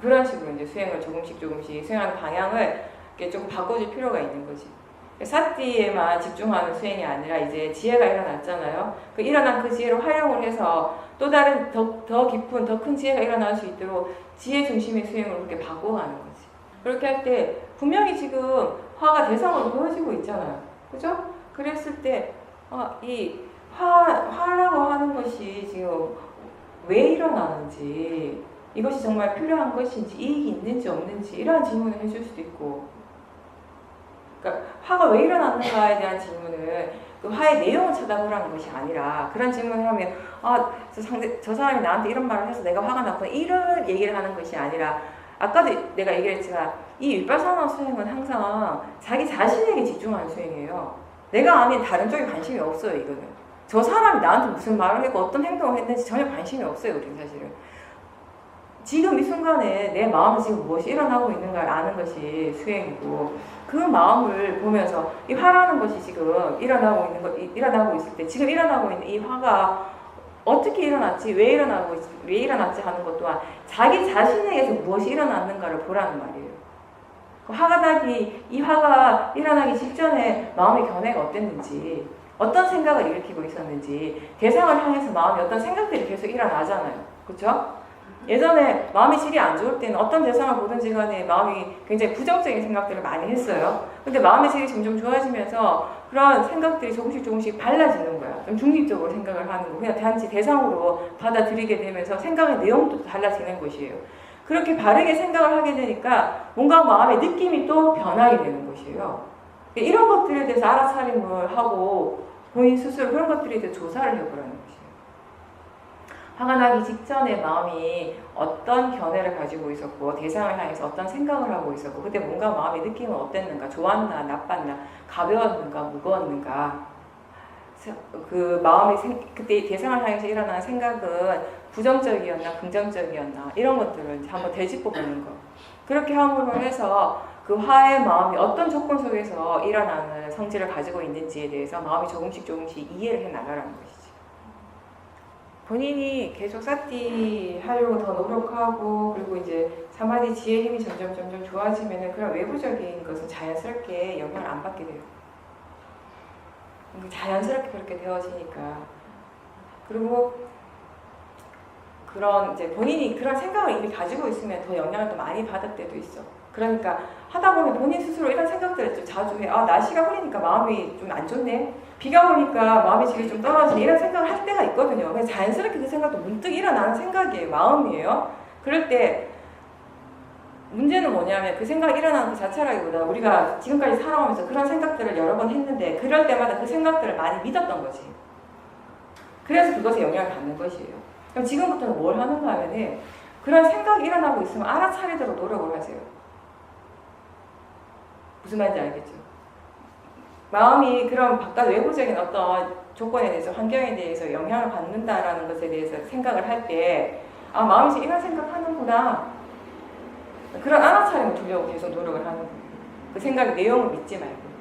그런 식으로 이제 수행을 조금씩 수행하는 방향을 조금 바꿔줄 필요가 있는 거지. 사티에만 집중하는 수행이 아니라 이제 지혜가 일어났잖아요. 일어난 그 지혜를 활용을 해서 또 다른 더 깊은 더 큰 지혜가 일어날 수 있도록 지혜 중심의 수행을 그렇게 바꿔가는 거지. 그렇게 할 때 분명히 지금 화가 대상으로 보여지고 있잖아요. 그죠? 그랬을 때 이 화라고 하는 것이 지금 왜 일어나는지 이것이 정말 필요한 것인지 이익이 있는지 없는지 이러한 질문을 해줄 수도 있고 그러니까 화가 왜 일어났는가에 대한 질문을 그 화의 내용을 쳐다보라는 것이 아니라 그런 질문을 하면 저 사람이 나한테 이런 말을 해서 내가 화가 났구나 이런 얘기를 하는 것이 아니라 아까도 내가 얘기를 했지만 이 윗발산화 수행은 항상 자기 자신에게 집중하는 수행이에요. 내가 아닌 다른 쪽에 관심이 없어요. 이거는 저 사람이 나한테 무슨 말을 했고 어떤 행동을 했는지 전혀 관심이 없어요. 우리는 사실은 지금 이 순간에 내 마음에 지금 무엇이 일어나고 있는가를 아는 것이 수행이고 그 마음을 보면서 이 화라는 것이 지금 일어나고 있을 때 지금 일어나고 있는 이 화가 어떻게 일어났지, 왜 일어났지 하는 것 또한 자기 자신에게서 무엇이 일어났는가를 보라는 말이에요. 이 화가 일어나기 직전에 마음의 견해가 어땠는지, 어떤 생각을 일으키고 있었는지, 대상을 향해서 마음이 어떤 생각들이 계속 일어나잖아요. 그렇죠? 예전에 마음이 질이 안 좋을 때는 어떤 대상을 보든지 간에 마음이 굉장히 부정적인 생각들을 많이 했어요. 근데 마음의 질이 점점 좋아지면서 그런 생각들이 조금씩 달라지는 거야. 좀 중립적으로 생각을 하는 거. 그냥 단지 대상으로 받아들이게 되면서 생각의 내용도 달라지는 것이에요. 그렇게 바르게 생각을 하게 되니까 뭔가 마음의 느낌이 또 변하게 되는 것이에요. 이런 것들에 대해서 알아차림을 하고 본인 스스로 그런 것들에 대해서 조사를 해보라는 것이에요. 화가 나기 직전에 마음이 어떤 견해를 가지고 있었고 대상을 향해서 어떤 생각을 하고 있었고 그때 뭔가 마음의 느낌은 어땠는가, 좋았나 나빴나, 가벼웠는가 무거웠는가, 그 마음이 그때 대상을 향해서 일어나는 생각은 부정적이었나 긍정적이었나 이런 것들을 한번 되짚어 보는 거. 그렇게 함으로 해서 그 화의 마음이 어떤 조건 속에서 일어나는 성질을 가지고 있는지에 대해서 마음이 조금씩 이해를 해 나가라는 것이지. 본인이 계속 사티 하려고 더 노력하고 그리고 이제 사마디 지혜 힘이 점점 좋아지면은 그런 외부적인 것은 자연스럽게 영향을 안 받게 돼요. 자연스럽게 그렇게 되어지니까. 그리고 그런 이제 본인이 그런 생각을 이미 가지고 있으면 더 영향을 더 많이 받을 때도 있어. 그러니까 하다 보면 본인 스스로 이런 생각들을 좀 자주 해. 날씨가 흐리니까 마음이 좀 안 좋네. 비가 오니까 마음의 질이 좀 떨어지네. 이런 생각을 할 때가 있거든요. 그래서 자연스럽게 그 생각도 문득 일어나는 생각이에요. 마음이에요. 그럴 때 문제는 뭐냐면 그 생각이 일어나는 그 자체라기보다 우리가 지금까지 살아오면서 그런 생각들을 여러 번 했는데 그럴 때마다 그 생각들을 많이 믿었던 거지. 그래서 그것에 영향을 받는 것이에요. 그럼 지금부터는 뭘 하는가 하면은 그런 생각이 일어나고 있으면 알아차리도록 노력을 하세요. 무슨 말인지 알겠죠? 마음이 그런 바깥 외부적인 어떤 조건에 대해서 환경에 대해서 영향을 받는다라는 것에 대해서 생각을 할 때 마음이 지금 이런 생각하는구나. 그런 알아차림을 두려고 계속 노력을 하는 거예요. 그 생각의 내용을 믿지 말고.